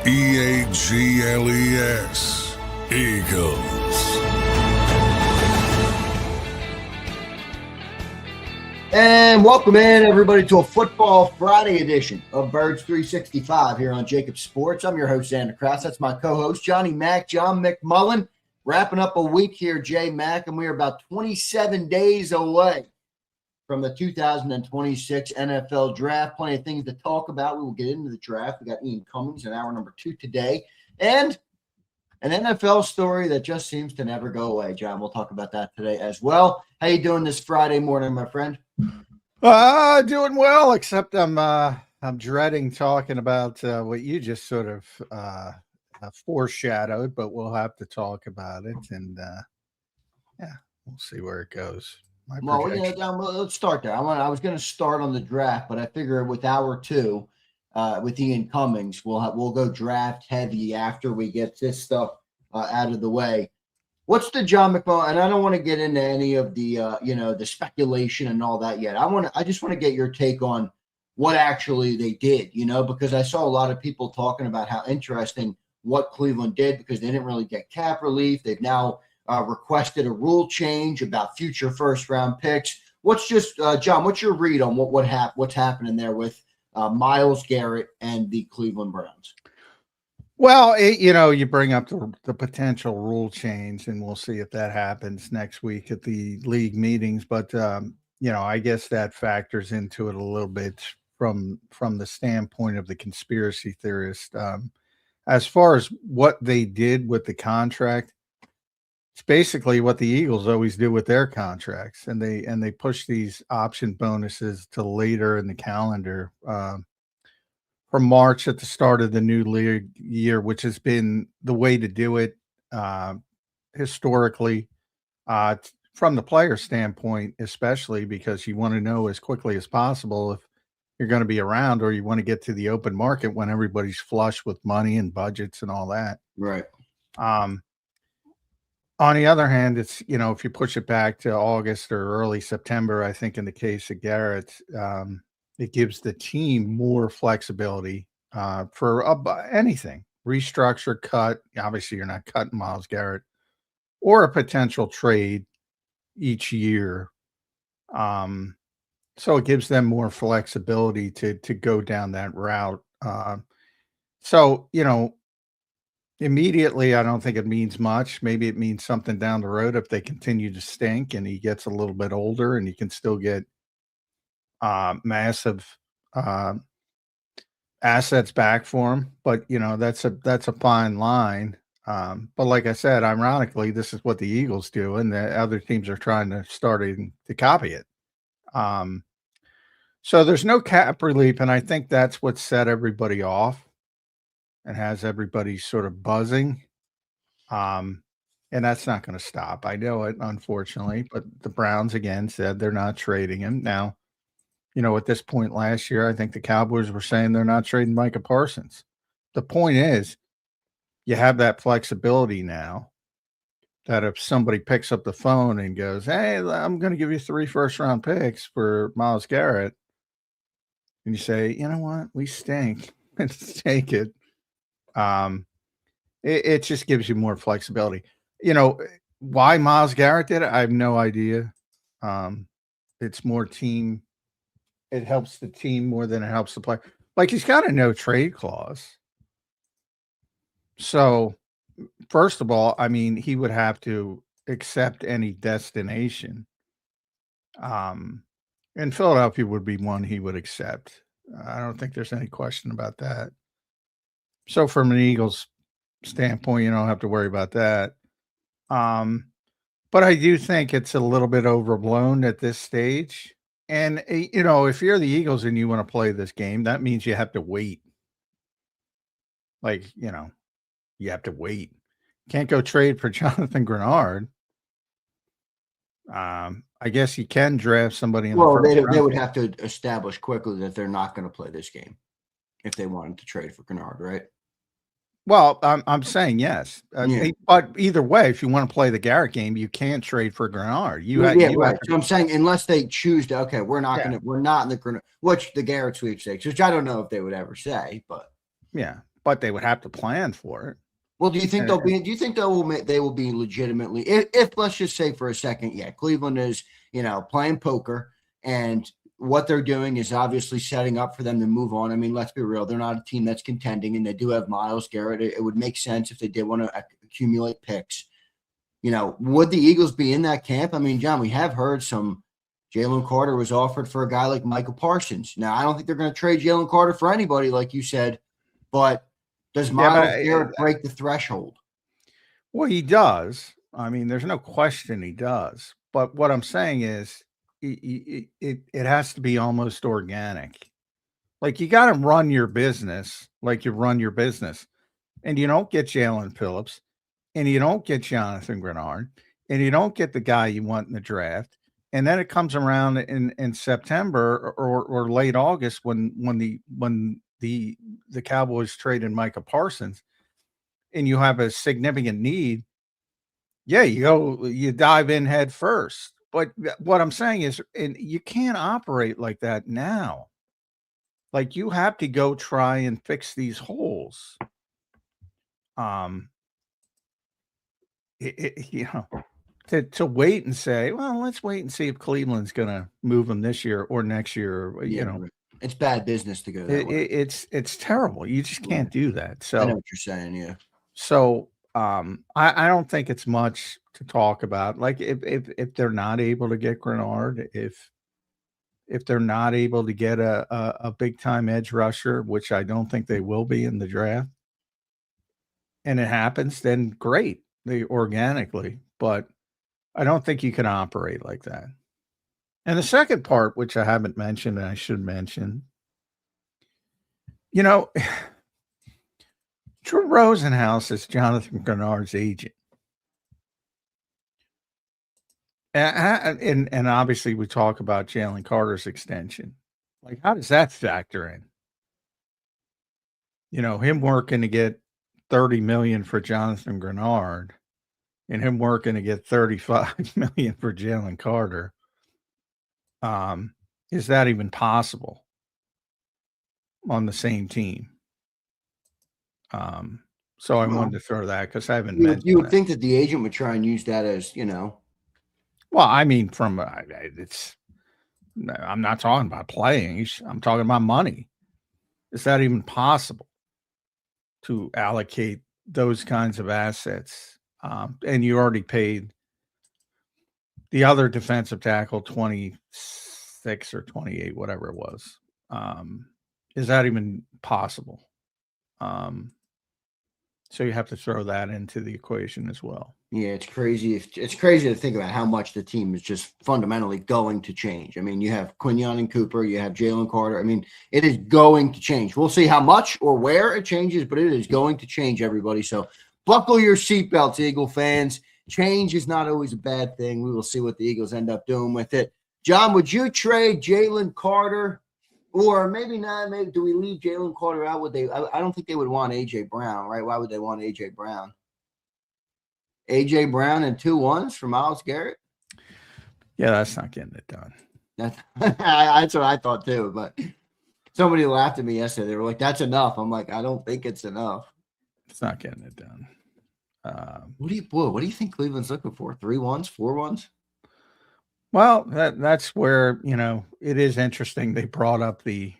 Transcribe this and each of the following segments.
Eagles. Eagles. And welcome in, everybody, to a Football Friday edition of Birds 365 here on JAKIB Sports. I'm your host, Zander. That's my co-host, Johnny Mac, John McMullen. Wrapping up a week here, Jay Mac, and we are about 27 days away from the 2026 NFL Draft. Plenty of things to talk about. We will get into the draft. We got Ian Cummings in hour number 2 today. And an NFL story that just seems to never go away, John. We'll talk about that today as well. How you doing this Friday morning, my friend? Doing well, except I'm dreading talking about what you just sort of foreshadowed, but we'll have to talk about it, and we'll see where it goes. Well, let's start there. I was going to start on the draft, but I figure with hour 2, with Ian Cummings, we'll go draft heavy after we get this stuff out of the way. What's the John McMullen? And I don't want to get into any of the the speculation and all that yet. I just want to get your take on what actually they did, because I saw a lot of people talking about how interesting what Cleveland did because they didn't really get cap relief. They've now requested a rule change about future first-round picks. John? What's your read on what's happening there with Myles Garrett and the Cleveland Browns? Well, you bring up the potential rule change, and we'll see if that happens next week at the league meetings. But I guess that factors into it a little bit from the standpoint of the conspiracy theorist. As far as what they did with the contract, it's basically what the Eagles always do with their contracts, and they push these option bonuses to later in the calendar. From March at the start of the new league year, which has been the way to do it historically, from the player standpoint, especially because you want to know as quickly as possible if you're going to be around, or you want to get to the open market when everybody's flush with money and budgets and all that. Right. On the other hand, it's, if you push it back to August or early September, I think in the case of Garrett, it gives the team more flexibility for anything. Restructure, cut. Obviously, you're not cutting Myles Garrett, or a potential trade each year. So it gives them more flexibility to go down that route. Immediately, I don't think it means much. Maybe it means something down the road if they continue to stink and he gets a little bit older and you can still get massive assets back for him, but that's a fine line. But like I said, ironically, this is what the Eagles do, and the other teams are trying to to copy it. So there's no cap relief, and I think that's what set everybody off and has everybody sort of buzzing. And that's not going to stop. I know it, unfortunately, but the Browns again said they're not trading him now. At this point last year, I think the Cowboys were saying they're not trading Micah Parsons. The point is, you have that flexibility now that if somebody picks up the phone and goes, "Hey, I'm going to give you 3 first-round picks for Myles Garrett," and you say, "You know what? We stink. Let's take it." It just gives you more flexibility. Why Myles Garrett did it, I have no idea. It's more team. It helps the team more than it helps the player. Like, he's got a no trade clause. So, first of all, I mean, he would have to accept any destination. And Philadelphia would be one he would accept. I don't think there's any question about that. So, from an Eagles standpoint, you don't have to worry about that. But I do think it's a little bit overblown at this stage. And, if you're the Eagles and you want to play this game, that means you have to wait. You have to wait. Can't go trade for Jonathan Grenard. I guess you can draft somebody in the first round. They would have to establish quickly that they're not going to play this game if they wanted to trade for Grenard, right? Well, I'm saying yes. But either way, if you want to play the Garrett game, you can't trade for Grenard. Right. So I'm saying unless they choose to, okay, we're not in the Grenard, which the Garrett sweepstakes, which I don't know if they would ever say, but. Yeah. but they would have to plan for it. Well, do you think they will be legitimately, if let's just say for a second, yeah, Cleveland is, playing poker, and what they're doing is obviously setting up for them to move on. I mean, let's be real. They're not a team that's contending, and they do have Myles Garrett. It would make sense if they did want to accumulate picks. Would the Eagles be in that camp? I mean, John, we have heard some Jalen Carter was offered for a guy like Michael Parsons. Now, I don't think they're going to trade Jalen Carter for anybody, like you said, but does Myles Garrett break the threshold? Well, he does. I mean, there's no question he does. But what I'm saying is it has to be almost organic. Like, you got to run your business like you run your business. And you don't get Jalen Phillips, and you don't get Jonathan Grenard, and you don't get the guy you want in the draft. And then it comes around in September or late August when the Cowboys traded Micah Parsons, and you have a significant need. Yeah, you dive in head first. But what I'm saying is, and you can't operate like that now. Like, you have to go try and fix these holes. To wait and say, well, let's wait and see if Cleveland's going to move him this year or next year. It's bad business to go that way. It's terrible. You just can't do that. So I know what you're saying. Yeah. So I don't think it's much to talk about. Like, if they're not able to get Grenard, if they're not able to get a big time edge rusher, which I don't think they will be in the draft, and it happens, then great, they organically. But I don't think you can operate like that. And the second part, which I haven't mentioned, and I should mention, Drew Rosenhaus is Jonathan Grenard's agent. And obviously we talk about Jalen Carter's extension. Like, how does that factor in? Him working to get $30 million for Jonathan Grenard, and him working to get $35 million for Jalen Carter. Is that even possible on the same team? So I wanted to throw that because I haven't mentioned you would think that the agent would try and use that as, Well, I mean, I'm not talking about playing. I'm talking about money. Is that even possible to allocate those kinds of assets? And you already paid the other defensive tackle 26 or 28, whatever it was. Is that even possible? So you have to throw that into the equation as well. Yeah, it's crazy. It's crazy to think about how much the team is just fundamentally going to change. I mean, you have Quinyon and Cooper, you have Jalen Carter. I mean, it is going to change. We'll see how much or where it changes, but it is going to change, everybody. So buckle your seatbelts, Eagle fans. Change is not always a bad thing. We will see what the Eagles end up doing with it. John, would you trade Jalen Carter? Or maybe not. Maybe do we leave Jalen Carter out? Would they? I don't think they would want A.J. Brown, right? Why would they want A.J. Brown? A.J. Brown and 2 1s for Myles Garrett? Yeah, that's not getting it done. That's what I thought too. But somebody laughed at me yesterday. They were like, "That's enough." I'm like, I don't think it's enough. It's not getting it done. What do you think Cleveland's looking for? 3 1s, 4 1s? Well, that's where, it is interesting. They brought up the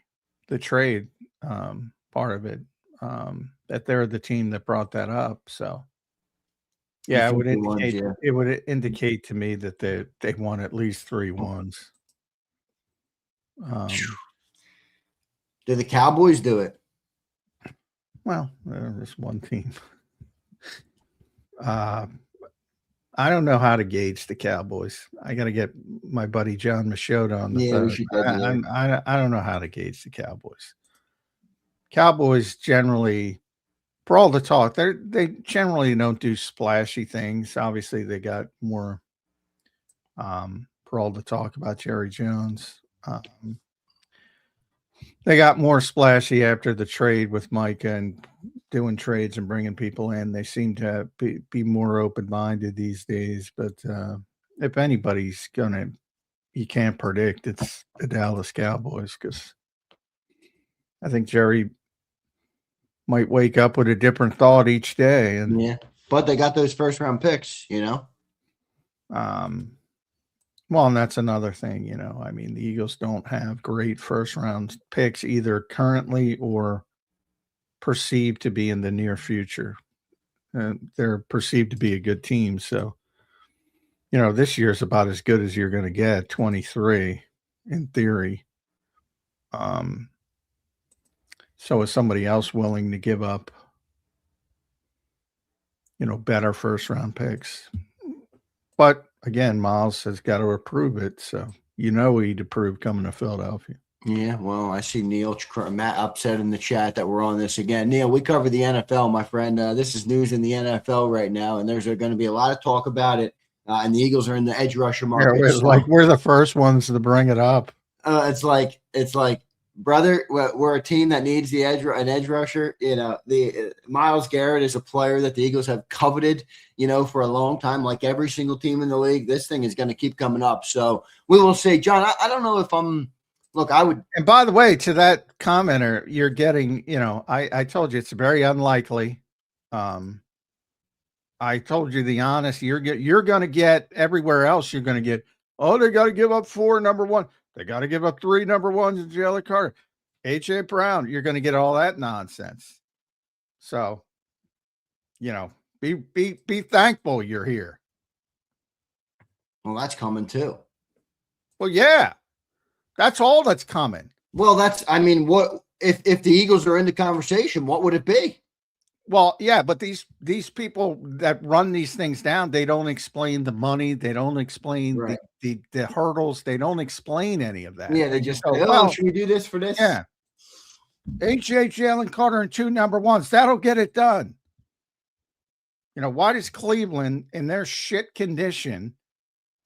trade part of it, that they're the team that brought that up. So, yeah, it would indicate to me that they won at least 3 1s. Do the Cowboys do it? Well, there's one team. I don't know how to gauge the Cowboys. I got to get my buddy John Machota on the phone. I don't know how to gauge the Cowboys. Cowboys generally, for all the talk, they generally don't do splashy things. Obviously, they got more for all the talk about Jerry Jones. They got more splashy after the trade with Micah and doing trades and bringing people in. They seem to be more open-minded these days. But if anybody's you can't predict, it's the Dallas Cowboys, because I think Jerry might wake up with a different thought each day. And Yeah, but they got those first round picks, well, and that's another thing, I mean, the Eagles don't have great first round picks either currently or perceived to be in the near future. They're perceived to be a good team. So, this year's about as good as you're going to get, 23 in theory. So is somebody else willing to give up, better first round picks? But again, Miles has got to approve it. So, he'd approve coming to Philadelphia. Yeah, well, I see Matt upset in the chat that we're on this again. Neil, we cover the NFL, my friend. This is news in the NFL right now, and there's going to be a lot of talk about it. And the Eagles are in the edge rusher market. Yeah, we're the first ones to bring it up. It's like, brother, we're a team that needs an edge rusher. The Myles Garrett is a player that the Eagles have coveted, for a long time. Like every single team in the league, this thing is going to keep coming up. So we will see. John, I don't know if look, I would. And by the way, to that commenter, you're getting, I told you it's very unlikely. I told you the honest. You're going to get everywhere else. You're going to get. Oh, they got to give up 4 number one. They got to give up 3 number ones to Jalen Carter, AJ Brown. You're going to get all that nonsense. So, be thankful you're here. Well, that's coming too. Well, yeah. That's all that's coming. Well, what if the Eagles are in the conversation, what would it be? Well, yeah, but these people that run these things down, they don't explain the money. They don't explain the hurdles. They don't explain any of that. Yeah, they just go, should we do this for this? Yeah. AJ, Jalen Carter, and 2 number ones. That'll get it done. Why does Cleveland, in their shit condition,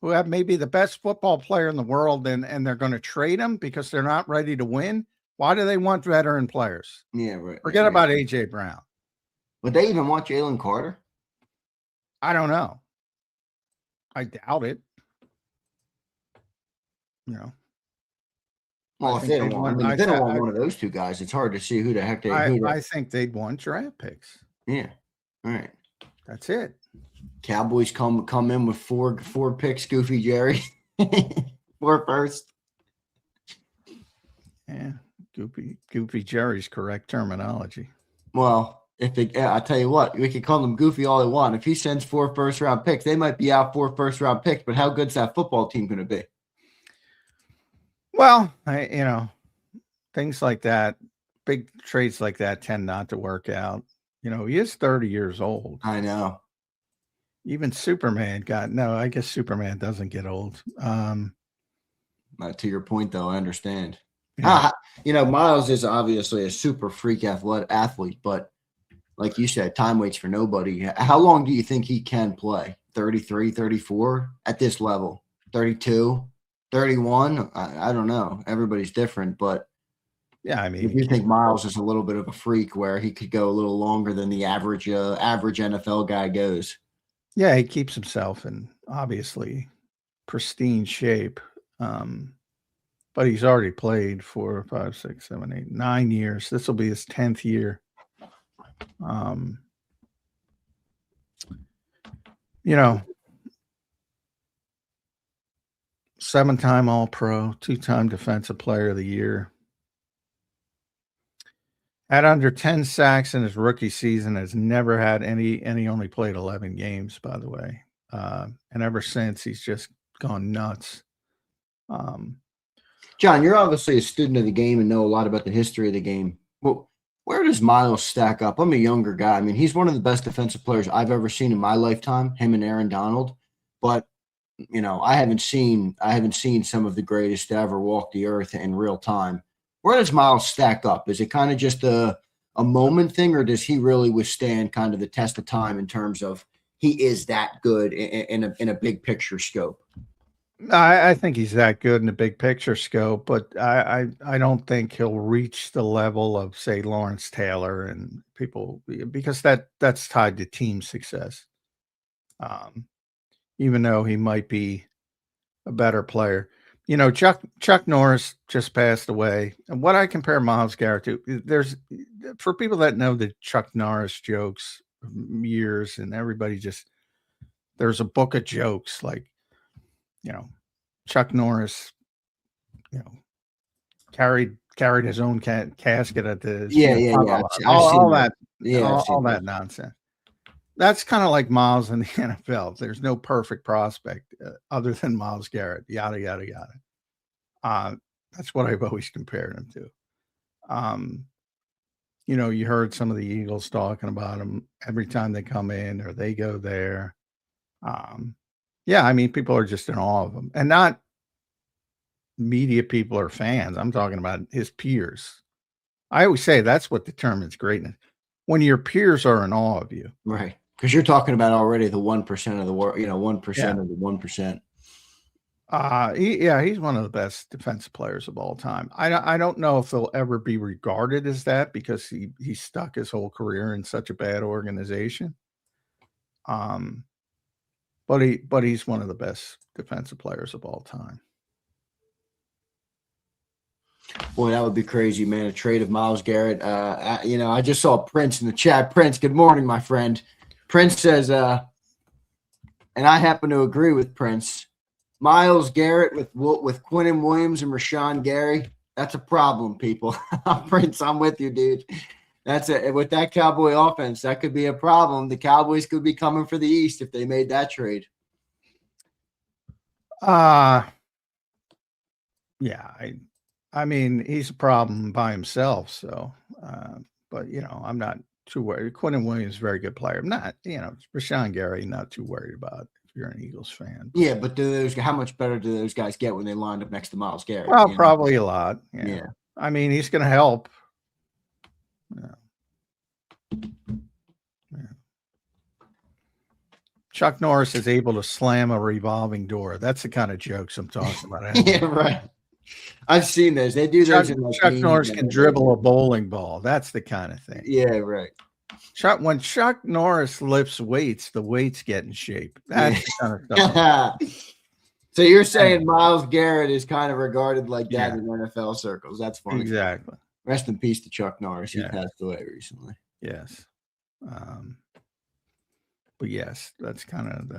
who have maybe the best football player in the world, and they're going to trade him because they're not ready to win? Why do they want veteran players? Yeah, right. Forget about AJ Brown. Would they even want Jalen Carter? I don't know. I doubt it. Well, if they don't want one of those 2 guys, it's hard to see who the heck they. I think they'd want draft picks. Yeah. All right. That's it. Cowboys come in with 4 picks, Goofy Jerry. 4 first. Yeah, Goofy Jerry's correct terminology. Well, I tell you what, we can call them Goofy all they want. If he sends 4 first round picks, they might be out 4 first round picks. But how good's that football team going to be? Well, things like that, big trades like that tend not to work out. He is 30 years old. I know. Even Superman I guess Superman doesn't get old. To your point, though, I understand. Yeah. Miles is obviously a super freak athlete, but like you said, time waits for nobody. How long do you think he can play? 33, 34 at this level? 32, 31? I don't know. Everybody's different, but yeah, I mean, you think Miles is a little bit of a freak where he could go a little longer than the average NFL guy goes. Yeah, he keeps himself in obviously pristine shape. But he's already played 4, 5, 6, 7, 8, 9 years. This will be his 10th year. 7-time All-Pro, 2-time Defensive Player of the Year. Had under 10 sacks in his rookie season, has never had any, and he only played 11 games, by the way. And ever since, he's just gone nuts. John, you're obviously a student of the game and know a lot about the history of the game. Well, where does Miles stack up? I'm a younger guy. I mean, he's one of the best defensive players I've ever seen in my lifetime, him and Aaron Donald. But, I haven't seen some of the greatest to ever walk the earth in real time. Where does Miles stack up? Is it kind of just a moment thing, or does he really withstand kind of the test of time in terms of he is that good in a big picture scope? I think he's that good in the big picture scope, but I don't think he'll reach the level of, say, Lawrence Taylor and people, because that's tied to team success. Even though he might be a better player. Chuck Norris just passed away. And what I compare Myles Garrett to, there's for people that know the Chuck Norris jokes years, and everybody there's a book of jokes like, Chuck Norris, carried his own casket at the blah, blah, blah. All that, all that nonsense. That's kind of like Myles in the NFL. There's no perfect prospect other than Myles Garrett. Yada yada yada. That's what I've always compared him to. You heard some of the Eagles talking about him every time they come in or they go there. Yeah, I mean, people are just in awe of him, and not media people or fans. I'm talking about his peers. I always say that's what determines greatness. When your peers are in awe of you. Right. Because you're talking about already the 1% of the world, 1% of the 1%. He's one of the best defensive players of all time. I don't know if he'll ever be regarded as that because he stuck his whole career in such a bad organization. But he's one of the best defensive players of all time. Boy, that would be crazy, man. A trade of Myles Garrett. I just saw Prince in the chat. Prince, good morning, my friend. Prince says, and I happen to agree with Prince. Myles Garrett with Quinnen Williams and Rashawn Gary. That's a problem, people. Prince, I'm with you, dude. That's it. With that Cowboy offense, that could be a problem. The Cowboys could be coming for the East if they made that trade. Yeah, I mean, he's a problem by himself. So, but I'm not too worried. Quinnen Williams is a very good player. I'm not, Rashawn Gary, not too worried about if you're an Eagles fan. Yeah, but how much better do those guys get when they lined up next to Myles Garrett? Well, probably a lot. Yeah. I mean, he's going to help. Yeah. Chuck Norris is able to slam a revolving door. That's the kind of jokes I'm talking about. Yeah, right. I've seen those. They do those. Chuck Norris can dribble a bowling ball. That's the kind of thing. Yeah, right. When Chuck Norris lifts weights, the weights get in shape. That's the kind of stuff. So you're saying Myles Garrett is kind of regarded like that in NFL circles. That's funny. Exactly. Rest in peace to Chuck Norris. He passed away recently. Yes. But yes, that's kind of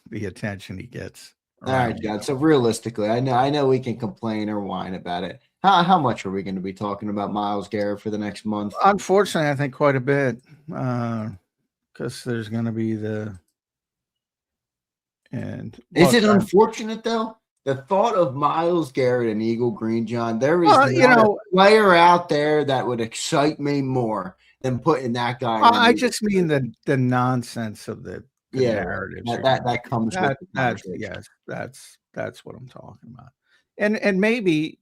the attention he gets. All right, God. So realistically, I know we can complain or whine about it. How much are we going to be talking about Myles Garrett for the next month? Unfortunately, I think quite a bit, because there's going to be is it unfortunate though? The thought of Myles Garrett and Eagle Green, John, there is not a player out there that would excite me more than putting that guy. I just mean the nonsense of the narrative that comes with that. Yes, that's what I'm talking about. And maybe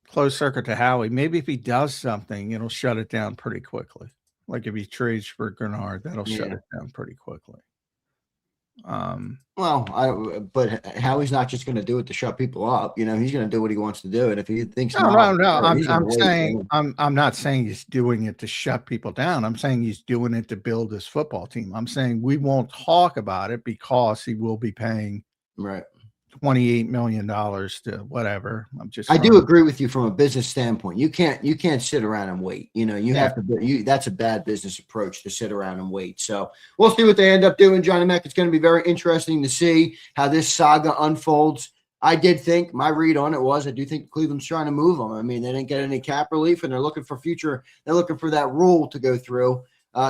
close circuit to Howie. Maybe if he does something, it'll shut it down pretty quickly. Like if he trades for Grenard, that'll shut it down pretty quickly. But Howie's not just going to do it to shut people up. He's going to do what he wants to do. And if he thinks no, I'm not saying he's doing it to shut people down. I'm saying he's doing it to build his football team. I'm saying we won't talk about it because he will be paying $28 million to whatever. I do agree with you from a business standpoint. You can't sit around and wait. You have to. That's a bad business approach to sit around and wait. So we'll see what they end up doing, Johnny Mac. It's going to be very interesting to see how this saga unfolds. I did think my read on it was I do think Cleveland's trying to move them. I mean, they didn't get any cap relief, and they're looking for future. They're looking for that rule to go through.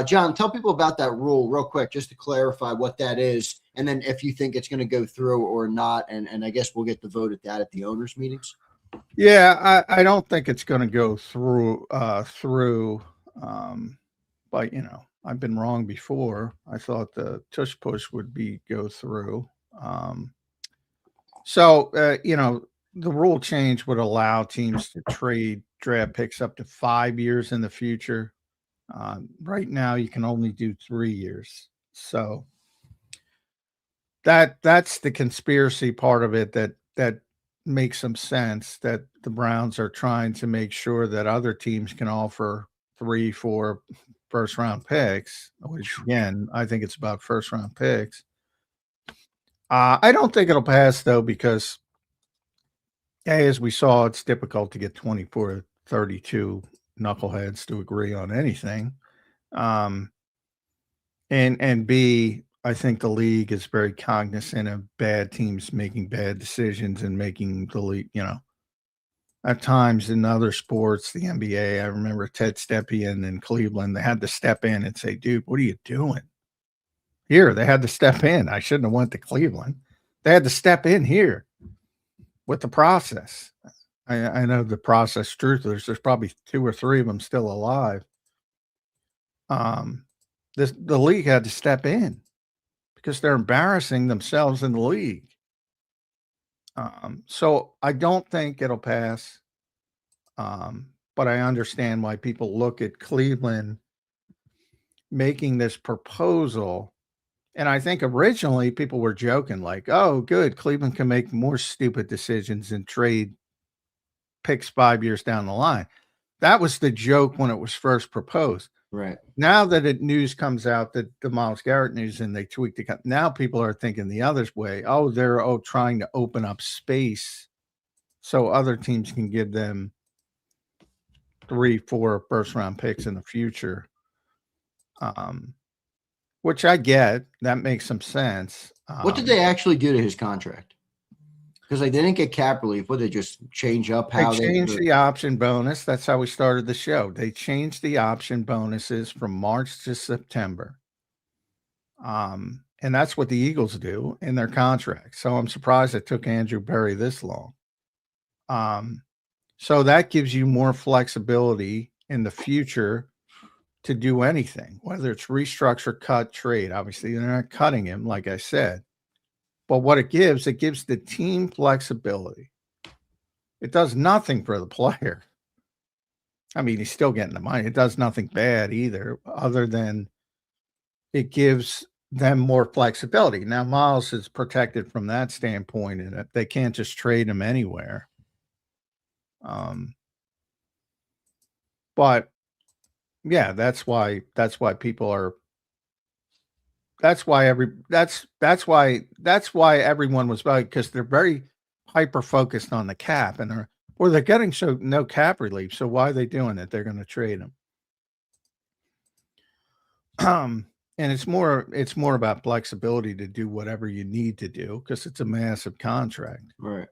John, tell people about that rule real quick, just to clarify what that is. And then if you think it's going to go through or not, and I guess we'll get the vote at the owners' meetings. Yeah, I don't think it's going to go through. But I've been wrong before. I thought the tush push would go through. So the rule change would allow teams to trade draft picks up to 5 years in the future. Right now, you can only do 3 years. So that's the conspiracy part of it that makes some sense, that the Browns are trying to make sure that other teams can offer 3-4 first round picks, which again, I think it's about first round picks. I don't think it'll pass though, because as we saw, it's difficult to get 24 to 32 knuckleheads to agree on anything. Um, and B, I think the league is very cognizant of bad teams making bad decisions and making the league, at times in other sports, the NBA, I remember Ted Stepien in Cleveland, they had to step in and say, dude, what are you doing? Here, they had to step in. I shouldn't have went to Cleveland. They had to step in here with the process. I know the process truthers, there's probably 2 or 3 of them still alive. The league had to step in because they're embarrassing themselves in the league. So I don't think it'll pass. But I understand why people look at Cleveland making this proposal. And I think originally people were joking like, oh, good, Cleveland can make more stupid decisions and trade picks 5 years down the line. That was the joke when it was first proposed. Right. Now that news comes out, that the Myles Garrett news, and they tweaked it. Now people are thinking the other way. Oh, they're trying to open up space so other teams can give them 3, 4 first round picks in the future. Which I get. That makes some sense. What did they actually do to his contract? Because they didn't get cap relief. Would they just change up how they changed the option bonus? That's how we started the show. They changed the option bonuses from March to September. And that's what the Eagles do in their contract. So I'm surprised it took Andrew Berry this long. So that gives you more flexibility in the future to do anything, whether it's restructure, cut, trade. Obviously, they're not cutting him, like I said. But what it gives the team flexibility. It does nothing for the player. I mean, he's still getting the money. It does nothing bad either, other than it gives them more flexibility. Now, Myles is protected from that standpoint, and they can't just trade him anywhere. But yeah, that's why people are. That's why everyone was about, because they're very hyper focused on the cap, and they're getting no cap relief. So why are they doing it? They're going to trade him. And it's more about flexibility to do whatever you need to do, because it's a massive contract. Right.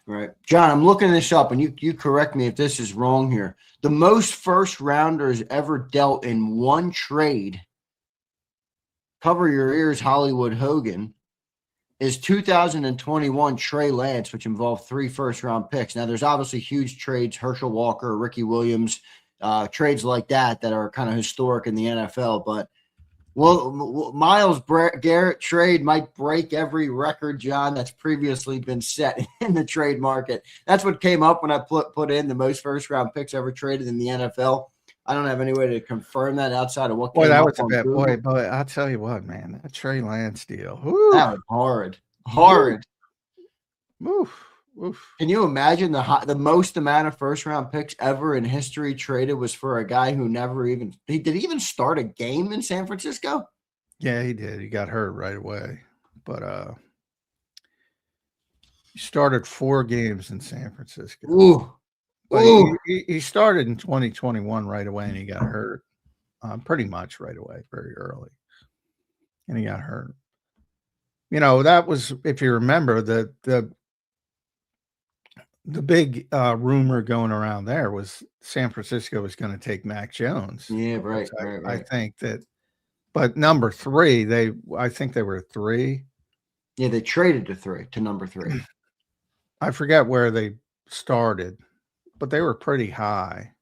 Right. John, I'm looking this up, and you correct me if this is wrong here. The most first rounders ever dealt in one trade, cover your ears, Hollywood Hogan, is 2021 Trey Lance, which involved 3 first-round picks. Now, there's obviously huge trades, Herschel Walker, Ricky Williams, trades like that are kind of historic in the NFL. But Myles Garrett trade might break every record, John, that's previously been set in the trade market. That's what came up when I put in the most first-round picks ever traded in the NFL. I don't have any way to confirm that outside of what came that up was a on bit, Google. boy, I'll tell you what, man, that Trey Lance deal. That was hard. Oof. Can you imagine the most amount of first round picks ever in history traded was for a guy who did he even start a game in San Francisco? Yeah, he did. He got hurt right away, but he started 4 games in San Francisco. Ooh. But he started in 2021 right away, and he got hurt pretty much right away, very early, and he got hurt. That was, if you remember, the big rumor going around there was San Francisco was going to take Mac Jones. Yeah, right. I think that, but number 3, I think they were 3. Yeah, they traded to number 3. I forget where they started, but they were pretty high.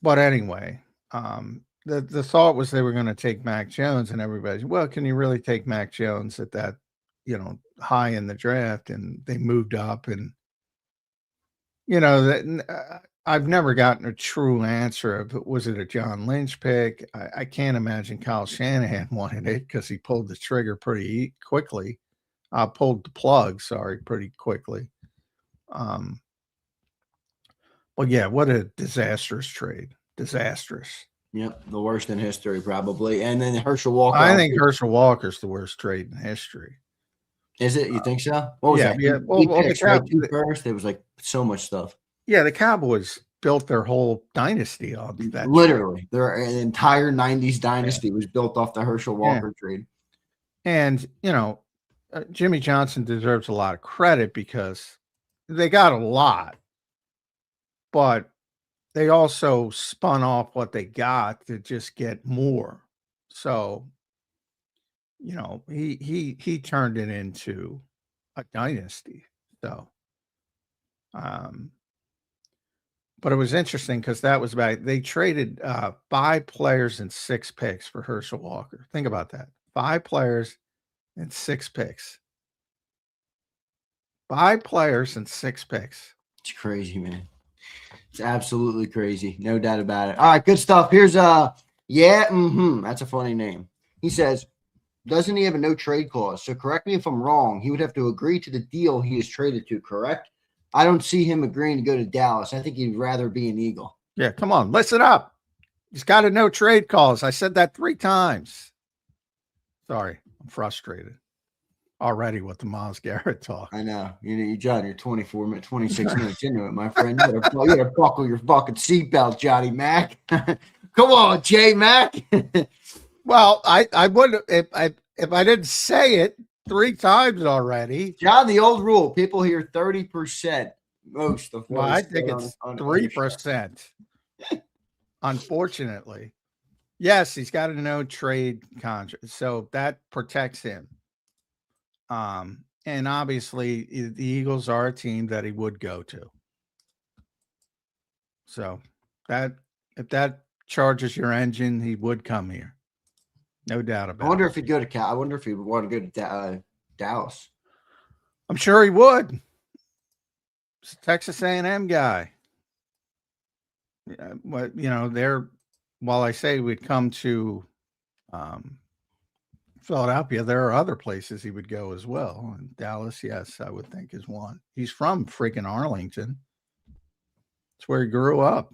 But anyway, the thought was they were going to take Mac Jones, and everybody's, well, can you really take Mac Jones at that, high in the draft? And they moved up, and I've never gotten a true answer of, was it a John Lynch pick? I can't imagine Kyle Shanahan wanted it, because he pulled the trigger pretty quickly. Pulled the plug, pretty quickly. Well, yeah, what a disastrous trade. Disastrous. Yep, the worst in history probably. And then Herschel Walker. I think Herschel Walker's the worst trade in history. Is it? You think so? What was that? Yeah. He picks right to first. It was like so much stuff. Yeah, the Cowboys built their whole dynasty on that. Literally, their entire '90s dynasty was built off the Herschel Walker trade. And Jimmy Johnson deserves a lot of credit because they got a lot, but they also spun off what they got to just get more. So, he turned it into a dynasty. So, but it was interesting because that was back. They traded 5 players and 6 picks for Herschel Walker. Think about that. 5 players and 6 picks. 5 players and 6 picks. It's crazy, man. It's absolutely crazy. No doubt about it. All right, good stuff. Here's that's a funny name. He says, doesn't he have a no trade clause? So correct me if I'm wrong. He would have to agree to the deal he is traded to, correct? I don't see him agreeing to go to Dallas. I think he'd rather be an Eagle. Yeah, come on, listen up. He's got a no trade clause. I said that 3 times. Sorry, I'm frustrated already with the Myles Garrett talk. I know. John, you're 26 minutes into it, my friend. You gotta buckle your fucking seatbelt, Johnny Mac. Come on, J Mac. Well, I would if I didn't say it 3 times already. John, the old rule, people hear 30% most of what I think it's 3%. Unfortunately. Yes, he's got a no trade contract. So that protects him. And obviously the Eagles are a team that he would go to. So if that charges your engine, he would come here. No doubt about it. I wonder if he'd go to Cal. I wonder if he would want to go to Dallas. I'm sure he would. He's a Texas A&M guy. Yeah, but while I say we'd come to Philadelphia, there are other places he would go as well. And Dallas, yes, I would think is one. He's from freaking Arlington. It's where he grew up.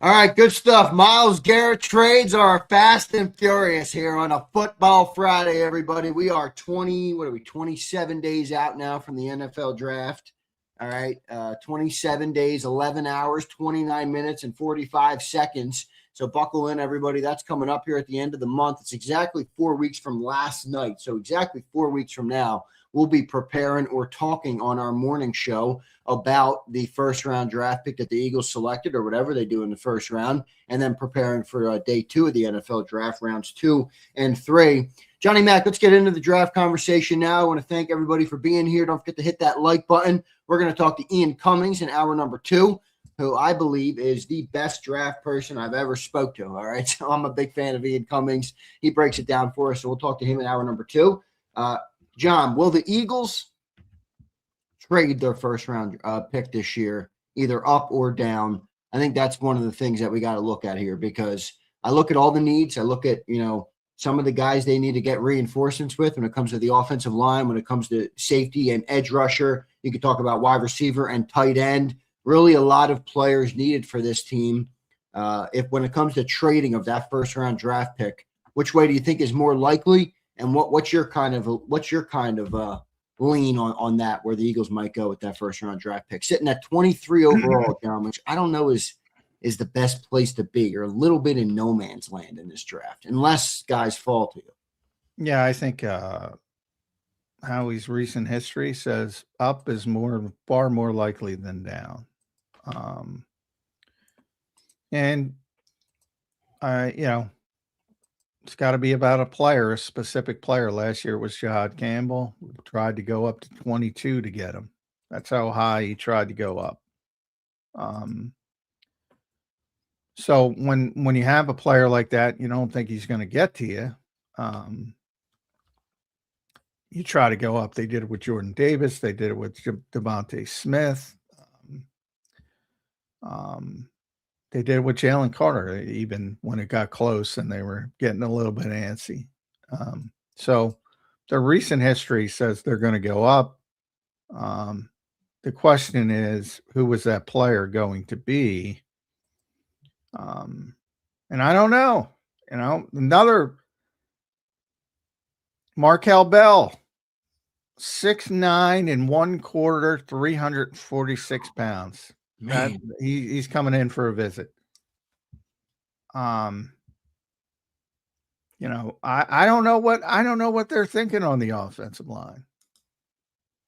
All right, good stuff. Myles Garrett trades are fast and furious here on a Football Friday, everybody. We are 27 days out now from the NFL draft. All right, 27 days, 11 hours, 29 minutes, and 45 seconds. So buckle in, everybody. That's coming up here at the end of the month. It's exactly 4 weeks from last night. So exactly 4 weeks from now, we'll be preparing or talking on our morning show about the first-round draft pick that the Eagles selected or whatever they do in the first round, and then preparing for day 2 of the NFL draft, rounds 2 and 3. Johnny Mac, let's get into the draft conversation now. I want to thank everybody for being here. Don't forget to hit that like button. We're going to talk to Ian Cummings in hour number 2, who I believe is the best draft person I've ever spoke to. All right, so I'm a big fan of Ian Cummings. He breaks it down for us, so we'll talk to him in hour number 2. John, will the Eagles trade their first-round pick this year, either up or down? I think that's one of the things that we got to look at here, because I look at all the needs. I look at, some of the guys they need to get reinforcements with when it comes to the offensive line, when it comes to safety and edge rusher. You could talk about wide receiver and tight end. Really a lot of players needed for this team. When it comes to trading of that first-round draft pick, which way do you think is more likely? And what's your kind of lean on that, where the Eagles might go with that first round draft pick, sitting at 23 overall, John, which I don't know is the best place to be. You're a little bit in no man's land in this draft, unless guys fall to you. Yeah, I think Howie's recent history says up is far more likely than down. It's got to be about a player, a specific player. Last year it was Shahad Campbell. We tried to go up to 22 to get him. That's how high he tried to go up. So when you have a player like that, you don't think he's going to get to you. You try to go up. They did it with Jordan Davis. They did it with Devontae Smith. They did it with Jalen Carter, even when it got close and they were getting a little bit antsy. So their recent history says they're going to go up. the question is, who was that player going to be? And I don't know. Another Markel Bell, 6'9" and 1/4, 346 pounds. Man. He's coming in for a visit. I don't know what they're thinking on the offensive line.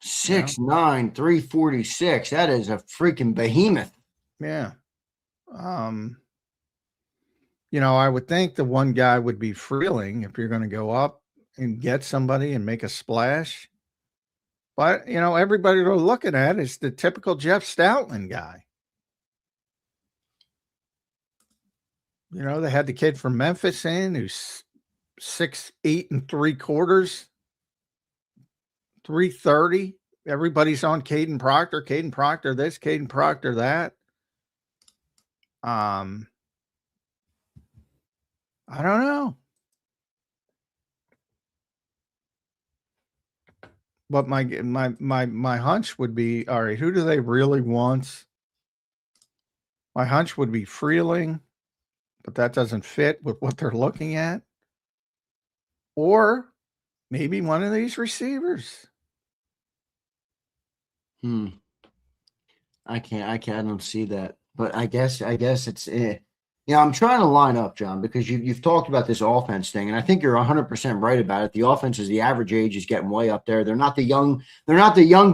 6'9", 346. That is a freaking behemoth. Yeah. I would think the one guy would be Freeling if you're going to go up and get somebody and make a splash. But, everybody they're looking at is the typical Jeff Stoutland guy. They had the kid from Memphis in who's 6'8" and 3/4, 330. Everybody's on Kaden Proctor this, Kaden Proctor that. I don't know. But my hunch would be, all right, who do they really want? My hunch would be Freeling, but that doesn't fit with what they're looking at. Or maybe one of these receivers. I don't see that. But I guess it's I'm trying to line up, John, because you've talked about this offense thing, and I think you're 100% right about it. The offense is the average age is getting way up there. They're not the young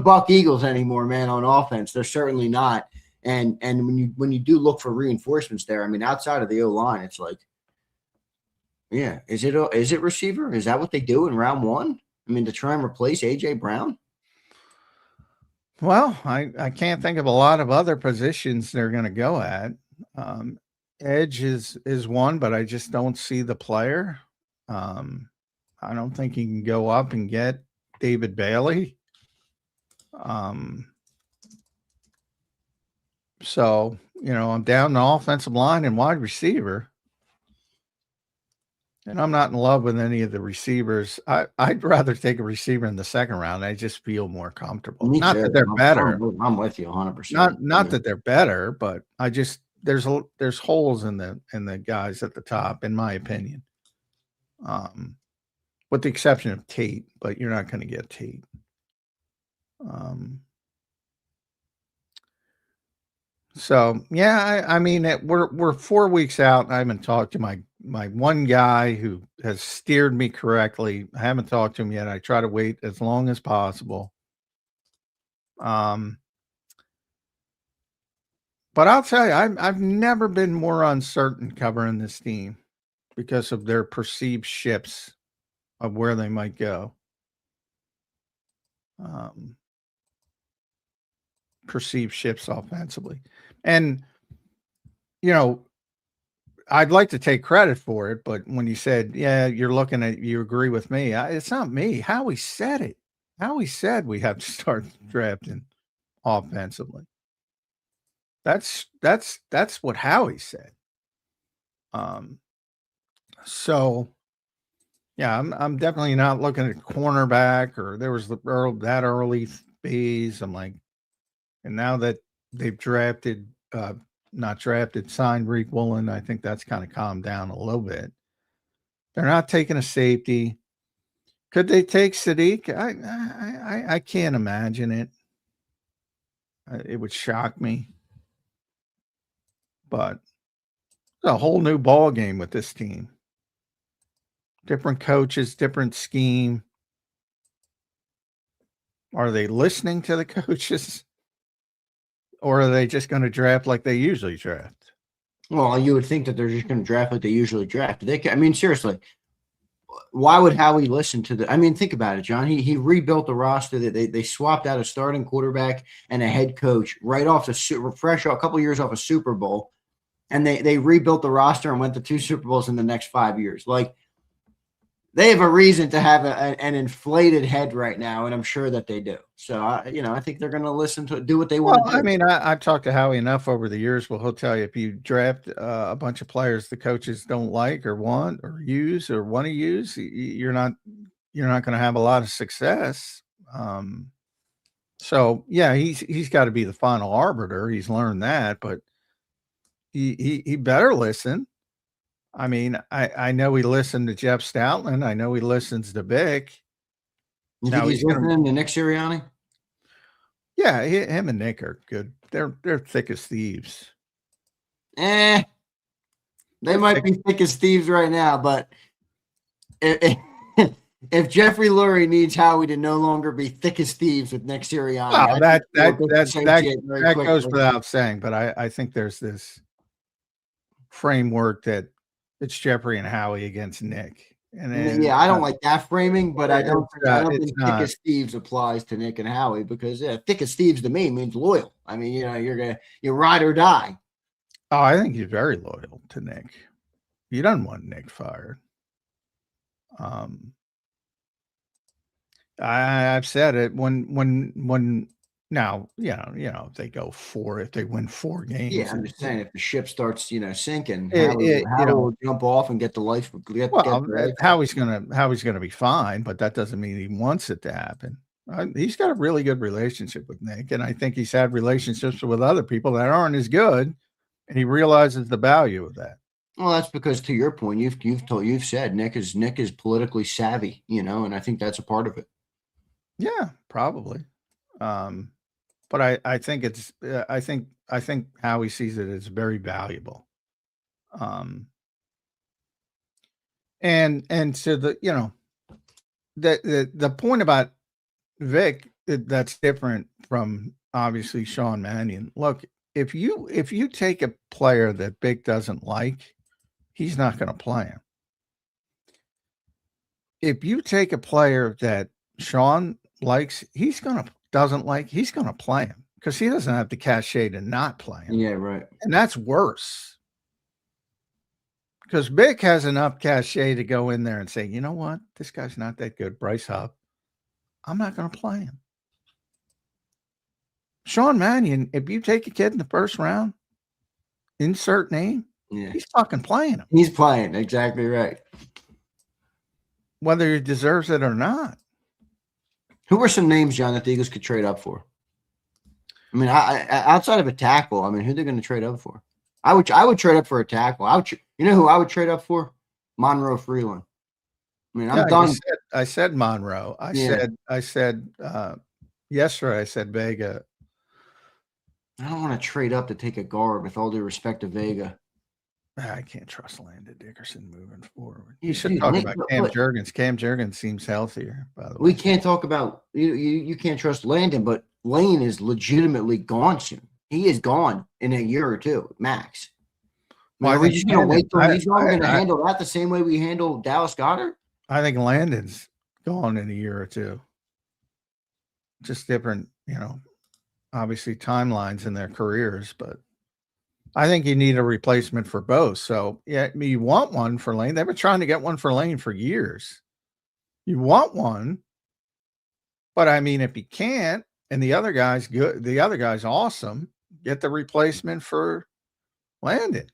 Buck Eagles anymore, man, on offense. They're certainly not. And when you do look for reinforcements there, I mean, outside of the O-line, it's like, yeah, is it receiver? Is that what they do in round one? I mean, to try and replace A.J. Brown? Well, I can't think of a lot of other positions they're going to go at. Edge is one, but I just don't see the player. I don't think you can go up and get David Bailey. So, I'm down the offensive line and wide receiver. And I'm not in love with any of the receivers. I'd rather take a receiver in the second round. I just feel more comfortable. Not that they're better. I'm with you 100%. Not that they're better, but I just there's holes in the guys at the top, in my opinion. With the exception of Tate, but you're not going to get Tate. So yeah, I mean, we're 4 weeks out. I haven't talked to my one guy who has steered me correctly. I haven't talked to him yet. I try to wait as long as possible. But I'll tell you, I've never been more uncertain covering this team because of their perceived ships of where they might go. Perceived ships offensively. And, I'd like to take credit for it, but when you said, yeah, you agree with me, it's not me. Howie said it. Howie said we have to start drafting offensively. That's what Howie said. So yeah, I'm definitely not looking at cornerback, or there was that early phase. I'm like, and now that they've signed Reek Woolen, I think that's kind of calmed down a little bit. They're not taking a safety. Could they take Sadiq? I can't imagine it. It would shock me. But it's a whole new ball game with this team. Different coaches, different scheme. Are they listening to the coaches? Or are they just going to draft like they usually draft? Well, you would think that they're just going to draft like they usually draft. Seriously, why would Howie listen to think about it, John. He rebuilt the roster. That they swapped out a starting quarterback and a head coach right off a couple years off a Super Bowl, and they rebuilt the roster and went to 2 Super Bowls in the next 5 years. Like, they have a reason to have an inflated head right now, and I'm sure that they do. So, I think they're going to do what they want to do. I mean, I've talked to Howie enough over the years. Well, he'll tell you, if you draft a bunch of players the coaches don't like or want or use or want to use, you're not going to have a lot of success. So yeah, he's got to be the final arbiter. He's learned that, but he better listen. I mean, I know he listened to Jeff Stoutland. I know he listens to Vic. You think he's listening to Nick Sirianni? Yeah, him and Nick are good. They're thick as thieves. They might be thick as thieves right now, but if Jeffrey Lurie needs Howie to no longer be thick as thieves with Nick Sirianni, well, that goes without saying. But I think there's this framework that it's Jeffrey and Howie against Nick. And then, I don't like that framing, but I don't think thick as thieves applies to Nick and Howie because thick as thieves to me means loyal. I mean, you ride or die. Oh, I think he's very loyal to Nick. You don't want Nick fired. I've said it when now, if they go if they win 4 games. Yeah, I'm just saying if the ship starts, sinking, Howie will jump off and get the life. Howie's gonna be fine, but that doesn't mean he wants it to happen. He's got a really good relationship with Nick, and I think he's had relationships with other people that aren't as good, and he realizes the value of that. Well, that's because, to your point, you've said Nick is politically savvy, and I think that's a part of it. Yeah, probably. But I think it's I think Howie sees it as very valuable. And to the the point about Vic that's different from obviously Sean Mannion. Look, if you take a player that Vic doesn't like, he's not going to play him. If you take a player that Sean likes, he's going to play him because he doesn't have the cachet to not play him. Yeah, right. And that's worse. Because Vic has enough cachet to go in there and say, you know what? This guy's not that good. Bryce Huff. I'm not going to play him. Sean Mannion, if you take a kid in the first round, insert name, he's fucking playing him. He's playing. Exactly right. Whether he deserves it or not. Who are some names, John, that the Eagles could trade up for? I mean, I outside of a tackle, I mean, who they're going to trade up for? I would trade up for a tackle. You know who I would trade up for? Monroe Freeling. I mean, I'm done. I said Monroe. I said yesterday. I said Vega. I don't want to trade up to take a guard. With all due respect to Vega, I can't trust Landon Dickerson moving forward. You should talk about Cam Jurgens. Cam Jurgens seems healthier, by the way. We can't talk about you can't trust Landon, but Lane is legitimately gone soon. He is gone in a year or two, max. Well, are we just going to wait till he's going to handle that the same way we handle Dallas Goedert? I think Landon's gone in a year or two. Just different, obviously timelines in their careers, but I think you need a replacement for both. So, you want one for Lane. They've been trying to get one for Lane for years. You want one, but I mean, if you can't, and the other guy's good, the other guy's awesome, get the replacement for Landon.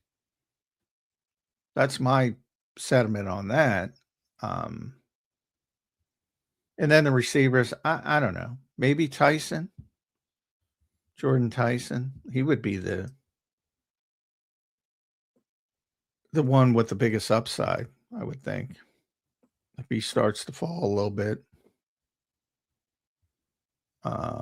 That's my sentiment on that. And then the receivers, I don't know, maybe Tyson, Jordan Tyson. He would be the one with the biggest upside, I would think, if he starts to fall a little bit. But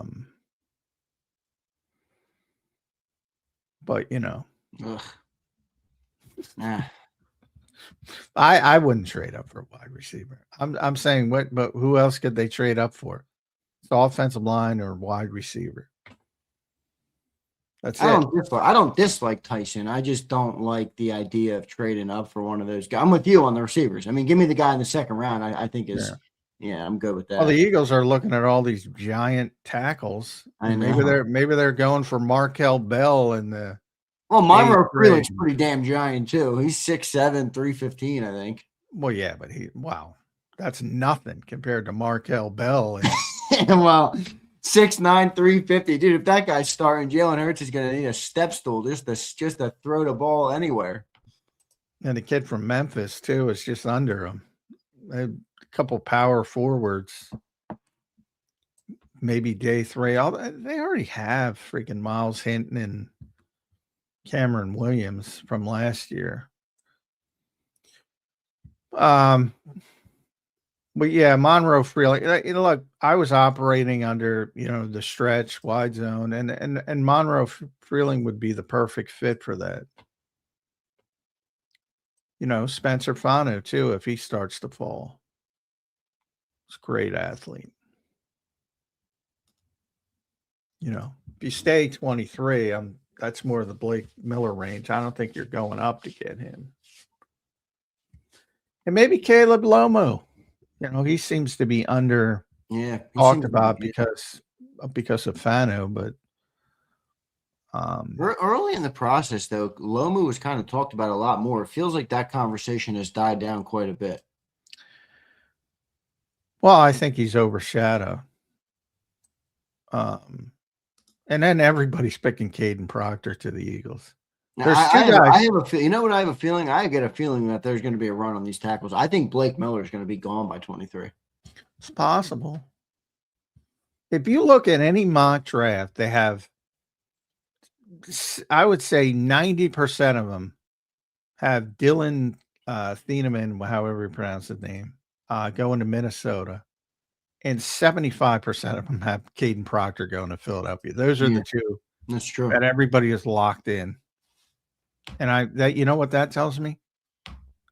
I wouldn't trade up for a wide receiver. I'm saying but who else could they trade up for? It's the offensive line or wide receiver. That's it. I don't dislike Tyson. I just don't like the idea of trading up for one of those guys. I'm with you on the receivers. I mean, give me the guy in the second round. I think is I'm good with that. Well, the Eagles are looking at all these giant tackles. Maybe they're going for Markel Bell and the. Well, Monroe Freeling's pretty damn giant too. He's 6'7", 315, I think. Well, yeah, but that's nothing compared to Markel Bell. Well, 6'9", 350, dude. If that guy's starting, Jalen Hurts is going to need a step stool just to throw the ball anywhere. And the kid from Memphis too is just under him. A couple power forwards maybe day 3. They already have freaking Miles Hinton and Cameron Williams from last year. But yeah, Monroe Freeling. Look, I was operating under the stretch wide zone, and Monroe Freeling would be the perfect fit for that. Spencer Fano too, if he starts to fall. He's a great athlete. If you stay 23, that's more of the Blake Miller range. I don't think you're going up to get him. And maybe Caleb Lomo. He seems to be talked about because of Fano, but early in the process, though, Lomu was kind of talked about a lot more. It feels like that conversation has died down quite a bit. Well, I think he's overshadowed. And then everybody's picking Kaden Proctor to the Eagles. Now, I have a you know what I have a feeling? I get a feeling that there's going to be a run on these tackles. I think Blake Miller is going to be gone by 23. It's possible. If you look at any mock draft, they have, I would say 90% of them have Dylan Thieneman, however you pronounce his name, going to Minnesota. And 75% of them have Kaden Proctor going to Philadelphia. Those are the two. That's true. That everybody is locked in. And you know what that tells me?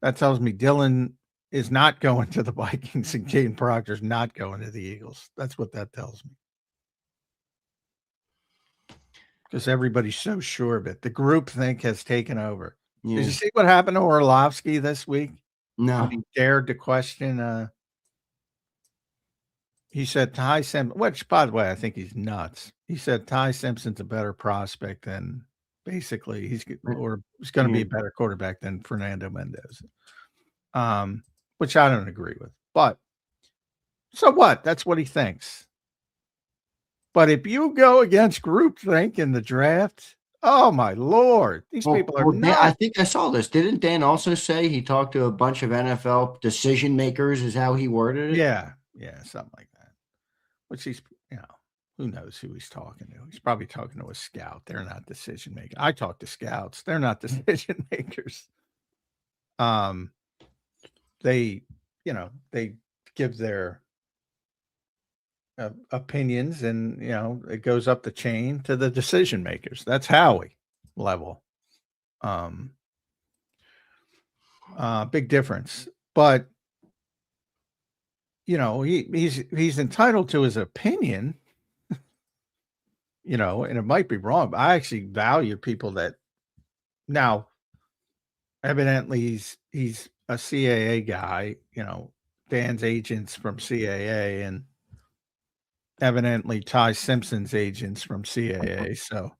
That tells me Dylan is not going to the Vikings and Kaden Proctor's not going to the Eagles. That's what that tells me. Because everybody's so sure of it. The groupthink has taken over. Yeah. Did you see what happened to Orlovsky this week? No. He dared to question he said Ty Simpson, which, by the way, I think he's nuts. He said Ty Simpson's a better prospect than basically he's going to be a better quarterback than Fernando Mendoza, which I don't agree with. But so what? That's what he thinks. But if you go against groupthink in the draft, oh my Lord, these people are nuts. I think I saw this. Didn't Dan also say he talked to a bunch of NFL decision makers? Is how he worded it? Yeah, something like that. Which he's, who knows who he's talking to? He's probably talking to a scout. They're not decision makers. I talk to scouts. They're not decision makers. They give their opinions, and it goes up the chain to the decision makers. That's Howie level. Big difference, but he's entitled to his opinion, and it might be wrong, but I actually value people that now evidently he's a CAA guy, Dan's agents from CAA, and evidently Ty Simpson's agents from CAA. So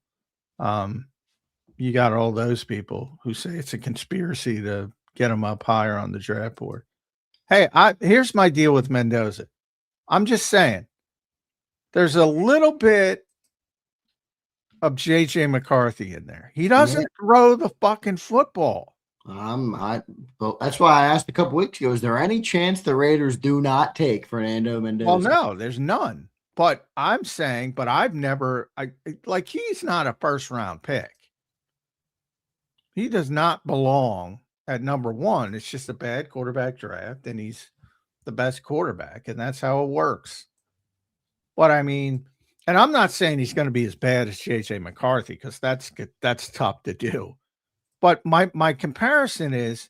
you got all those people who say it's a conspiracy to get him up higher on the draft board. Hey, here's my deal with Mendoza. I'm just saying, there's a little bit of JJ McCarthy in there. He doesn't throw the fucking football. That's why I asked a couple weeks ago, is there any chance the Raiders do not take Fernando Mendoza? Well, no, there's none. But I'm saying, he's not a first round pick. He does not belong at number 1. It's just a bad quarterback draft, and he's the best quarterback, and that's how it works. But I mean, and I'm not saying he's going to be as bad as JJ McCarthy, because that's tough to do. But my comparison is,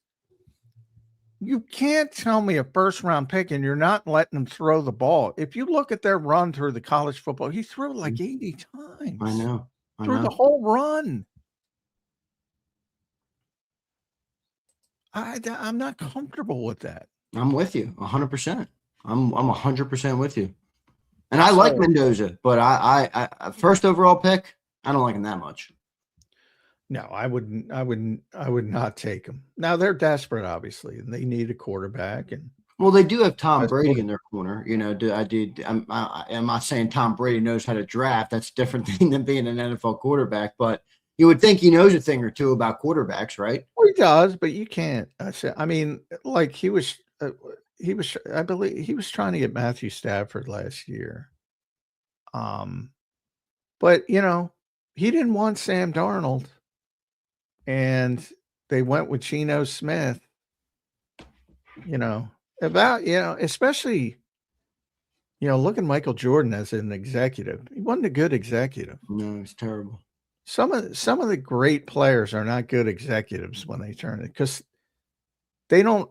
you can't tell me a first round pick and you're not letting him throw the ball. If you look at their run through the college football, he threw like 80 times. I know. Through the whole run. I'm not comfortable with that. I'm with you 100%. I'm 100% with you. And I like Mendoza, but I first overall pick, I don't like him that much. No, I would not take him. Now they're desperate, obviously, and they need a quarterback. And well, they do have Tom Brady in their corner. I'm not saying Tom Brady knows how to draft. That's a different thing than being an NFL quarterback. But you would think he knows a thing or two about quarterbacks, right? Well, he does, but you can't. I mean, like he was. I believe he was trying to get Matthew Stafford last year. But he didn't want Sam Darnold, and they went with Geno Smith. Especially look at Michael Jordan as an executive. He wasn't a good executive. No, it's terrible. Some of the great players are not good executives when they turn it, because they don't.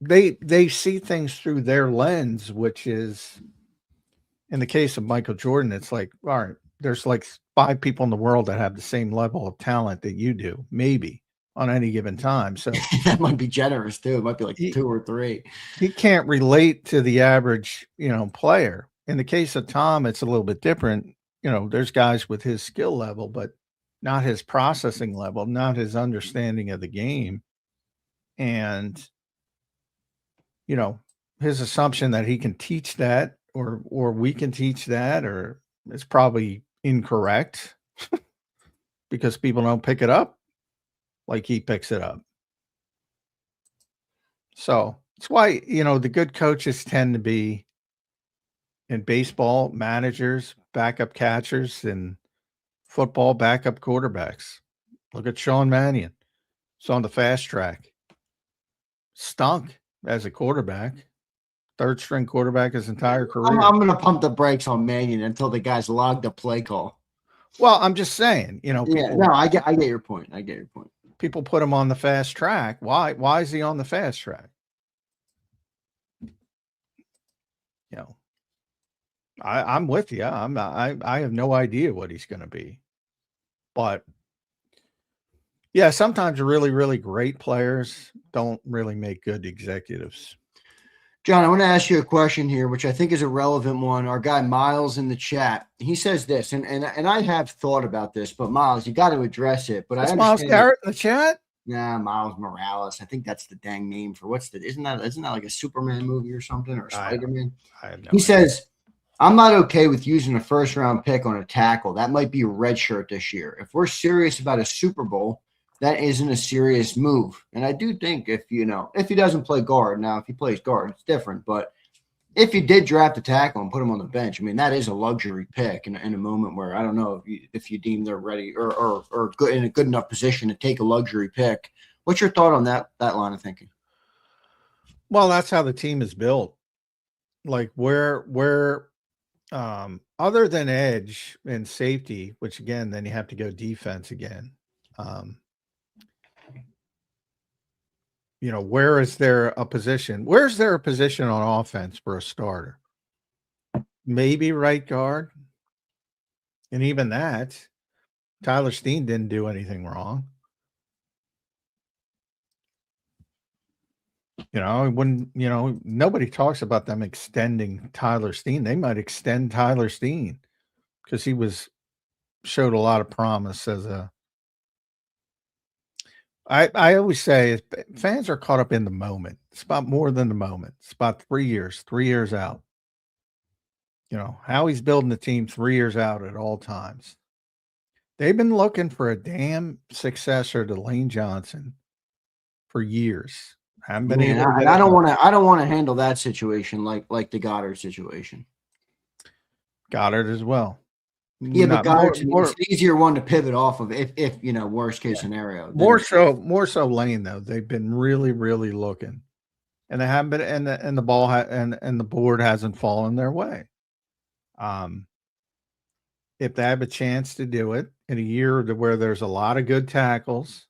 They see things through their lens, which is, in the case of Michael Jordan, it's like, all right, there's like 5 people in the world that have the same level of talent that you do, maybe on any given time. So that might be generous too. It might be like 2 or 3. He can't relate to the average, player. In the case of Tom, it's a little bit different. There's guys with his skill level, but not his processing level, not his understanding of the game. And, his assumption that he can teach that or we can teach that, or it's probably incorrect because people don't pick it up like he picks it up. So that's why, the good coaches tend to be, in baseball, managers, backup catchers, and football, backup quarterbacks. Look at Sean Mannion. He's on the fast track. Stunk as a quarterback. 3rd string quarterback his entire career. I'm going to pump the brakes on Mannion until the guy's logged a play call. Well, I'm just saying, I get your point. I get your point. People put him on the fast track. Why is he on the fast track? I'm with you. I have no idea what he's going to be, but yeah, sometimes really, really great players don't really make good executives. John, I want to ask you a question here, which I think is a relevant one. Our guy Miles in the chat, he says this, and I have thought about this, but Miles, you got to address it. But that's Miles Garrett in the chat. Nah, Miles Morales. I think that's the dang name for isn't that like a Superman movie or something, or Spider-Man? I have no He idea. says, I'm not okay with using a 1st-round pick on a tackle. That might be a red shirt this year. If we're serious about a Super Bowl, that isn't a serious move. And I do think if he doesn't play guard, now if he plays guard, it's different. But if you did draft a tackle and put him on the bench, that is a luxury pick in a moment where I don't know if you deem they're ready or good in a good enough position to take a luxury pick. What's your thought on that line of thinking? Well, that's how the team is built. Like where other than edge and safety, which again, then you have to go defense again. Where is there a position? Where's there a position on offense for a starter? Maybe right guard. And even that, Tyler Steen didn't do anything wrong. Nobody talks about them extending Tyler Steen. They might extend Tyler Steen because he showed a lot of promise as a. I always say fans are caught up in the moment. It's about more than the moment. It's about 3 years out. Howie's building the team 3 years out at all times. They've been looking for a damn successor to Lane Johnson for years. Haven't been able to. I don't want to handle that situation like the Goddard situation. Goddard as well. Yeah, but Goddard's it's the easier one to pivot off of if worst case scenario. More so Lane though. They've been really, really looking, and they haven't been, and the ball and the board hasn't fallen their way. If they have a chance to do it in a year where there's a lot of good tackles,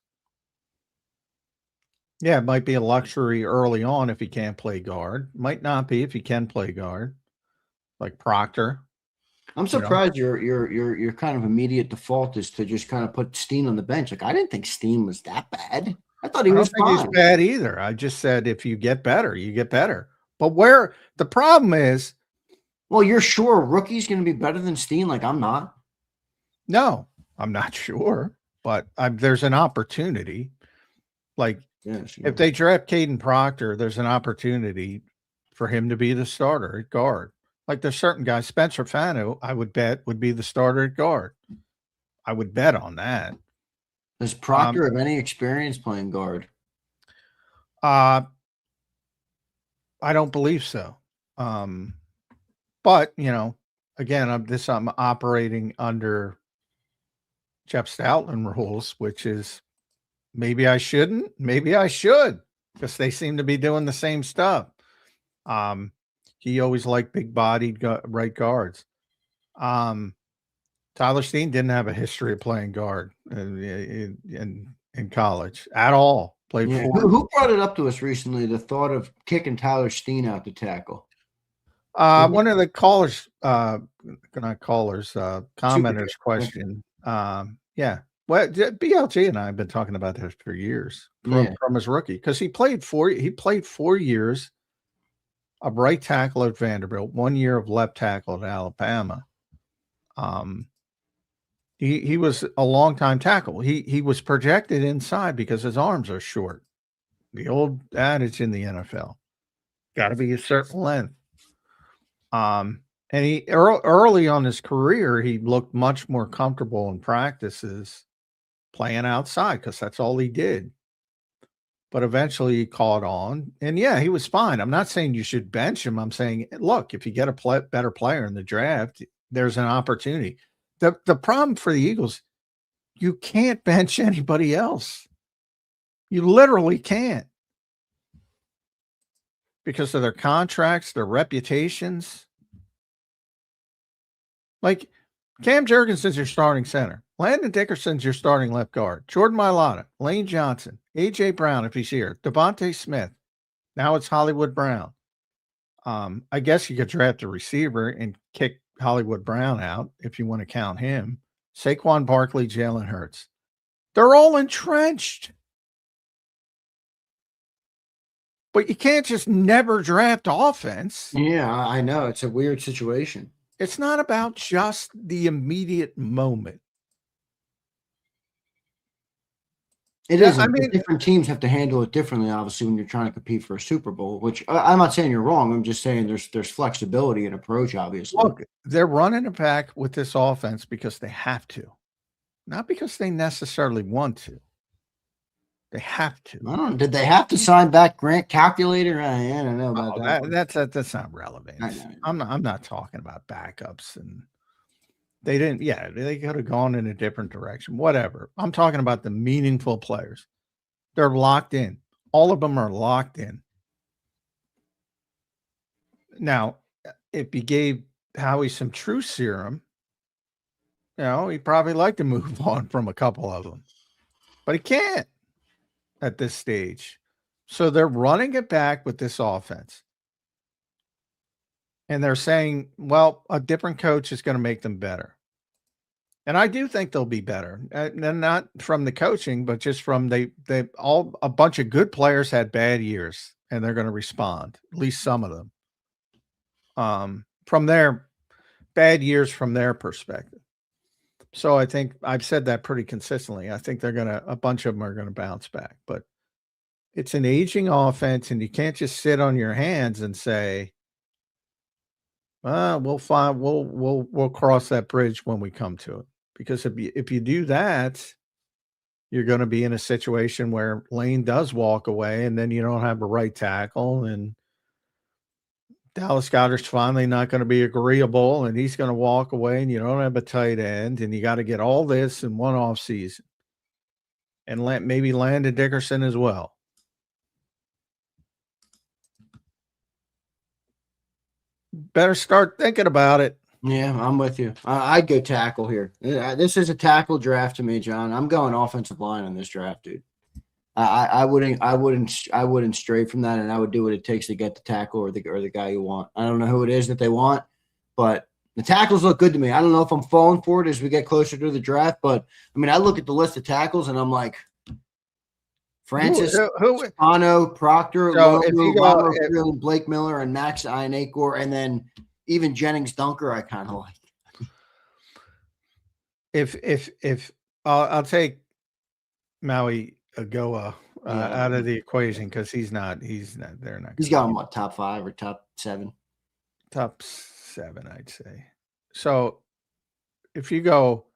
yeah, it might be a luxury early on if he can't play guard. Might not be if he can play guard, like Proctor. I'm surprised your kind of immediate default is to just kind of put Steen on the bench. Like I didn't think Steen was that bad. I thought he was fine. He's bad either. I just said if you get better, you get better. But where the problem is, well, you're sure a rookie's going to be better than Steen? Like I'm not. No, I'm not sure, but there's an opportunity. Like if they draft Kaden Proctor, there's an opportunity for him to be the starter at guard. Like there's certain guys, Spencer Fano, I would bet would be the starter at guard. I would bet on that. Does Proctor have any experience playing guard? I don't believe so. But again, I'm operating under Jeff Stoutland rules, which is maybe I shouldn't, maybe I should, because they seem to be doing the same stuff. He always liked big-bodied right guards. Tyler Steen didn't have a history of playing guard in college at all. Played Yeah. 4 Who brought it up to us recently? The thought of kicking Tyler Steen out to tackle. One of the callers, not callers, commenters Super. question. Yeah. Well, BLG and I have been talking about this for years from his rookie, because he played 4 years of right tackle at Vanderbilt, 1 year of left tackle at Alabama. He was a long time tackle. He was projected inside because his arms are short. The old adage in the NFL, got to be a certain length. And he early on his career, he looked much more comfortable in practices playing outside because that's all he did. But eventually he caught on, and yeah, he was fine. I'm not saying you should bench him. I'm saying, look, if you get a better player in the draft, there's an opportunity. The problem for the Eagles, you can't bench anybody else. You literally can't, because of their contracts, their reputations. Like, Cam Jurgensen's your starting center. Landon Dickerson's your starting left guard. Jordan Mailata, Lane Johnson, A.J. Brown, if he's here, Devontae Smith. Now it's Hollywood Brown. I guess you could draft a receiver and kick Hollywood Brown out if you want to count him. Saquon Barkley, Jalen Hurts. They're all entrenched. But you can't just never draft offense. Yeah, I know. It's a weird situation. It's not about just the immediate moment. It isn't. I mean, different teams have to handle it differently, obviously, when you're trying to compete for a Super Bowl, which I'm not saying you're wrong. I'm just saying there's flexibility in approach, obviously. Look, they're running it back with this offense because they have to, not because they necessarily want to. They have to. I don't know. Did they have to sign back Grant Calculator? I don't know about that. That's not relevant. I'm not talking about backups, and they didn't. Yeah, they could have gone in a different direction. Whatever. I'm talking about the meaningful players. They're locked in. All of them are locked in. Now, if you gave Howie some true serum, he'd probably like to move on from a couple of them, but he can't at this stage. So they're running it back with this offense. And they're saying, well, a different coach is going to make them better. And I do think they'll be better. And not from the coaching, but just from a bunch of good players had bad years, and they're going to respond, at least some of them. From their bad years from their perspective. So I think I've said that pretty consistently. I think a bunch of them are going to bounce back, but it's an aging offense, and you can't just sit on your hands and say, we'll cross that bridge when we come to it. Because if you do that, you're going to be in a situation where Lane does walk away, and then you don't have a right tackle, and Dallas Goedert's finally not going to be agreeable, and he's going to walk away, and you don't have a tight end, and you got to get all this in one off season, and maybe Landon Dickerson as well. Better start thinking about it. Yeah, I'm with you. I'd go tackle here. This is a tackle draft to me, John. I'm going offensive line on this draft, dude. I wouldn't stray from that, and I would do what it takes to get the tackle or the guy you want. I don't know who it is that they want, but the tackles look good to me. I don't know if I'm falling for it as we get closer to the draft, but I mean, I look at the list of tackles and I'm like, Francis, Fano, Proctor, Romelo Freeling, Blake Miller, and Max Ianacor, and then even Jennings Dunker, I kind of like. If I'll take Maui Agoa out of the equation, because he's not. They're not. He's got him what, top 5 or top 7? Top 7, I'd say. So if you go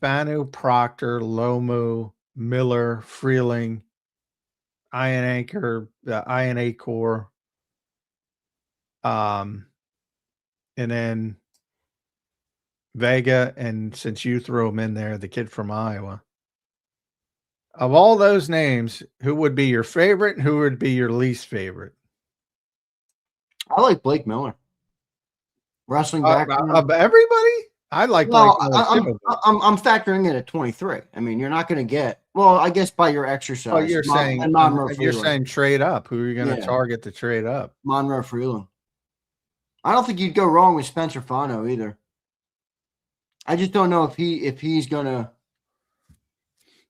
Fano, Proctor, Lomu, Miller, Freeling, Ianacor, and then Vega, and since you threw him in there, the kid from Iowa. Of all those names, who would be your favorite and who would be your least favorite? I like Blake Miller. Wrestling background. Of everybody? I like Well, Blake Miller too. I'm factoring in at 23. I mean, you're not going to get, well, I guess by your exercise. Oh, you're saying trade up. Who are you going to target to trade up? Monroe Freeling. I don't think you'd go wrong with Spencer Fano either. I just don't know if he's going to.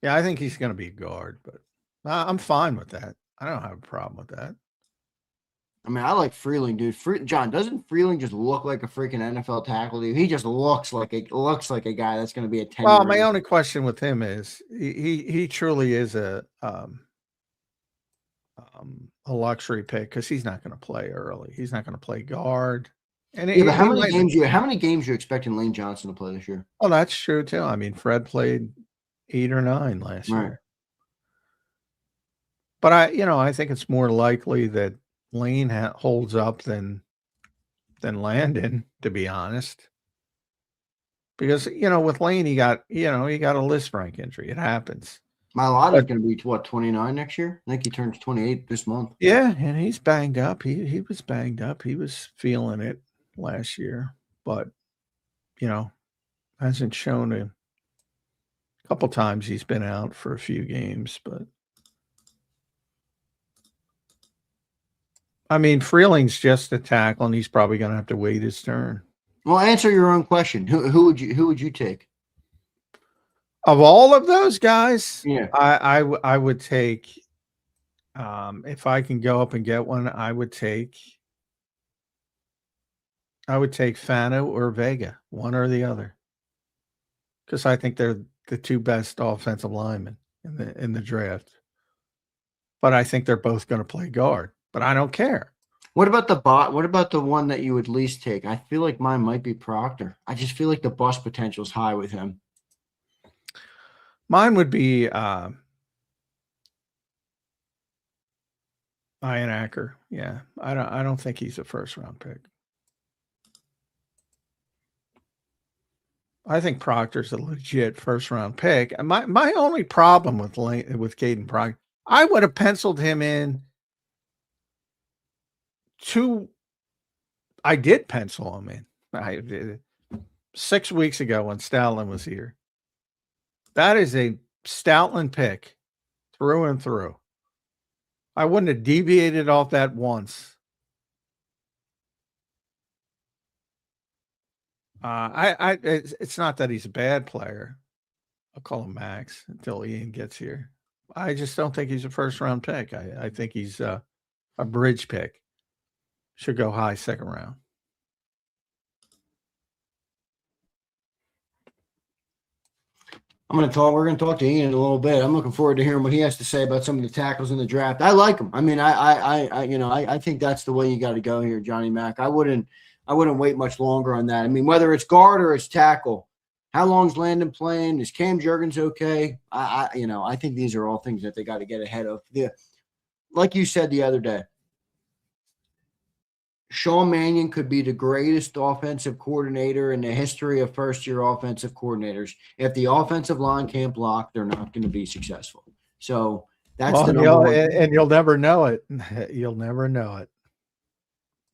Yeah, I think he's going to be a guard, but I'm fine with that. I don't have a problem with that. I mean, I like Freeling, dude. John, doesn't Freeling just look like a freaking NFL tackle, dude? He just looks like a guy that's going to be a 10. Well, my only question with him is he truly is a luxury pick because he's not going to play early. He's not going to play guard. And yeah, but how many games you expecting Lane Johnson to play this year? Oh, that's true too. I mean, Fred played 8 or 9 last year. But I think it's more likely that Lane holds up than Landon, to be honest. Because with Lane, he got a list rank injury. It happens. Mailata's going to be 29 next year. I think he turns 28 this month. Yeah, and he's banged up. He was banged up. He was feeling it last year, but hasn't shown a couple times he's been out for a few games, but I mean, Freeling's just a tackle, and he's probably going to have to wait his turn. Well, answer your own question. Who would you take? Of all of those guys, yeah, I would take. If I can go up and get one, I would take Fano or Vega, one or the other, because I think they're the 2 best offensive linemen in the draft. But I think they're both going to play guard. But I don't care. What about the bot? What about the one that you would least take? I feel like mine might be Proctor. I just feel like the bust potential is high with him. Mine would be Ian Acker. Yeah, I don't think he's a first round pick. I think Proctor's a legit first round pick. And my only problem with Kaden Proctor, I would have penciled him in. I did pencil him in 6 weeks ago when Stoutland was here. That is a Stoutland pick through and through. I wouldn't have deviated off that once. It's not that he's a bad player. I'll call him Max until Ian gets here. I just don't think he's a first round pick. I think he's a bridge pick. Should go high second round. We're going to talk to Ian in a little bit. I'm looking forward to hearing what he has to say about some of the tackles in the draft. I like him. I mean, I think that's the way you got to go here, Johnny Mac. I wouldn't wait much longer on that. I mean, whether it's guard or it's tackle, how long's Landon playing? Is Cam Jurgens okay? I think these are all things that they got to get ahead of. Like you said the other day, Sean Mannion could be the greatest offensive coordinator in the history of first-year offensive coordinators. If the offensive line can't block, they're not going to be successful. So that's the number one. And you'll never know it. You'll never know it.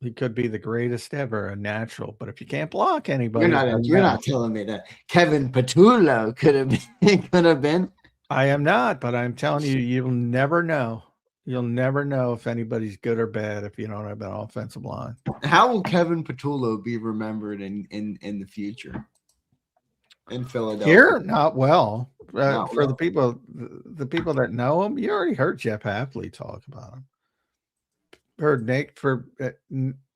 He could be the greatest ever, a natural. But if you can't block anybody, you're not telling me that Kevin Patullo could have been. I am not, but I'm telling you, you'll never know. You'll never know if anybody's good or bad if you don't have an offensive line. How will Kevin Patullo be remembered in the future in Philadelphia? Here, not well. For the people that know him, you already heard Jeff Hapley talk about him. Heard Nick, for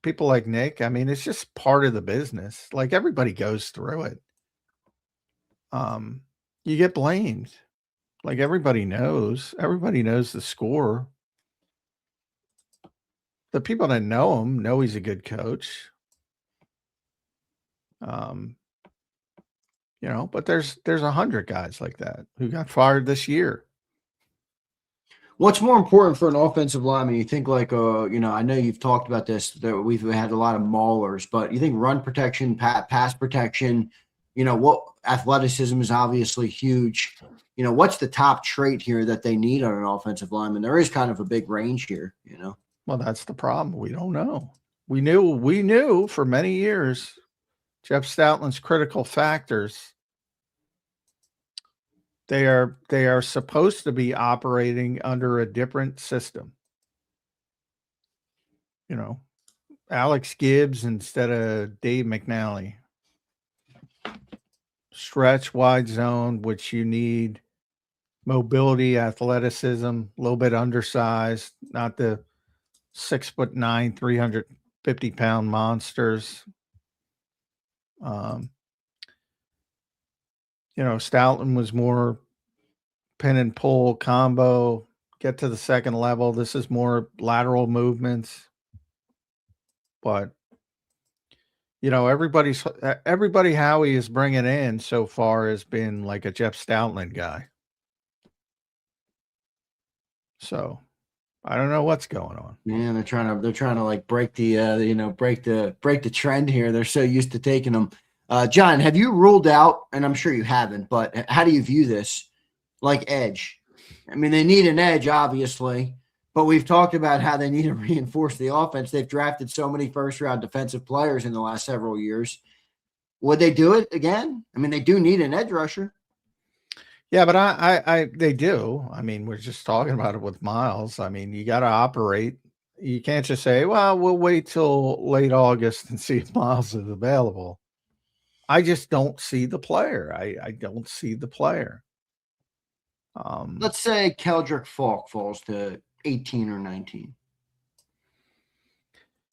people like Nick. I mean, it's just part of the business. Like, everybody goes through it. You get blamed. Like, everybody knows the score. The people that know him know he's a good coach. But there's 100 guys like that who got fired this year. What's more important for an offensive lineman? You think like, I know you've talked about this, that we've had a lot of maulers, but you think run protection, pass protection, what athleticism is obviously huge. What's the top trait here that they need on an offensive lineman? There is kind of a big range here, Well, that's the problem. We don't know. We knew for many years Jeff Stoutland's critical factors. They are supposed to be operating under a different system. Alex Gibbs instead of Dave McNally. Stretch, wide zone, which you need mobility, athleticism, a little bit undersized, not the 6'9", 350-pound monsters. Stoutland was more pin and pull combo, get to the second level. This is more lateral movements. But, everybody Howie is bringing in so far has been like a Jeff Stoutland guy. So I don't know what's going on. Man, they're trying to like break the trend here. They're so used to taking them. John, have you ruled out, and I'm sure you haven't, but how do you view this? Like edge. I mean, they need an edge, obviously, but we've talked about how they need to reinforce the offense. They've drafted so many first-round defensive players in the last several years. Would they do it again? I mean, they do need an edge rusher. Yeah, but they do. I mean, we're just talking about it with Miles. I mean, you got to operate. You can't just say, well, we'll wait till late August and see if Miles is available. I just don't see the player. I don't see the player. Let's say Keldrick Falk falls to 18 or 19.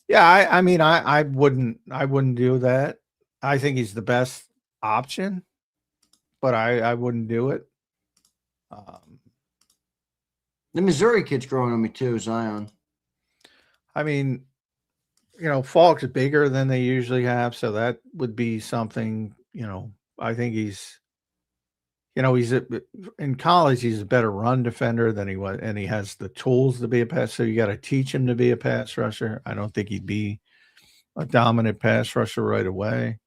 Yeah, I mean, I wouldn't do that. I think he's the best option, but I wouldn't do it. The Missouri kid's growing on me too, Zion. I mean, Falk's bigger than they usually have, so that would be something. I think he's in college. He's a better run defender than he was, and he has the tools to be a pass. So you got to teach him to be a pass rusher. I don't think he'd be a dominant pass rusher right away.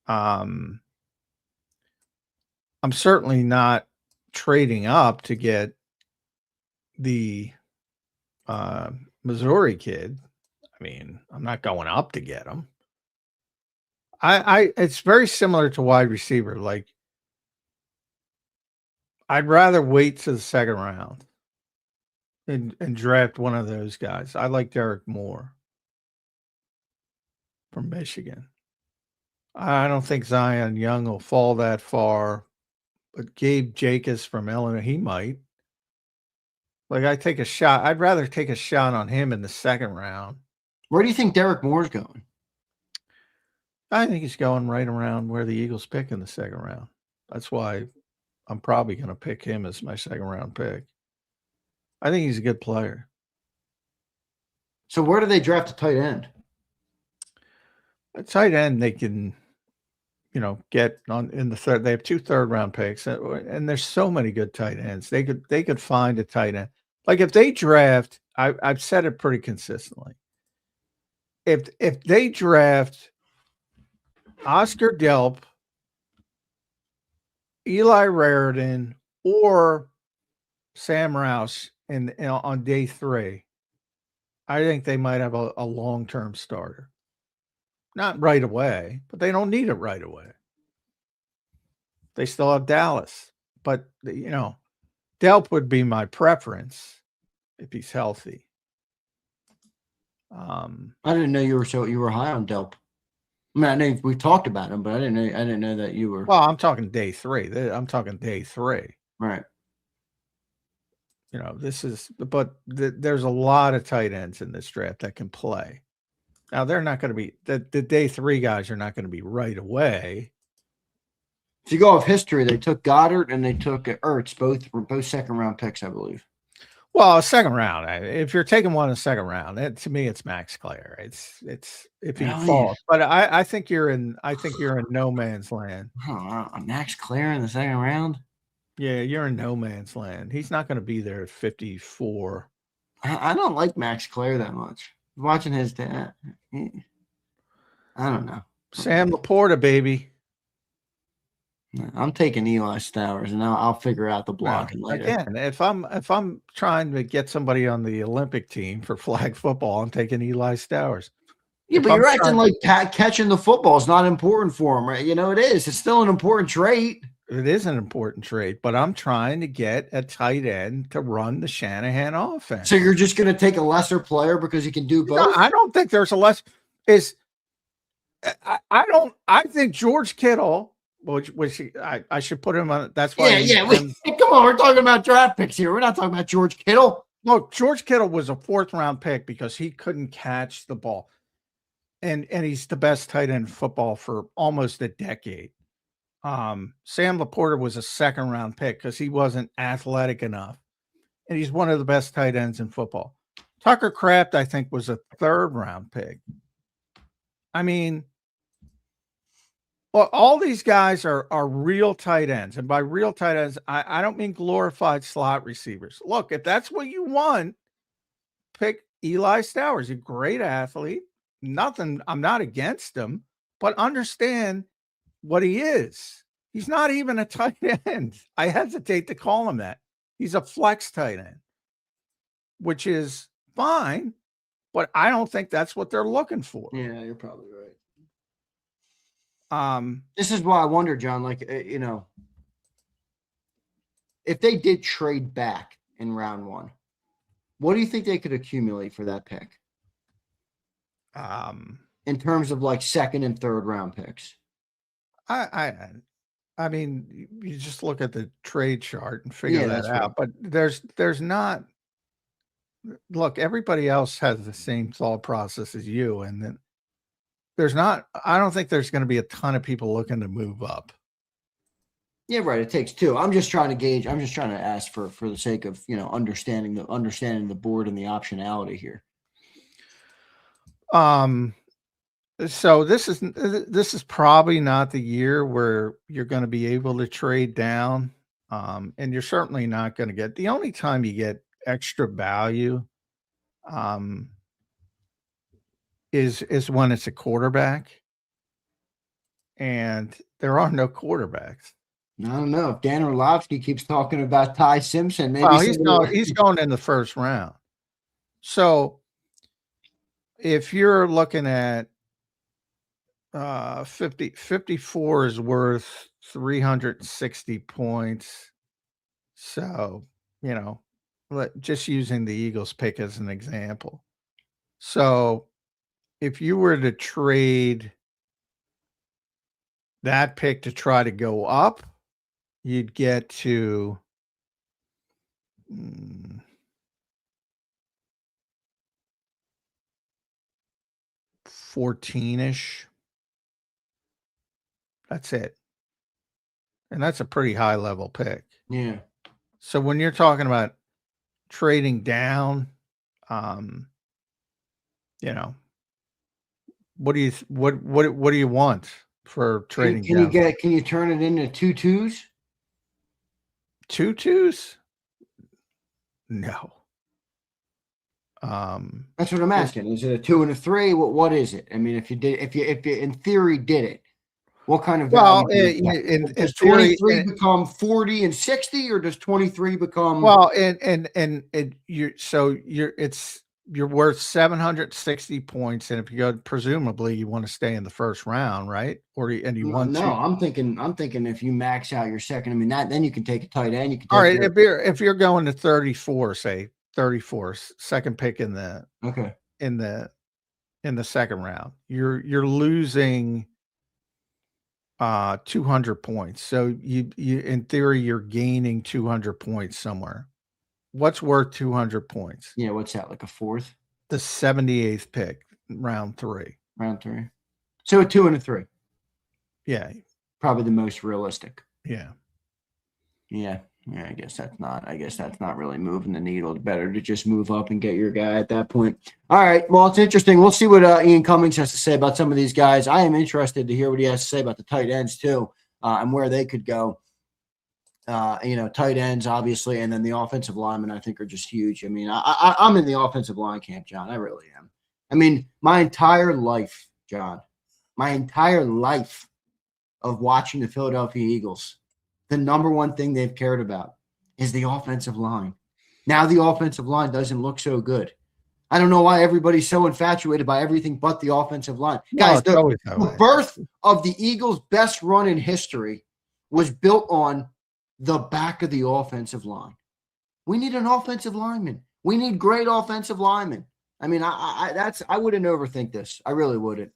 I'm certainly not trading up to get the Missouri kid. I mean, I'm not going up to get him. It's very similar to wide receiver. Like, I'd rather wait to the second round and draft one of those guys. I like Derek Moore from Michigan. I don't think Zion Young will fall that far, but Gabe Jacobs from Illinois, he might. Like, I'd rather take a shot on him in the second round. Where do you think Derek Moore's going? I think he's going right around where the Eagles pick in the second round. That's why I'm probably going to pick him as my second round pick. I think he's a good player. So where do they draft a tight end? A tight end they can, get on in the third. They have 2 third-round picks, and there's so many good tight ends. They could find a tight end. Like, if they draft, I've said it pretty consistently. If they draft Oscar Delp, Eli Raridan, or Sam Rouse on day 3, I think they might have a long-term starter. Not right away, but they don't need it right away. They still have Dallas, but Delp would be my preference if he's healthy. I didn't know you were high on Delp. I mean, I know we talked about him, but I didn't know that you were. Well, I'm talking day 3. I'm talking day 3. Right. There's a lot of tight ends in this draft that can play. Now, they're not going to be the day 3 guys are not going to be right away. If you go off history, they took Goddard and they took Ertz, both second round picks, I believe. Well, second round. If you're taking one in the second round, to me, it's Max Clare. It's if he falls, but I think you're in no man's land. Max Clare in the second round. Yeah, you're in no man's land. He's not going to be there at 54. I don't like Max Clare that much. Watching his dad, I don't know. Sam Laporta, baby. I'm taking Eli Stowers, and I'll figure out the blocking later. Again, if I'm trying to get somebody on the Olympic team for flag football, I'm taking Eli Stowers. Yeah, If but you're I'm acting like catching the football is not important for him, right? You know, it is. It's still an important trait. It is an important trait, but I'm trying to get a tight end to run the Shanahan offense. So you're just going to take a lesser player because he can do both? No, I don't think there's a less. I think George Kittle, which I should put him on. That's why. Come on, we're talking about draft picks here. We're not talking about George Kittle. Look, George Kittle was a 4th round pick because he couldn't catch the ball. And he's the best tight end in football for almost a decade. Sam Laporta was a 2nd round pick because he wasn't athletic enough. And he's one of the best tight ends in football. Tucker Kraft, I think, was a 3rd round pick. I mean, well, all these guys are real tight ends. And by real tight ends, I don't mean glorified slot receivers. Look, if that's what you want, pick Eli Stowers. He's a great athlete. I'm not against him, but understand what he is. He's not even a tight end. I hesitate to call him that. He's a flex tight end, which is fine, but I don't think that's what they're looking for. Yeah, you're probably right. This is why I wonder, John, like, if they did trade back in round 1, what do you think they could accumulate for that pick? In terms of like 2nd and 3rd round picks. I mean, you just look at the trade chart and figure that out. Right. But there's not. Look, everybody else has the same thought process as you, and then there's not. I don't think there's going to be a ton of people looking to move up. Yeah, right. It takes 2. I'm just trying to gauge. I'm just trying to ask for the sake of understanding the board and the optionality here. So this is probably not the year where you're going to be able to trade down. And you're certainly not going to get, the only time you get extra value is when it's a quarterback, and there are no quarterbacks. I don't know if Dan Orlovsky keeps talking about Ty Simpson. Maybe he's going in the 1st round. So if you're looking at 54 is worth 360 points. So, just using the Eagles pick as an example. So if you were to trade that pick to try to go up, you'd get to 14-ish. That's it. And that's a pretty high level pick. Yeah. So when you're talking about trading down, what do you want for trading down? Can you turn it into 2 2s? 2 2s? No. That's what I'm asking. Is it a 2 and a 3? What is it? I mean, if you in theory did it, what kind of value? Well, does 23 become 40 and 60, or does 23 become? Well, you're worth 760 points, and if you go, presumably you want to stay in the 1st round, right? I'm thinking if you max out your 2nd, I mean then you can take a tight end. You can take all right. If you're going to 34, say 34, 2nd pick in the in the 2nd round, you're losing 200 points. So you in theory you're gaining 200 points somewhere. What's worth 200 points? Yeah, what's that, like a 4th? The 78th pick, round 3. Round 3. So a 2 and a 3. Yeah. Probably the most realistic. Yeah. Yeah. Yeah, I guess that's not really moving the needle. It's better to just move up and get your guy at that point. All right. Well, it's interesting. We'll see what Ian Cummings has to say about some of these guys. I am interested to hear what he has to say about the tight ends too, and where they could go. Tight ends, obviously, and then the offensive linemen, I think, are just huge. I mean, I'm in the offensive line camp, John. I really am. I mean, my entire life, John, of watching the Philadelphia Eagles, the number one thing they've cared about is the offensive line. Now the offensive line doesn't look so good. I don't know why everybody's so infatuated by everything but the offensive line. Guys, the birth of the Eagles' best run in history was built on the back of the offensive line. We need an offensive lineman. We need great offensive linemen. I mean, I wouldn't overthink this. I really wouldn't.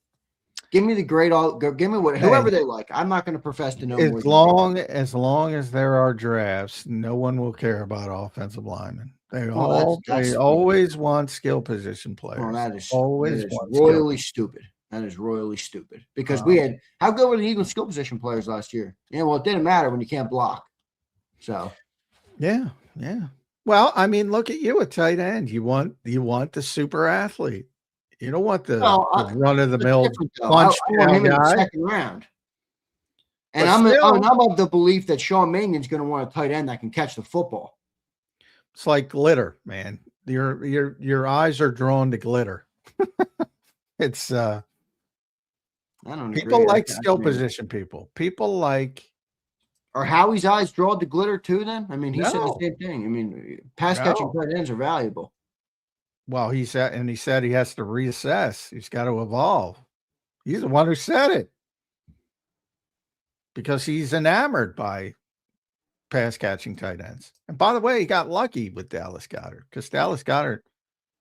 Give me the great give me whoever they like. I'm not going to profess to know more. As long as there are drafts, no one will care about offensive linemen. They always want skill position players. Well, that is royally stupid. That is royally stupid. Because we had how good were the Eagles skill position players last year? Yeah, well, it didn't matter when you can't block. So yeah. Well, I mean, look at you, a tight end. You want the super athlete. You don't want the run of the mill punch down him in the second round. And I'm of the belief that Sean Mannion's going to want a tight end that can catch the football. It's like glitter, man. Your eyes are drawn to glitter. It's I don't people agree. like skill position people. People like. Are Howie's eyes drawn to glitter too? Then I mean, he said the same thing. I mean, pass catching tight ends are valuable. Well, he said he has to reassess. He's got to evolve. He's the one who said it because he's enamored by pass catching tight ends. And by the way, he got lucky with Dallas Goedert because Dallas Goedert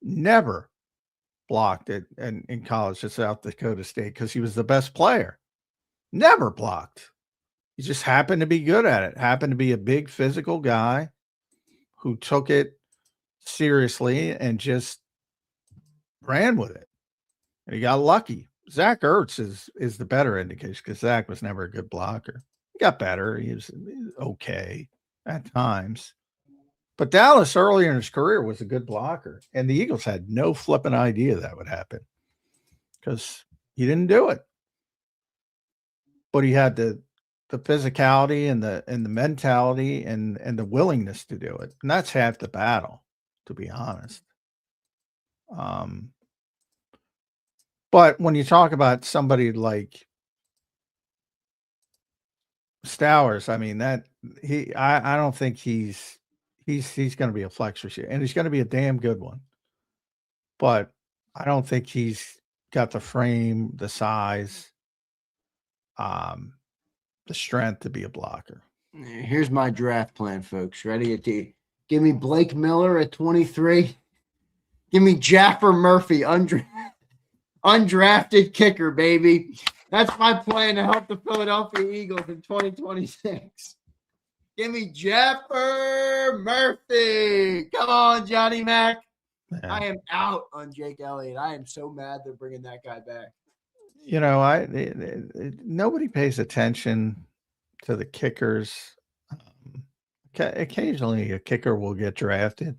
never blocked it in college at South Dakota State because he was the best player. Never blocked. He just happened to be good at it. Happened to be a big physical guy who took it seriously and just ran with it. And he got lucky. Zach Ertz is the better indication because Zach was never a good blocker. He got better. He was okay at times. But Dallas earlier in his career was a good blocker. And the Eagles had no flipping idea that would happen because he didn't do it. But he had the physicality and the mentality and the willingness to do it. And that's half the battle, to be honest. But when you talk about somebody like Stowers, I mean I don't think he's going to be a flex receiver, and he's going to be a damn good one. But I don't think he's got the frame, the size, the strength to be a blocker. Here's my draft plan, folks. Ready? Give me Blake Miller at 23. Give me Jaffer Murphy, undrafted kicker, baby. That's my plan to help the Philadelphia Eagles in 2026. Give me Jaffer Murphy. Come on, Johnny Mac. Yeah. I am out on Jake Elliott. I am so mad they're bringing that guy back. You know, nobody pays attention to the kickers. Occasionally a kicker will get drafted.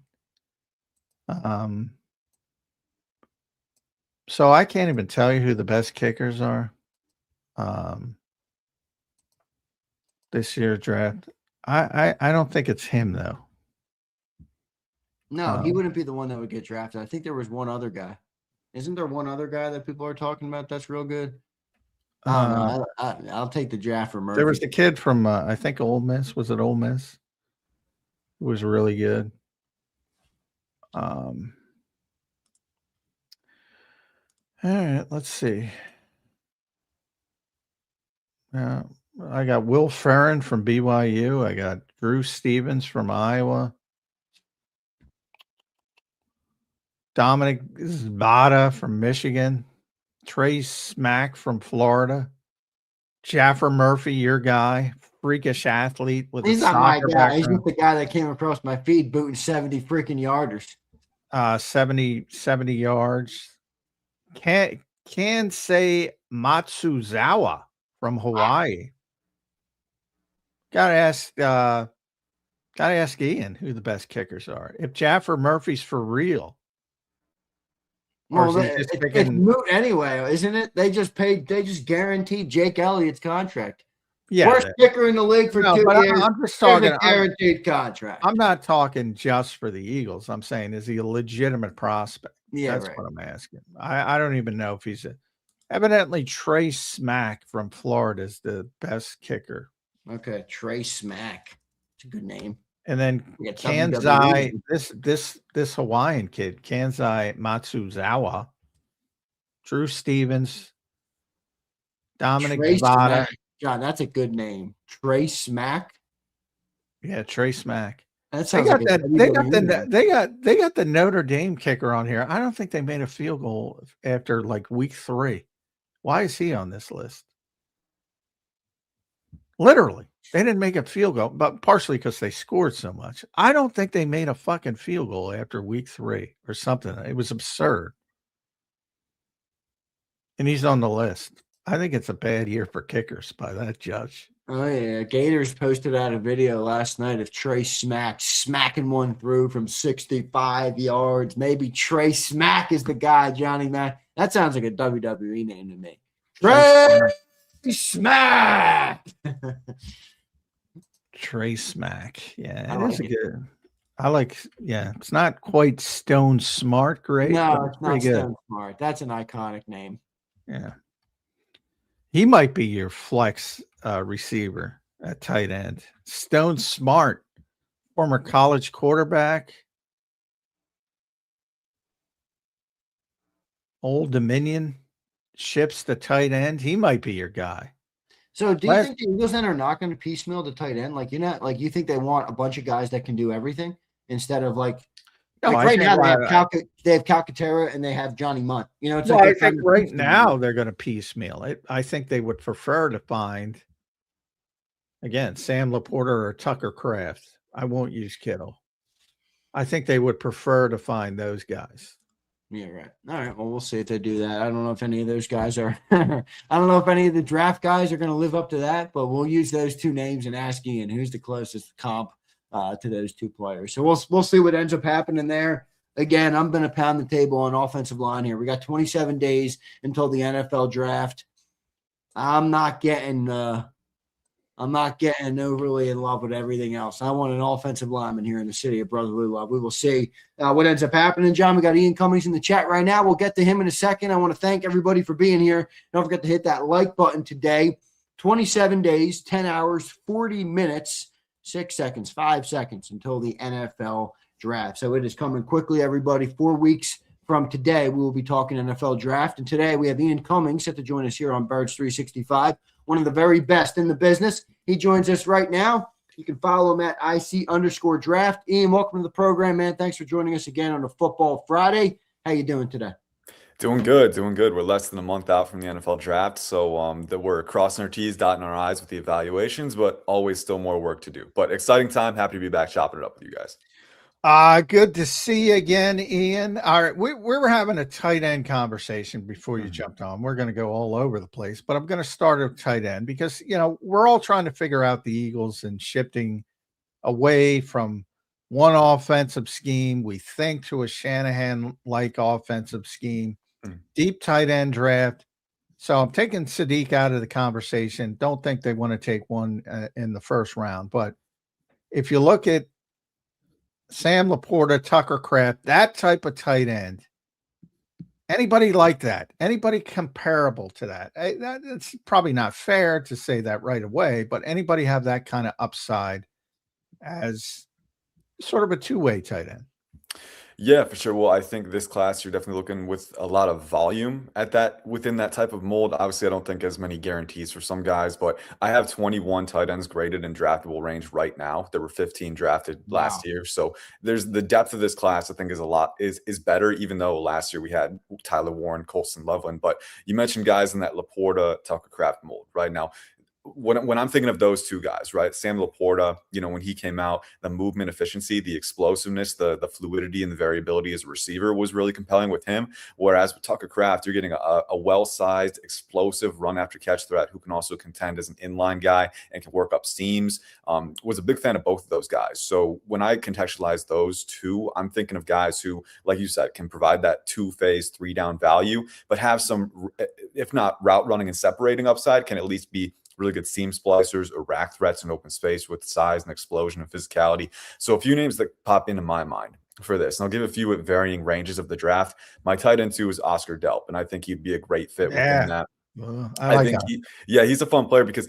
So I can't even tell you who the best kickers are. This year's draft. I don't think it's him though. No, he wouldn't be the one that would get drafted. I think there was one other guy. Isn't there one other guy that people are talking about that's real good? I'll take the Jaffer Murphy. There was the kid from I think Ole Miss. Was it Ole Miss? Who was really good. All right, let's see. I got Will Ferrin from BYU. I got Drew Stevens from Iowa. Dominic Zbada from Michigan. Trey Smack from Florida. Jaffer Murphy, your guy. Freakish athlete with He's a not my soccer guy. background. He's just the guy that came across my feed booting 70 freaking yarders. 70 yards. Kansei Matsuzawa from Hawaii. Gotta ask Ian who the best kickers are. If Jaffer Murphy's for real. Well, it's moot anyway, isn't it? They just guaranteed Jake Elliott's contract. Yeah, worst kicker in the league for 2 years. I'm just talking a guaranteed contract. I'm not talking just for the Eagles. I'm saying, is he a legitimate prospect? Yeah, that's right. what I'm asking. I don't even know if he's Evidently, Trey Smack from Florida is the best kicker. Okay, Trey Smack. It's a good name. And then We got Kanzai, WWE. this Hawaiian kid, Kanzai Matsuzawa, Drew Stevens, Dominic Trey Vada. Smack. God, that's a good name. Trey Smack. Yeah, Trey Smack. That They sounds got like a that. They got WWE the name. they got the Notre Dame kicker on here. I don't think they made a field goal after like week 3. Why is he on this list? Literally, they didn't make a field goal, but partially because they scored so much. I don't think they made a fucking field goal after week 3 or something. It was absurd. And he's on the list. I think it's a bad year for kickers by that judge. Oh yeah, Gators posted out a video last night of Trey Smack smacking one through from 65 yards. Maybe Trey Smack is the guy, Johnny Mac. That sounds like a WWE name to me. Trey Smack. Trey Smack. Yeah, I it like is a it. good. I like. Yeah, it's not quite Stone Smart great. No, but it's pretty not good. Stone Smart. That's an iconic name. Yeah, he might be your flex receiver at tight end. Stone Smart, former college quarterback, Old Dominion, ships the tight end. He might be your guy. So do you think the Eagles then are not going to piecemeal the tight end? Like, you think they want a bunch of guys that can do everything instead of like right now they have Calcaterra and they have Johnny Munt. You know, it's well, like I think right now they're going to piecemeal it. I think they would prefer to find again Sam Laporta or Tucker Kraft. I won't use Kittle. I think they would prefer to find those guys. Yeah, right. All right. Well, we'll see if they do that. I don't know if any of those guys are. I don't know if any of the draft guys are going to live up to that, but we'll use those two names and ask Ian who's the closest comp to those two players. So we'll see what ends up happening there. Again, I'm going to pound the table on offensive line here. We got 27 days until the NFL draft. I'm not getting overly in love with everything else. I want an offensive lineman here in the city of brotherly love. We will see what ends up happening. John, we got Ian Cummings in the chat right now. We'll get to him in a second. I want to thank everybody for being here. Don't forget to hit that like button today. 27 days, 10 hours, 40 minutes, 6 seconds, 5 seconds until the NFL draft. So it is coming quickly, everybody. 4 weeks from today, we will be talking NFL draft. And today we have Ian Cummings set to join us here on Birds 365. One of the very best in the business. He joins us right now. You can follow him at IC_draft. Ian, welcome to the program, man. Thanks for joining us again on a Football Friday. How you doing today? Doing good. We're less than a month out from the NFL draft, so that we're crossing our T's, dotting our I's with the evaluations, but always still more work to do. But exciting time. Happy to be back chopping it up with you guys. Good to see you again, Ian. All right, we were having a tight end conversation before you jumped on. We're going to go all over the place, but I'm going to start at tight end because, we're all trying to figure out the Eagles and shifting away from one offensive scheme, we think, to a Shanahan-like offensive scheme, deep tight end draft. So I'm taking Sadiq out of the conversation. Don't think they want to take one in the first round, but if you look at Sam Laporta, Tucker Kraft, that type of tight end. Anybody like that? Anybody comparable to that? It's probably not fair to say that right away, but anybody have that kind of upside as sort of a two-way tight end? Yeah, for sure. Well, I think this class, you're definitely looking with a lot of volume at that within that type of mold. Obviously, I don't think as many guarantees for some guys, but I have 21 tight ends graded in draftable range right now. There were 15 drafted last year. So there's the depth of this class, I think, is better, even though last year we had Tyler Warren, Colston Loveland. But you mentioned guys in that Laporta, Tucker Kraft mold right now. When I'm thinking of those two guys, right? Sam Laporta, when he came out, the movement efficiency, the explosiveness, the fluidity and the variability as a receiver was really compelling with him. Whereas with Tucker Kraft, you're getting a well-sized, explosive run after catch threat who can also contend as an inline guy and can work up seams. Was a big fan of both of those guys. So when I contextualize those two, I'm thinking of guys who, like you said, can provide that 2-phase, 3-down value, but have some, if not route running and separating upside, can at least be really good seam splicers or rack threats in open space with size and explosion and physicality. So a few names that pop into my mind. for this. And I'll give a few at varying ranges of the draft. My tight end 2 is Oscar Delp, and I think he'd be a great fit within that. I like think that. he's a fun player because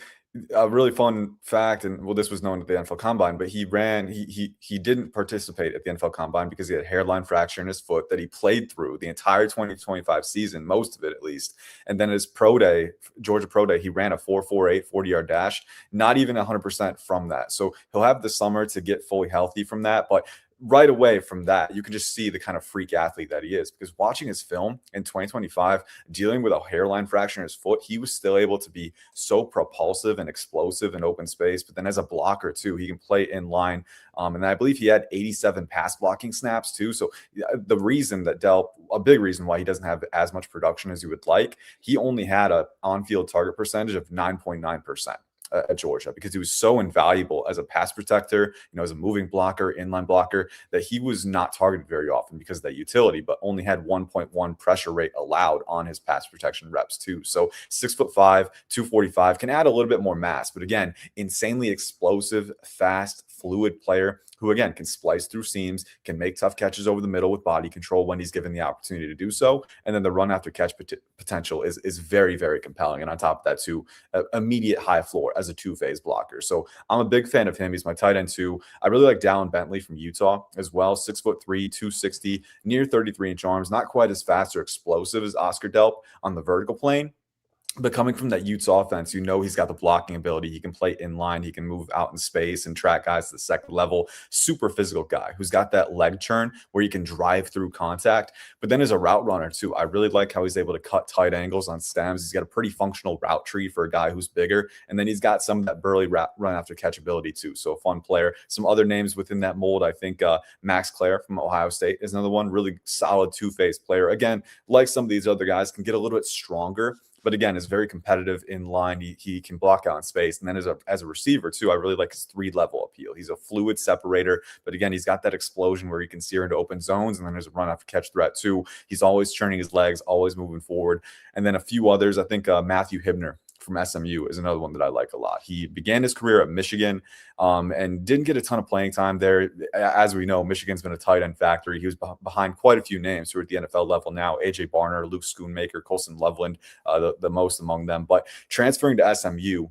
a really fun fact, and well, this was known at the NFL Combine, but he didn't participate at the NFL Combine because he had a hairline fracture in his foot that he played through the entire 2025 season, most of it at least. And then his pro day, Georgia pro day, he ran a 4.48 40-yard dash, not even 100% from that. So he'll have the summer to get fully healthy from that, but right away from that, you can just see the kind of freak athlete that he is, because watching his film in 2025, dealing with a hairline fracture in his foot, he was still able to be so propulsive and explosive in open space. But then as a blocker too, he can play in line. And I believe he had 87 pass blocking snaps too. So the reason that a big reason why he doesn't have as much production as you would like, he only had a on-field target percentage of 9.9%. At Georgia, because he was so invaluable as a pass protector, as a moving blocker, inline blocker, that he was not targeted very often because of that utility, but only had 1.1 pressure rate allowed on his pass protection reps too. So 6'5", 245 can add a little bit more mass, but again, insanely explosive, fast, fluid player who, again, can splice through seams, can make tough catches over the middle with body control when he's given the opportunity to do so. And then the run after catch potential is very, very compelling. And on top of that, too, immediate high floor as a two-phase blocker. So I'm a big fan of him. He's my tight end, too. I really like Dallin Bentley from Utah as well. 6'3", 260, near 33-inch arms, not quite as fast or explosive as Oscar Delp on the vertical plane. But coming from that Utes offense, he's got the blocking ability. He can play in line. He can move out in space and track guys to the second level. Super physical guy who's got that leg turn where he can drive through contact. But then as a route runner too, I really like how he's able to cut tight angles on stems. He's got a pretty functional route tree for a guy who's bigger. And then he's got some of that burly run after catch ability too. So a fun player. Some other names within that mold, I think Max Clare from Ohio State is another one. Really solid two-phase player. Again, like some of these other guys, can get a little bit stronger, but again, is very competitive in line. He can block out in space. And then as a receiver too, I really like his 3-level appeal. He's a fluid separator, but again, he's got that explosion where he can sear into open zones. And then there's a run after catch threat too. He's always churning his legs, always moving forward. And then a few others, I think Matthew Hibner from SMU is another one that I like a lot. He began his career at Michigan and didn't get a ton of playing time there. As we know, Michigan's been a tight end factory. He was behind quite a few names who are at the NFL level now. A.J. Barner, Luke Schoonmaker, Colson Loveland, the most among them. But transferring to SMU,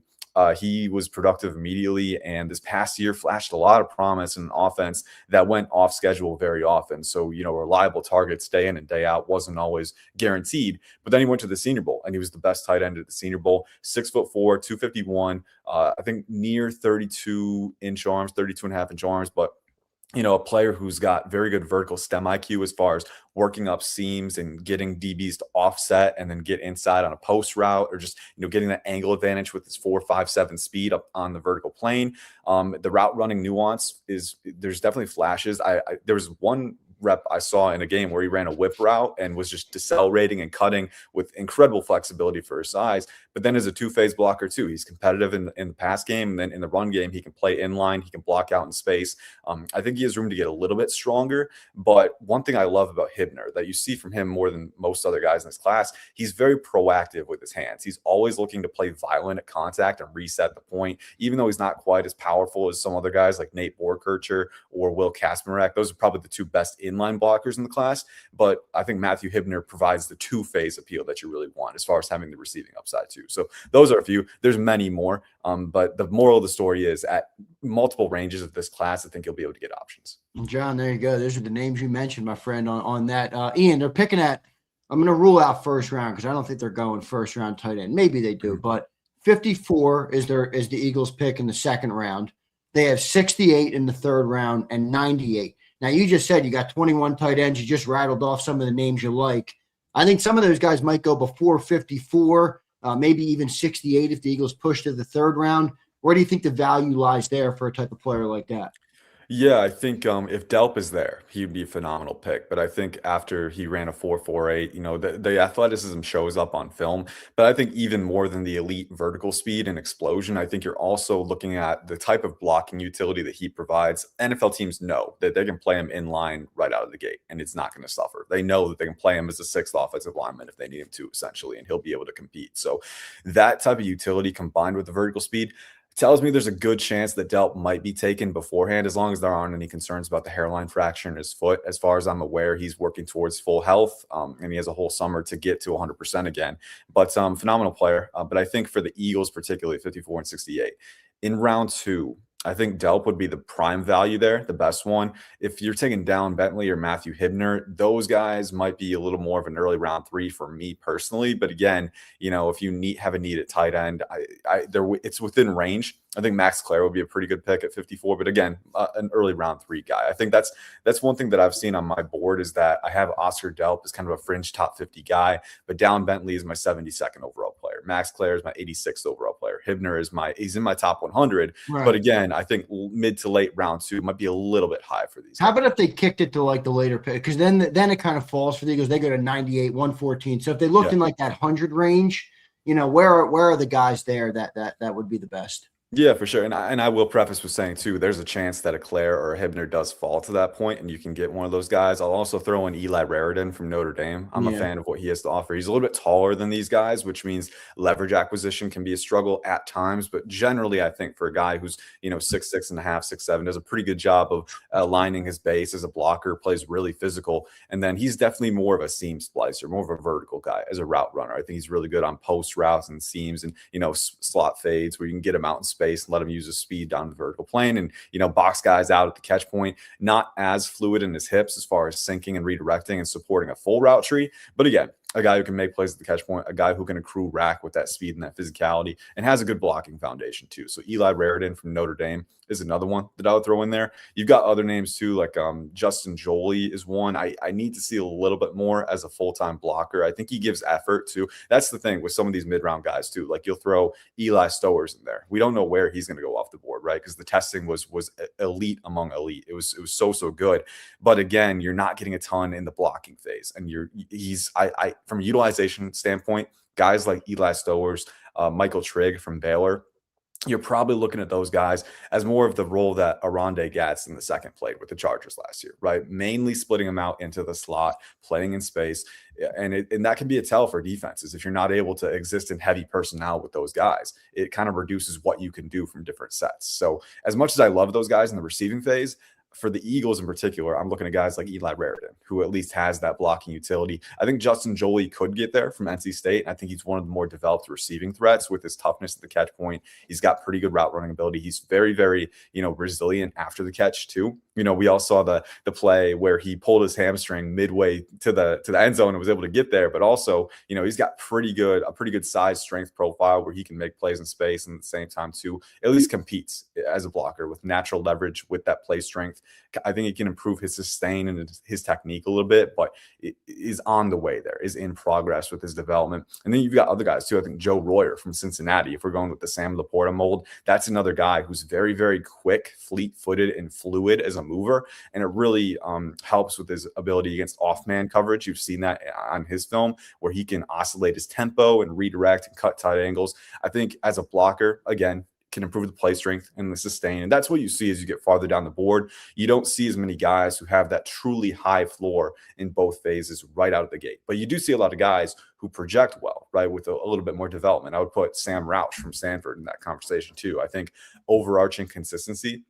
he was productive immediately, and this past year flashed a lot of promise in an offense that went off schedule very often. So, reliable targets day in and day out wasn't always guaranteed. But then he went to the Senior Bowl, and he was the best tight end at the Senior Bowl. 6'4", 251, I think near 32-inch arms, 32.5-inch arms, but a player who's got very good vertical stem IQ as far as working up seams and getting DBs to offset and then get inside on a post route, or just, getting that angle advantage with his 4.57 speed up on the vertical plane. The route running nuance there's definitely flashes. There was one rep I saw in a game where he ran a whip route and was just decelerating and cutting with incredible flexibility for his size. But then as a two-phase blocker too, he's competitive in the pass game, and then in the run game, he can play in line, he can block out in space. I think he has room to get a little bit stronger. But one thing I love about Hibner that you see from him more than most other guys in this class, he's very proactive with his hands. He's always looking to play violent at contact and reset the point, even though he's not quite as powerful as some other guys like Nate Borkircher or Will Kasmarek. Those are probably the two best inline blockers in the class. But I think Matthew Hibner provides the two-phase appeal that you really want as far as having the receiving upside too. So those are a few. There's many more. But the moral of the story is at multiple ranges of this class, I think you'll be able to get options. John, there you go. Those are the names you mentioned, my friend, on that. Ian, they're picking at, I'm going to rule out first round because I don't think they're going first round tight end. Maybe they do, but 54 is the Eagles pick in the second round. They have 68 in the third round and 98. Now, you just said you got 21 tight ends. You just rattled off some of the names you like. I think some of those guys might go before 54, maybe even 68 if the Eagles push to the third round. Where do you think the value lies there for a type of player like that? Yeah, I think if Delp is there, he'd be a phenomenal pick. But I think after he ran a 4.48, the athleticism shows up on film. But I think even more than the elite vertical speed and explosion, I think you're also looking at the type of blocking utility that he provides. NFL teams know that they can play him in line right out of the gate, and it's not going to suffer. They know that they can play him as a sixth offensive lineman if they need him to, essentially, and he'll be able to compete. So that type of utility combined with the vertical speed, tells me there's a good chance that Delp might be taken beforehand, as long as there aren't any concerns about the hairline fracture in his foot. As far as I'm aware, he's working towards full health, and he has a whole summer to get to 100% again. But phenomenal player. But I think for the Eagles, particularly 54 and 68, in round 2, I think Delp would be the prime value there, the best one. If you're taking down Bentley or Matthew Hibner, those guys might be a little more of an early round 3 for me personally. But again, if you have a need at tight end, it's within range. I think Max Clare would be a pretty good pick at 54, but again, an early round 3 guy. I think that's one thing that I've seen on my board, is that I have Oscar Delp as kind of a fringe top 50 guy, but Down Bentley is my 72nd overall player. Max Clare is my 86th overall player. Hibner he's in my top 100, Right. But again, I think mid to late round 2 might be a little bit high for these How guys. about if they kicked it to like the later pick? Because then it kind of falls for the Eagles. They go to 98, 114. So if they looked in like that 100 range, where are the guys there that would be the best? Yeah, for sure. And I will preface with saying, too, there's a chance that a Clare or a Hibner does fall to that point, and you can get one of those guys. I'll also throw in Eli Raritan from Notre Dame. I'm a fan of what he has to offer. He's a little bit taller than these guys, which means leverage acquisition can be a struggle at times. But generally, I think for a guy who's, 6'6 and a half, 6'7", does a pretty good job of aligning his base as a blocker, plays really physical. And then he's definitely more of a seam splicer, more of a vertical guy as a route runner. I think he's really good on post routes and seams and, slot fades where you can get him out in space and let him use his speed down the vertical plane and, box guys out at the catch point. Not as fluid in his hips as far as sinking and redirecting and supporting a full route tree. But again, a guy who can make plays at the catch point, a guy who can accrue rack with that speed and that physicality, and has a good blocking foundation too. So Eli Raritan from Notre Dame is another one that I would throw in there. You've got other names too, like Justin Joly is one. I need to see a little bit more as a full-time blocker. I think he gives effort too. That's the thing with some of these mid-round guys too. Like you'll throw Eli Stowers in there. We don't know where he's going to go off the board, right? Because the testing was elite among elite. It was so good. But again, you're not getting a ton in the blocking phase, and from a utilization standpoint, guys like Eli Stowers, Michael Trigg from Baylor, you're probably looking at those guys as more of the role that Arande Gatz in the second played with the Chargers last year, right? Mainly splitting them out into the slot, playing in space. And that can be a tell for defenses. If you're not able to exist in heavy personnel with those guys, it kind of reduces what you can do from different sets. So as much as I love those guys in the receiving phase, for the Eagles in particular, I'm looking at guys like Eli Raritan, who at least has that blocking utility. I think Justin Joly could get there from NC State. I think he's one of the more developed receiving threats with his toughness at the catch point. He's got pretty good route running ability. He's very, very, resilient after the catch too. We all saw the play where he pulled his hamstring midway to the end zone and was able to get there. But also, he's got a pretty good size strength profile where he can make plays in space and at the same time too, at least competes as a blocker with natural leverage with that play strength. I think he can improve his sustain and his technique a little bit, but it is on the way there, is in progress with his development. And then you've got other guys too. I think Joe Royer from Cincinnati, if we're going with the Sam Laporta mold, that's another guy who's very, very quick, fleet-footed, and fluid as a mover. And it really helps with his ability against off-man coverage. You've seen that on his film where he can oscillate his tempo and redirect and cut tight angles. I think as a blocker, again, can improve the play strength and the sustain. And that's what you see as you get farther down the board. You don't see as many guys who have that truly high floor in both phases right out of the gate. But you do see a lot of guys who project well, right, with a little bit more development. I would put Sam Roush from Stanford in that conversation too. I think overarching consistency,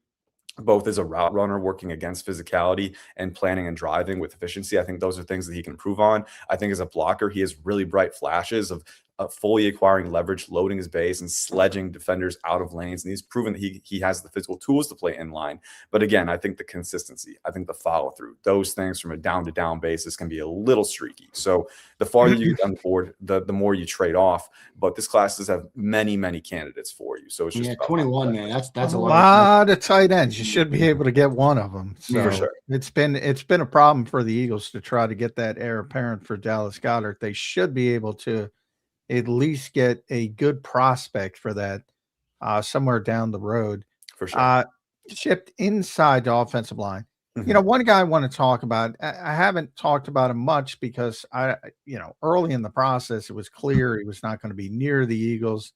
both as a route runner working against physicality and planning and driving with efficiency, I think those are things that he can improve on. I think as a blocker, he has really bright flashes of fully acquiring leverage, loading his base, and sledging defenders out of lanes. And he's proven that he has the physical tools to play in line. But again, I think the consistency, I think the follow through, those things from a down to down basis can be a little streaky. So the farther you get on the board, the more you trade off. But this class does have many, many candidates for you. So it's just 21, man. That's a lot of tight ends. You should be able to get one of them. So for sure. It's been a problem for the Eagles to try to get that heir apparent for Dallas Goedert. They should be able to at least get a good prospect for that somewhere down the road. For sure. Shipped inside the offensive line. Mm-hmm. One guy I want to talk about, I haven't talked about him much because early in the process, it was clear he was not going to be near the Eagles.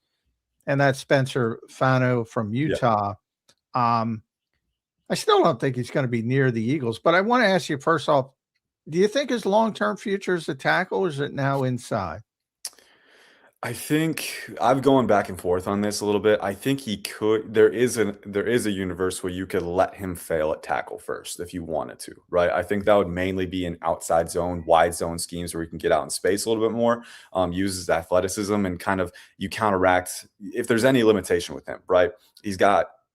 And that's Spencer Fano from Utah. Yeah. I still don't think he's going to be near the Eagles, but I want to ask you first off, do you think his long-term future is a tackle or is it now inside? I think I've gone back and forth on this a little bit. I think he could. There is a universe where you could let him fail at tackle first if you wanted to, right? I think that would mainly be in outside zone, wide zone schemes where he can get out in space a little bit more, uses athleticism and kind of you counteract if there's any limitation with him, right?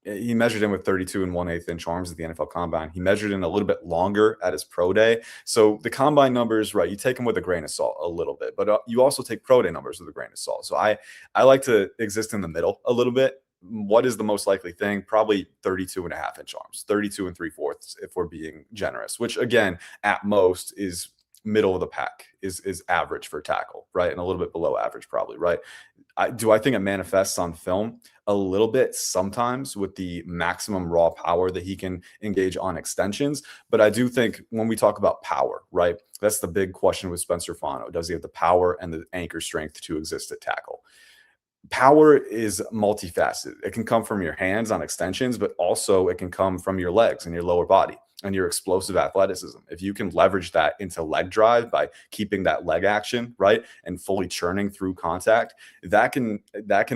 He measured in with 32 and 1/8 inch arms at the NFL Combine. He measured in a little bit longer at his pro day. So the combine numbers, right? You take them with a grain of salt a little bit, but you also take pro day numbers with a grain of salt. So I like to exist in the middle a little bit. What is the most likely thing? Probably 32.5 inch arms, 32 and 3/4 if we're being generous, which again, at most is middle of the pack is average for tackle, right? And a little bit below average, probably, right? Do I think it manifests on film a little bit sometimes with the maximum raw power that he can engage on extensions? But I do think when we talk about power, right, that's the big question with Spencer Fano. Does he have the power and the anchor strength to exist at tackle? Power is multifaceted. It can come from your hands on extensions, but also it can come from your legs and your lower body and your explosive athleticism. If you can leverage that into leg drive by keeping that leg action, right, and fully churning through contact, that can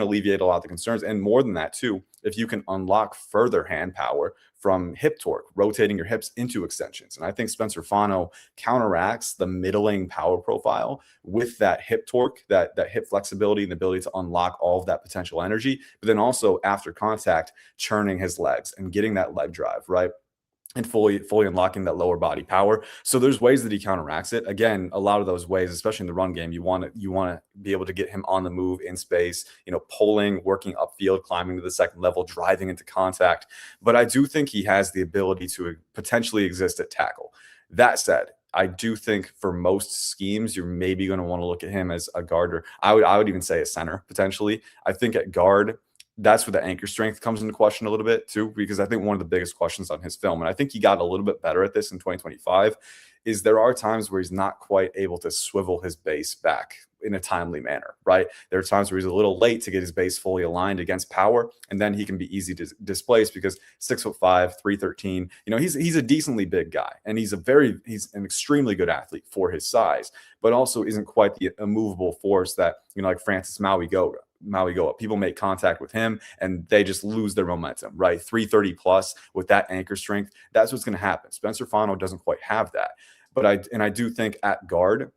alleviate a lot of the concerns. And more than that too, if you can unlock further hand power from hip torque, rotating your hips into extensions. And I think Spencer Fano counteracts the middling power profile with that hip torque, that hip flexibility and the ability to unlock all of that potential energy, but then also after contact, churning his legs and getting that leg drive, right? And fully unlocking that lower body power. So there's ways that he counteracts it. Again, a lot of those ways, especially in the run game, you want to be able to get him on the move in space, pulling, working upfield, climbing to the second level, driving into contact. But I do think he has the ability to potentially exist at tackle. That said, I do think for most schemes, you're maybe going to want to look at him as a guard, or I would even say a center potentially. I think at guard, that's where the anchor strength comes into question a little bit too, because I think one of the biggest questions on his film, and I think he got a little bit better at this in 2025, is there are times where he's not quite able to swivel his base back in a timely manner, right? There are times where he's a little late to get his base fully aligned against power, and then he can be easy to displace because 6'5", 313, he's a decently big guy, and he's an extremely good athlete for his size, but also isn't quite the immovable force that, like Francis Maui go up. People make contact with him and they just lose their momentum, right? 330 plus with that anchor strength. That's what's going to happen. Spencer Fano doesn't quite have that. But I do think at guard,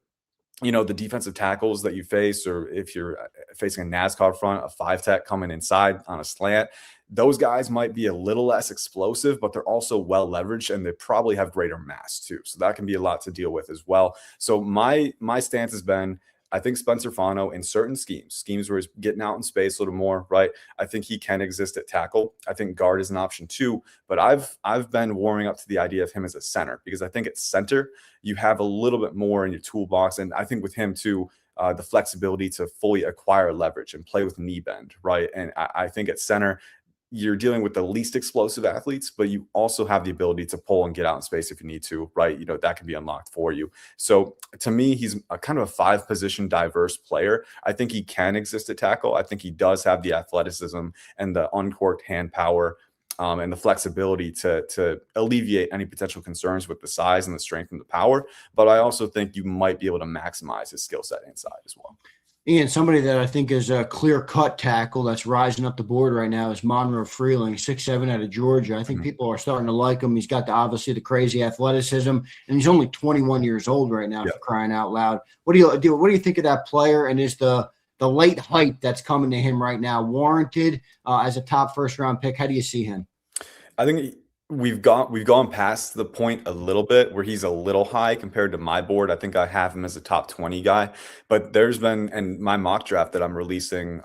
the defensive tackles that you face, or if you're facing a NASCAR front, a 5-tech coming inside on a slant, those guys might be a little less explosive, but they're also well leveraged and they probably have greater mass too. So that can be a lot to deal with as well. So my stance has been, I think Spencer Fano in certain schemes where he's getting out in space a little more, right? I think he can exist at tackle. I think guard is an option too, but I've been warming up to the idea of him as a center, because I think at center you have a little bit more in your toolbox, and I think with him too, the flexibility to fully acquire leverage and play with knee bend, right? And I think at center, you're dealing with the least explosive athletes, but you also have the ability to pull and get out in space if you need to, right? That can be unlocked for you. So to me, he's a kind of a 5-position diverse player. I think he can exist at tackle. I think he does have the athleticism and the uncorked hand power and the flexibility to alleviate any potential concerns with the size and the strength and the power. But I also think you might be able to maximize his skill set inside as well. Ian, somebody that I think is a clear-cut tackle that's rising up the board right now is Monroe Freeling, 6'7" out of Georgia. I think people are starting to like him. He's got obviously the crazy athleticism, and he's only 21 years old right now, for crying out loud. What do you think of that player? And is the late height that's coming to him right now warranted as a top first-round pick? How do you see him? I think we've gone past the point a little bit where he's a little high compared to my board. I think I have him as a top 20 guy, but there's been, and my mock draft that I'm releasing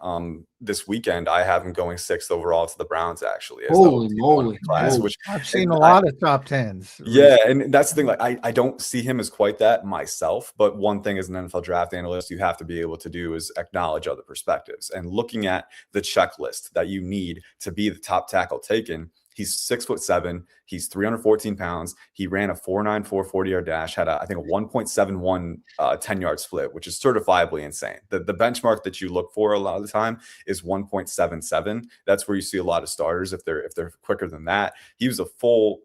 this weekend, I have him going 6th overall to the Browns, actually. Holy moly. Class, which I've seen a lot of top 10s. Yeah, and that's the thing. Like, I don't see him as quite that myself, but one thing as an NFL draft analyst, you have to be able to do is acknowledge other perspectives. And looking at the checklist that you need to be the top tackle taken, he's 6'7". He's 314 pounds. He ran a 4.94 40-yard dash, had I think a 1.71 10-yard split, which is certifiably insane. The benchmark that you look for a lot of the time is 1.77. That's where you see a lot of starters if they're quicker than that. He was a full,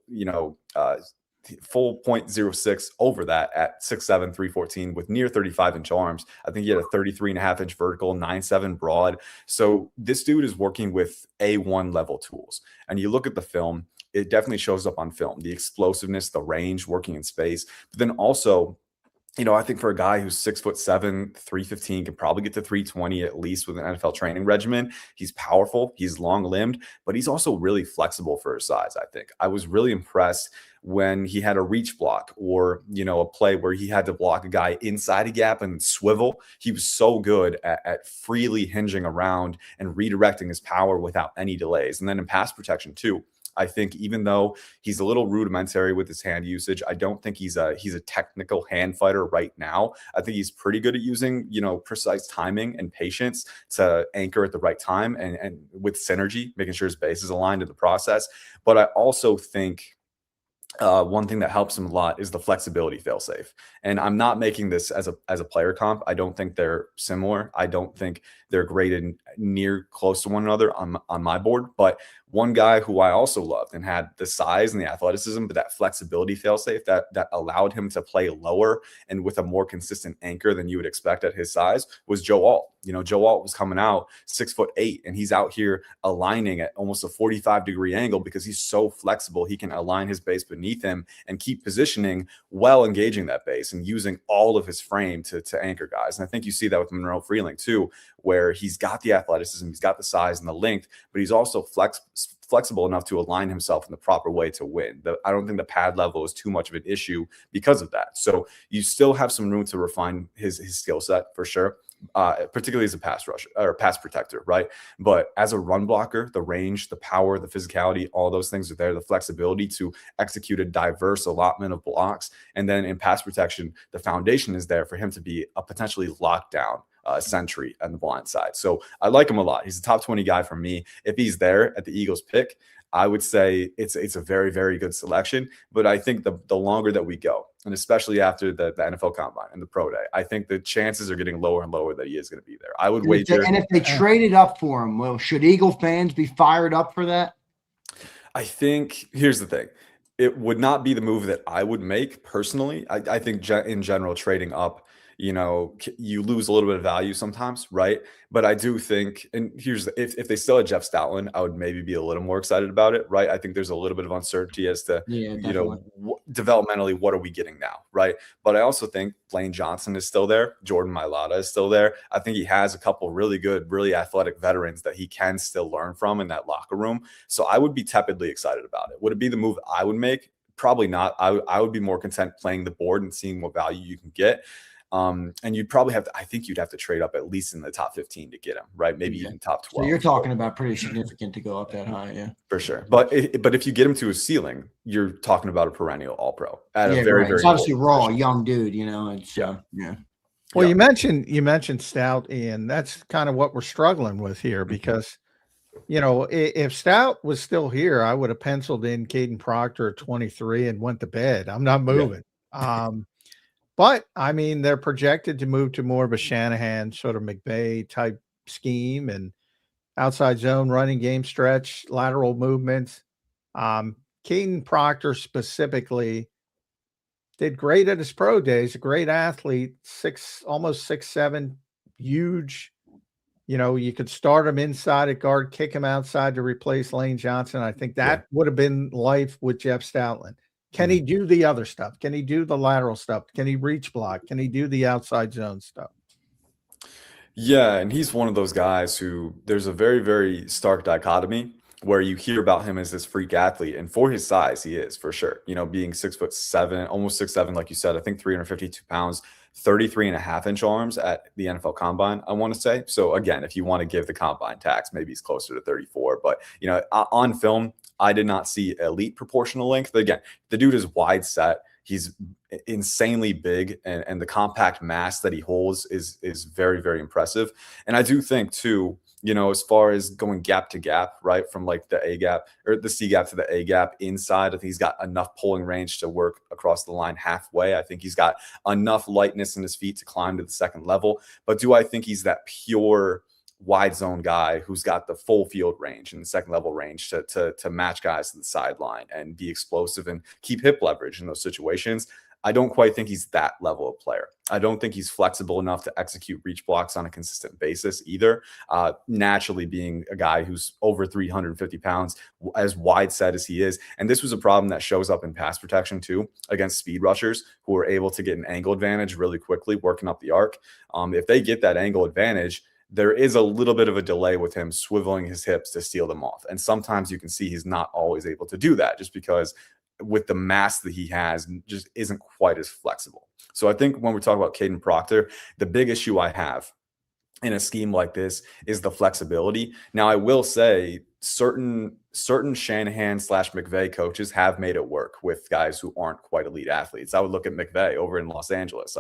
full 0.06 over that at 6'7", 314 with near 35-inch arms. I think he had a 33.5-inch vertical, 9'7" broad. So this dude is working with A1 level tools. And you look at the film, it definitely shows up on film, the explosiveness, the range, working in space. But then also, I think for a guy who's 6'7", 315, can probably get to 320 at least with an NFL training regimen. He's powerful, he's long-limbed, but he's also really flexible for his size, I think. I was really impressed when he had a reach block or, a play where he had to block a guy inside a gap and swivel. He was so good at freely hinging around and redirecting his power without any delays. And then in pass protection too, I think even though he's a little rudimentary with his hand usage, I don't think he's a technical hand fighter right now. I think he's pretty good at using, precise timing and patience to anchor at the right time and with synergy, making sure his base is aligned in the process. But I also think one thing that helps him a lot is the flexibility failsafe. And I'm not making this as a player comp. I don't think they're similar. I don't think they're graded near close to one another on my board. But one guy who I also loved and had the size and the athleticism, but that flexibility failsafe that allowed him to play lower and with a more consistent anchor than you would expect at his size was Joe Alt. Joe Alt was coming out 6'8", and he's out here aligning at almost a 45-degree angle because he's so flexible. He can align his base beneath him and keep positioning while engaging that base and using all of his frame to anchor guys. And I think you see that with Monroe Freeling too, where he's got the athleticism, he's got the size and the length, but he's also flexible enough to align himself in the proper way to win. I don't think the pad level is too much of an issue because of that. So you still have some room to refine his skill set for sure. Particularly as a pass rusher or pass protector, right? But as a run blocker, the range, the power, the physicality, all those things are there. The flexibility to execute a diverse allotment of blocks. And then in pass protection, the foundation is there for him to be a potentially lockdown sentry on the blind side. So I like him a lot. He's a top 20 guy for me. If he's there at the Eagles pick, I would say it's a very, very good selection. But I think the longer that we go, and especially after the NFL Combine and the Pro Day, I think the chances are getting lower and lower that he is going to be there. I would wager. And if they traded up for him, well, should Eagle fans be fired up for that? I think here's the thing. It would not be the move that I would make personally. I think in general, trading up, you lose a little bit of value sometimes, right? But I do think, and if they still had Jeff Stoutland, I would maybe be a little more excited about it, right? I think there's a little bit of uncertainty as to, developmentally, what are we getting now, right? But I also think Lane Johnson is still there. Jordan Mailata is still there. I think he has a couple really good, really athletic veterans that he can still learn from in that locker room. So I would be tepidly excited about it. Would it be the move I would make? Probably not. I would be more content playing the board and seeing what value you can get. And you'd probably you'd have to trade up at least in the top 15 to get him, right? Maybe even top 12. So you're talking about pretty significant to go up that high, yeah. For sure. But if you get him to a ceiling, you're talking about a perennial All-Pro at a very, very. It's obviously raw, young dude, It's yeah. Well, you mentioned Stout, Ian. That's kind of what we're struggling with here because, if Stout was still here, I would have penciled in Kaden Proctor at 23 and went to bed. I'm not moving. Yeah. But I mean, they're projected to move to more of a Shanahan sort of McVay type scheme and outside zone running game stretch, lateral movements. Kaden Proctor specifically did great at his pro days, a great athlete, almost 6'7", huge. You could start him inside at guard, kick him outside to replace Lane Johnson. I think that would have been life with Jeff Stoutland. Can he do the other stuff? Can he do the lateral stuff? Can he reach block? Can he do the outside zone stuff? Yeah, and he's one of those guys who there's a very, very stark dichotomy where you hear about him as this freak athlete. And for his size, he is for sure. Being 6'7", almost 6'7", like you said, I think 352 pounds, 33.5-inch arms at the NFL Combine, I want to say. So again, if you want to give the Combine tax, maybe he's closer to 34. But, on film, I did not see elite proportional length. But again, the dude is wide set. He's insanely big, and the compact mass that he holds is very, very impressive. And I do think too, as far as going gap to gap, right, from like the A gap or the C gap to the A gap inside, I think he's got enough pulling range to work across the line halfway. I think he's got enough lightness in his feet to climb to the second level. But do I think he's that pure wide zone guy who's got the full field range and the second level range to match guys to the sideline and be explosive and keep hip leverage in those situations. I don't quite think he's that level of player. I don't think he's flexible enough to execute reach blocks on a consistent basis either. Naturally being a guy who's over 350 pounds, as wide set as he is. And this was a problem that shows up in pass protection too, against speed rushers who are able to get an angle advantage really quickly, working up the arc. If they get that angle advantage, there is a little bit of a delay with him swiveling his hips to steal them off. And sometimes you can see he's not always able to do that just because with the mass that he has, just isn't quite as flexible. So I think when we talk about Kaden Proctor, the big issue I have in a scheme like this is the flexibility. Now, I will say certain Shanahan / McVay coaches have made it work with guys who aren't quite elite athletes. I would look at McVay over in Los Angeles.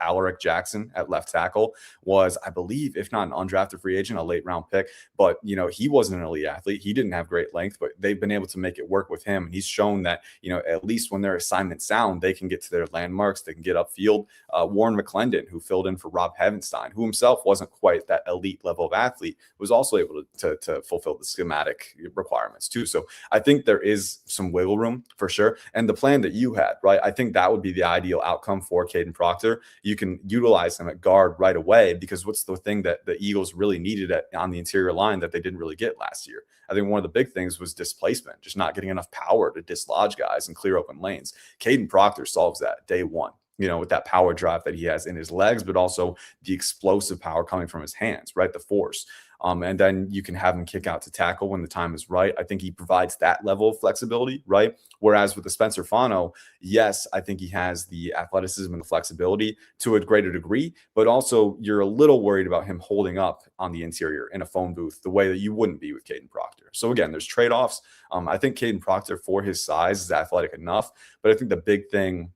Alaric Jackson at left tackle was, I believe, if not an undrafted free agent, a late round pick, but he wasn't an elite athlete. He didn't have great length, but they've been able to make it work with him. And he's shown that, at least when their assignment sound, they can get to their landmarks, they can get upfield. Warren McClendon, who filled in for Rob Havenstein, who himself wasn't quite that elite level of athlete, was also able to fulfill the schematic requirements too. So I think there is some wiggle room for sure. And the plan that you had, right? I think that would be the ideal outcome for Kaden Proctor. You can utilize him at guard right away, because what's the thing that the Eagles really needed on the interior line that they didn't really get last year? I think one of the big things was displacement, just not getting enough power to dislodge guys and clear open lanes. Kaden Proctor solves that day one. With that power drive that he has in his legs, but also the explosive power coming from his hands, right? The force. And then you can have him kick out to tackle when the time is right. I think he provides that level of flexibility, right? Whereas with the Spencer Fano, yes, I think he has the athleticism and the flexibility to a greater degree, but also you're a little worried about him holding up on the interior in a phone booth the way that you wouldn't be with Kaden Proctor. So again, there's trade-offs. I think Kaden Proctor, for his size, is athletic enough, but I think the big thing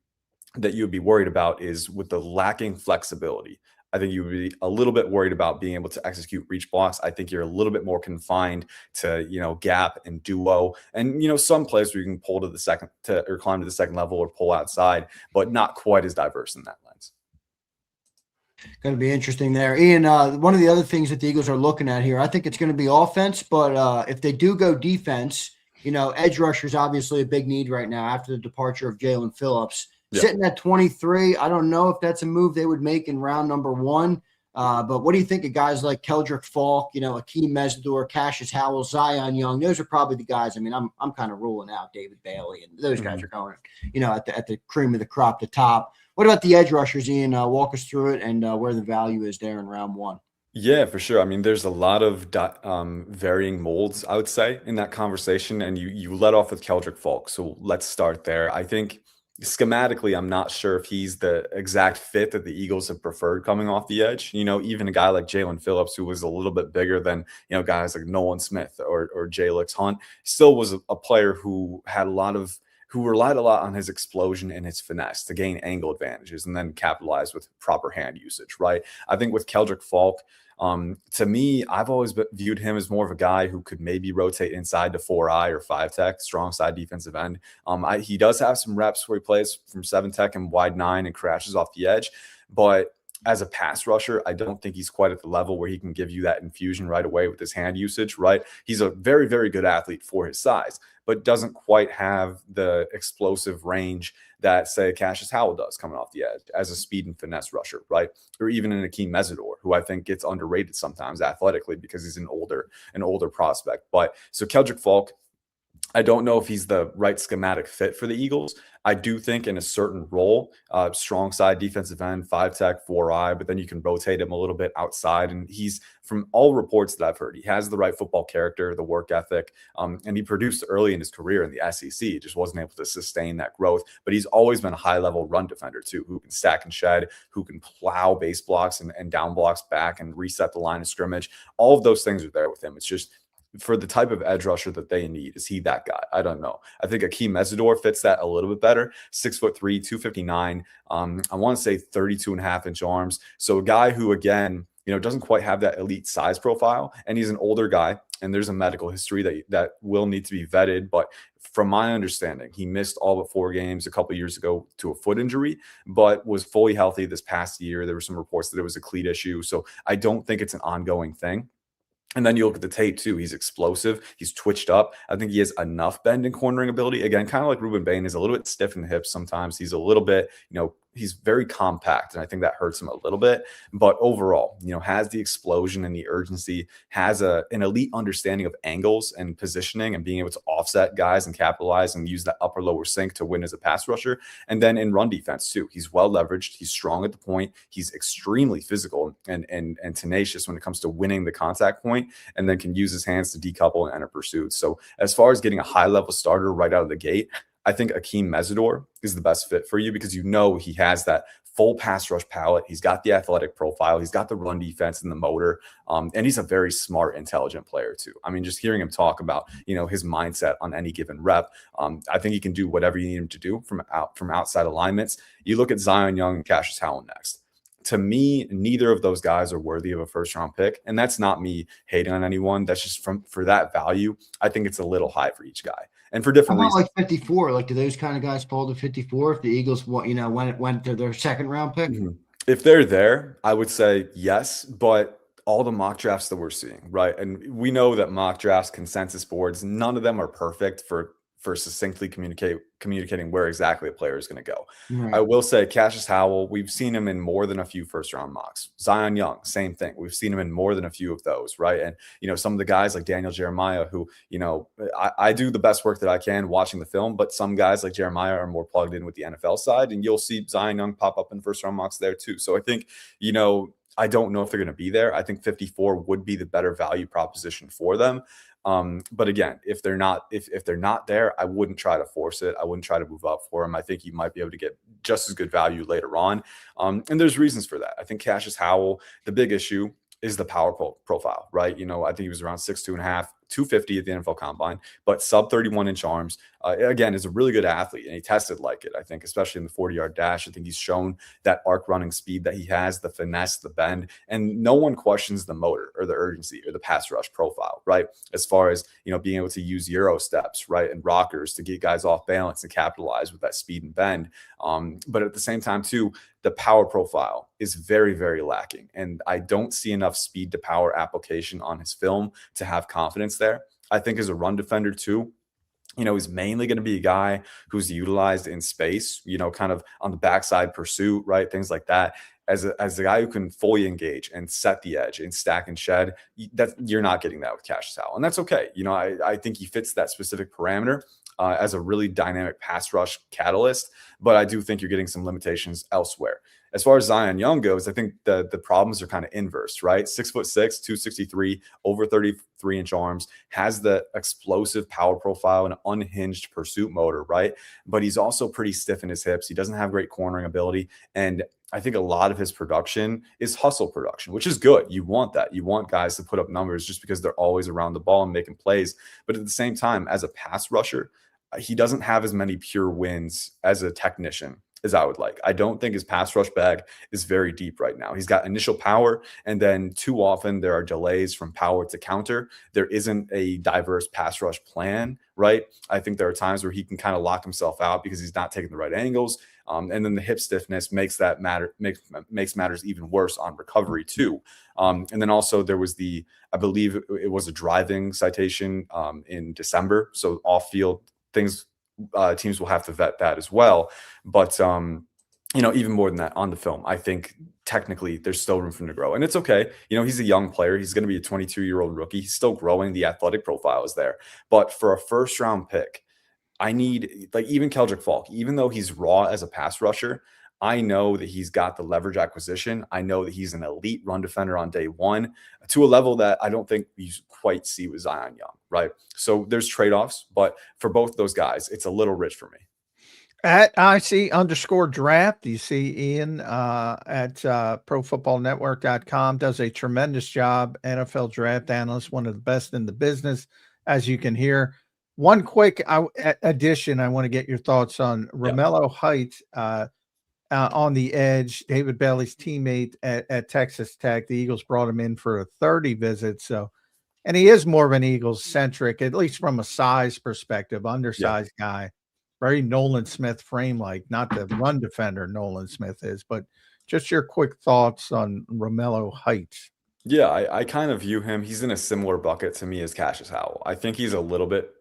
that you would be worried about is with the lacking flexibility. I think you would be a little bit worried about being able to execute reach blocks. I think you're a little bit more confined to, gap and duo and, some plays where you can pull to the second or climb to the second level or pull outside, but not quite as diverse in that lens. Going to be interesting there. Ian, one of the other things that the Eagles are looking at here, I think it's going to be offense, but if they do go defense, edge rusher is obviously a big need right now after the departure of Jalen Phillips. Yep. Sitting at 23, I don't know if that's a move they would make in round number one. But what do you think of guys like Keldrick Falk, Akeem Mesidor, Cassius Howell, Zion Young? Those are probably the guys. I mean, I'm kind of ruling out David Bailey, and those guys are going, at the cream of the crop, the top. What about the edge rushers, Ian? Walk us through it and where the value is there in round one. Yeah, for sure. I mean, there's a lot of varying molds, I would say, in that conversation. And you let off with Keldrick Falk. So let's start there. I think schematically, I'm not sure if he's the exact fit that the Eagles have preferred coming off the edge. Even a guy like Jalen Phillips, who was a little bit bigger than, guys like Nolan Smith or Jalix Hunt, still was a player who relied a lot on his explosion and his finesse to gain angle advantages and then capitalize with proper hand usage, right? I think with Keldrick Falk, to me, I've always viewed him as more of a guy who could maybe rotate inside to 4-eye or 5-tech, strong side defensive end. He does have some reps where he plays from 7-tech and wide 9 and crashes off the edge, but as a pass rusher, I don't think he's quite at the level where he can give you that infusion right away with his hand usage, right? He's a very, very good athlete for his size, but doesn't quite have the explosive range that, say, Cassius Howell does coming off the edge as a speed and finesse rusher, right? Or even an Akeem Mesidor, who I think gets underrated sometimes athletically because he's an older prospect. But so Keldrick Falk, I don't know if he's the right schematic fit for the Eagles. I do think in a certain role, strong side defensive end, 5-tech, 4-eye, but then you can rotate him a little bit outside. And he's, from all reports that I've heard, he has the right football character, the work ethic, and he produced early in his career in the SEC. He just wasn't able to sustain that growth. But he's always been a high-level run defender too, who can stack and shed, who can plow base blocks and down blocks back and reset the line of scrimmage. All of those things are there with him. It's just, for the type of edge rusher that they need, is he that guy? I don't know. I think Akeem Mesidor fits that a little bit better. 6'3", 259. I want to say 32.5-inch arms. So a guy who, again, doesn't quite have that elite size profile, and he's an older guy, and there's a medical history that will need to be vetted. But from my understanding, he missed all but 4 games a couple of years ago to a foot injury, but was fully healthy this past year. There were some reports that it was a cleat issue. So I don't think it's an ongoing thing. And then you look at the tape too. He's explosive. He's twitched up. I think he has enough bend and cornering ability. Again, kind of like Ruben Bain is a little bit stiff in the hips sometimes. He's a little bit, he's very compact, and I think that hurts him a little bit. But overall, has the explosion and the urgency, has an elite understanding of angles and positioning and being able to offset guys and capitalize and use that upper lower sink to win as a pass rusher. And then in run defense too, he's well leveraged. He's strong at the point. He's extremely physical and tenacious when it comes to winning the contact point, and then can use his hands to decouple and enter pursuits. So as far as getting a high level starter right out of the gate, I think Akeem Mesidor is the best fit for you because he has that full pass rush palette. He's got the athletic profile. He's got the run defense and the motor. And he's a very smart, intelligent player too. I mean, just hearing him talk about, his mindset on any given rep, I think he can do whatever you need him to do from outside alignments. You look at Zion Young and Cassius Howell next. To me, neither of those guys are worthy of a first-round pick. And that's not me hating on anyone. That's just for that value, I think it's a little high for each guy. And for different reasons. Like 54, like do those kind of guys fall to 54 if the Eagles went to their second-round pick? Mm-hmm. If they're there, I would say yes, but all the mock drafts that we're seeing, right? And we know that mock drafts, consensus boards, none of them are perfect for succinctly communicating where exactly a player is going to go. Right. I will say Cassius Howell, we've seen him in more than a few first-round mocks. Zion Young, same thing. We've seen him in more than a few of those, right? And, some of the guys like Daniel Jeremiah, who, I do the best work that I can watching the film, but some guys like Jeremiah are more plugged in with the NFL side, and you'll see Zion Young pop up in first-round mocks there too. So I think, I don't know if they're going to be there. I think 54 would be the better value proposition for them. But again, if they're not there, I wouldn't try to force it. I wouldn't try to move up for them. I think you might be able to get just as good value later on. And there's reasons for that. I think Cassius Howell, the big issue is the power profile, right? I think he was around 6'2.5", 250 at the NFL Combine, but sub 31-inch arms. Again, is a really good athlete, and he tested like it, I think, especially in the 40-yard dash. I think he's shown that arc running speed that he has, the finesse, the bend, and no one questions the motor or the urgency or the pass rush profile, right? As far as, being able to use Euro steps, right, and rockers to get guys off balance and capitalize with that speed and bend. But at the same time, too, the power profile is very, very lacking. And I don't see enough speed to power application on his film to have confidence there. I think as a run defender, too, he's mainly going to be a guy who's utilized in space, kind of on the backside pursuit, right? Things like that. As a guy who can fully engage and set the edge and stack and shed, you're not getting that with Cassius Howell. And that's okay. I think he fits that specific parameter as a really dynamic pass rush catalyst, but I do think you're getting some limitations elsewhere. As far as Zion Young goes, I think the problems are kind of inverse, right? 6'6", 263, over 33-inch arms, has the explosive power profile and unhinged pursuit motor, right? But he's also pretty stiff in his hips. He doesn't have great cornering ability. And I think a lot of his production is hustle production, which is good. You want that. You want guys to put up numbers just because they're always around the ball and making plays. But at the same time, as a pass rusher, he doesn't have as many pure wins as a technician as I would like. I don't think his pass rush bag is very deep right now. He's got initial power, and then too often there are delays from power to counter. There isn't a diverse pass rush plan, right? I think there are times where he can kind of lock himself out because he's not taking the right angles. And then the hip stiffness makes matters even worse on recovery too. And then also there was I believe it was a driving citation in December. So off field things, teams will have to vet that as well. But, even more than that on the film, I think technically there's still room for him to grow, and it's okay. He's a young player. He's going to be a 22-year-old rookie. He's still growing. The athletic profile is there, but for a first round pick, I need, like, even Keldrick Falk, even though he's raw as a pass rusher, I know that he's got the leverage acquisition. I know that he's an elite run defender on day one to a level that I don't think you quite see with Zion Young, right? So there's trade-offs, but for both those guys, it's a little rich for me. At IC_draft, you see Ian at profootballnetwork.com does a tremendous job. NFL draft analyst, one of the best in the business, as you can hear. One quick addition, I want to get your thoughts on Romelo Height on the edge, David Bailey's teammate at Texas Tech. The Eagles brought him in for a 30 visit. And he is more of an Eagles centric, at least from a size perspective, undersized guy, very Nolan Smith frame, like not the run defender Nolan Smith is, but just your quick thoughts on Romelo Height. Yeah, I kind of view him. He's in a similar bucket to me as Cassius Howell. I think he's a little bit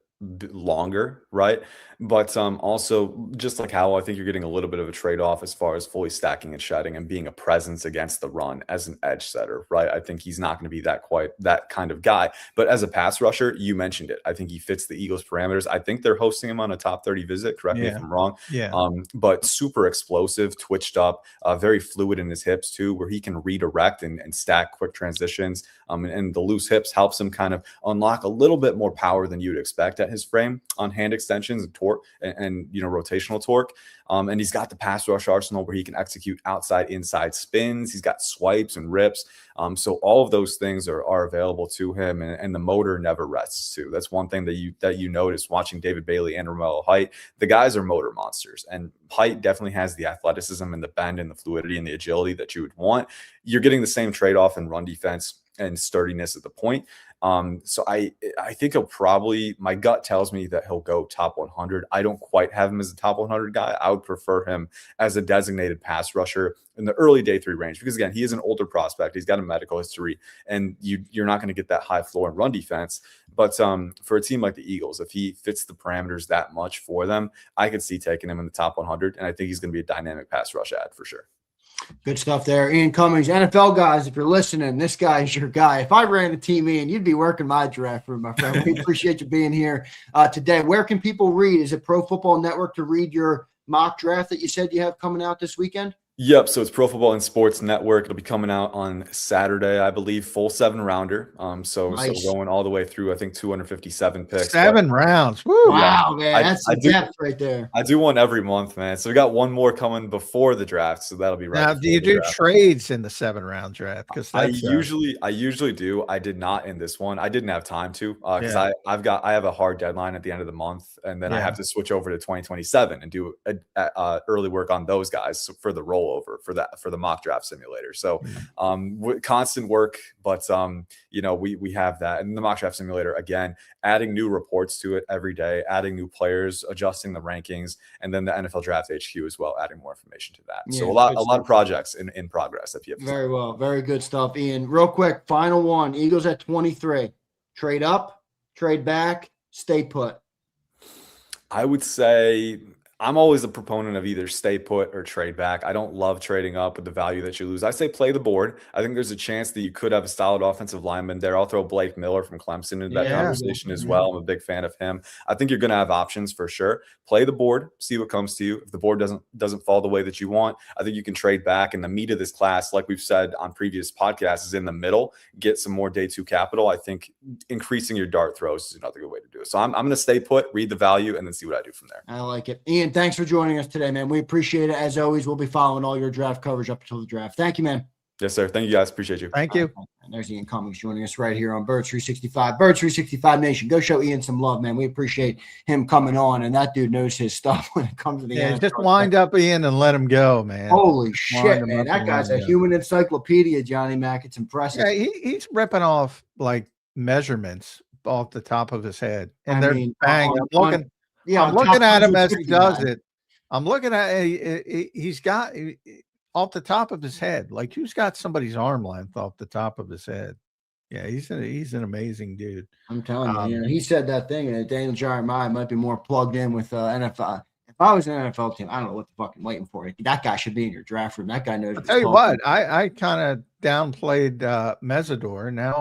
longer, right? But also just like Howell, I think you're getting a little bit of a trade off as far as fully stacking and shedding and being a presence against the run as an edge setter, right? I think he's not going to be that kind of guy. But as a pass rusher, you mentioned it. I think he fits the Eagles' parameters. I think they're hosting him on a top 30 visit. Correct me if Yeah. I'm wrong. Yeah. But super explosive, twitched up, very fluid in his hips too, where he can redirect and stack quick transitions. And the loose hips helps him kind of unlock a little bit more power than you'd expect at his frame on hand extensions and torque and rotational torque. And he's got the pass rush arsenal where he can execute outside inside spins. He's got swipes and rips. So all of those things are available to him, and the motor never rests too. That's one thing that you notice watching David Bailey and Romelo Height. The guys are motor monsters, and Height definitely has the athleticism and the bend and the fluidity and the agility that you would want. You're getting the same trade-off in run defense and sturdiness at the point. So I think he'll probably, my gut tells me that he'll go top 100. I don't quite have him as a top 100 guy. I would prefer him as a designated pass rusher in the early day 3 range, because again, he is an older prospect. He's got a medical history, and you're not going to get that high floor and run defense. But for a team like the Eagles, if he fits the parameters that much for them, I could see taking him in the top 100. And I think he's going to be a dynamic pass rush ad for sure. Good stuff there. Ian Cummings, NFL guys, if you're listening, this guy is your guy. If I ran a team, Ian, you'd be working my draft room, my friend. We appreciate you being here today. Where can people read? Is it Pro Football Network to read your mock draft that you said you have coming out this weekend? Yep. So it's Pro Football and Sports Network. It'll be coming out on Saturday, I believe, full 7-rounder. So going all the way through, I think 257 picks. 7 rounds. Woo. Wow, man. That's the depth right there. I do one every month, man. So we got one more coming before the draft. So that'll be right. Now, do you do trades in the 7-round draft? Because I usually do. I did not in this one. I didn't have time to because I have a hard deadline at the end of the month, and then I have to switch over to 2027 and do early work on those guys for the rollover for the mock draft simulator. So constant work, but we have that. And the mock draft simulator, again, adding new reports to it every day, adding new players, adjusting the rankings, and then the NFL Draft HQ as well, adding more information to that. So a lot of projects in progress. If you have very well, very good stuff, Ian. Real quick, final one. Eagles at 23. Trade up, trade back, stay put. I would say I'm always a proponent of either stay put or trade back. I don't love trading up with the value that you lose. I say play the board. I think there's a chance that you could have a solid offensive lineman there. I'll throw Blake Miller from Clemson into that conversation as well. I'm a big fan of him. I think you're going to have options for sure. Play the board, see what comes to you. If the board doesn't fall the way that you want, I think you can trade back. And the meat of this class, like we've said on previous podcasts, is in the middle. Get some more day 2 capital. I think increasing your dart throws is another good way to do it. So I'm going to stay put, read the value, and then see what I do from there. I like it. Ian, thanks for joining us today, man. We appreciate it. As always, we'll be following all your draft coverage up until the draft. Thank you, man. Yes, sir. Thank you, guys. Appreciate you. Thank you. And there's Ian Cummings joining us right here on Birds 365. Birds 365 Nation. Go show Ian some love, man. We appreciate him coming on, and that dude knows his stuff when it comes to the NFL. Just wind up Ian and let him go, man. Holy shit, man. That guy's a human encyclopedia, Johnny Mac. It's impressive. Yeah, he's ripping off like megements off the top of his head. And they're bang. I'm looking at him as he does it. I'm looking at he's got off the top of his head, like who's got somebody's arm length off the top of his head. Yeah, he's an amazing dude. I'm telling you, he said that thing, and Daniel Jeremiah might be more plugged in with NFL. If I was an NFL team, I don't know what the fuck I'm waiting for. That guy should be in your draft room. That guy knows. I'll tell you what, I kind of downplayed Mesidor. Now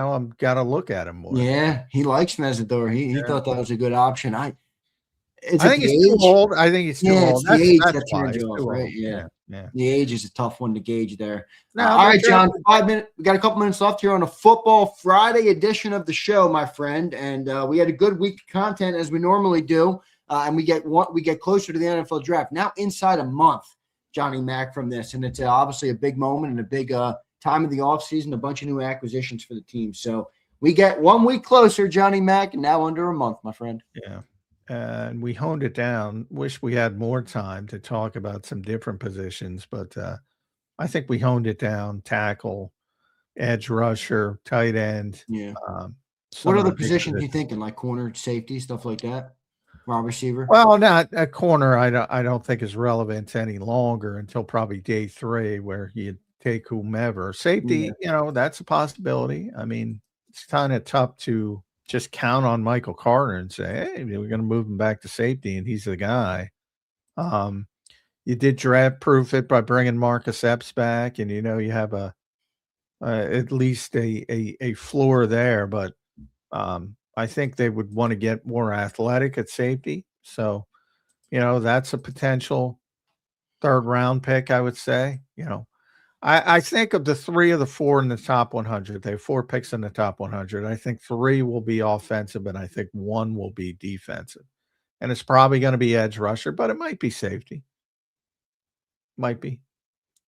I'm got to look at him more. Yeah, he likes Mesidor. He thought that was a good option. I think he's too old. I think he's too old. That's the age that turns you off, right? Yeah. The age is a tough one to gauge there. All right, John, 5 minutes. We got a couple minutes left here on a Football Friday edition of the show, my friend. And we had a good week of content as we normally do. And we get closer to the NFL draft. Now inside a month, Johnny Mac, from this. And it's obviously a big moment and a big time of the offseason, a bunch of new acquisitions for the team. So we get 1 week closer, Johnny Mac, and now under a month, my friend. Yeah. And we honed it down. Wish we had more time to talk about some different positions, but I think we honed it down. Tackle, edge rusher, tight end. Yeah. What other positions are you thinking? Like corner, safety, stuff like that? Wide receiver? Well, not a corner. I don't think is relevant any longer until probably day 3, where you take whomever. Safety, that's a possibility. I mean, it's kind of tough to just count on Michael Carter and say, hey, we're going to move him back to safety and he's the guy. You did draft proof it by bringing Marcus Epps back, and you have at least a floor there, but I think they would want to get more athletic at safety. So, that's a potential third round pick, I would say. I think of the 3 of the 4 in the top 100. They have 4 picks in the top 100. I think 3 will be offensive, and I think 1 will be defensive. And it's probably going to be edge rusher, but it might be safety. Might be.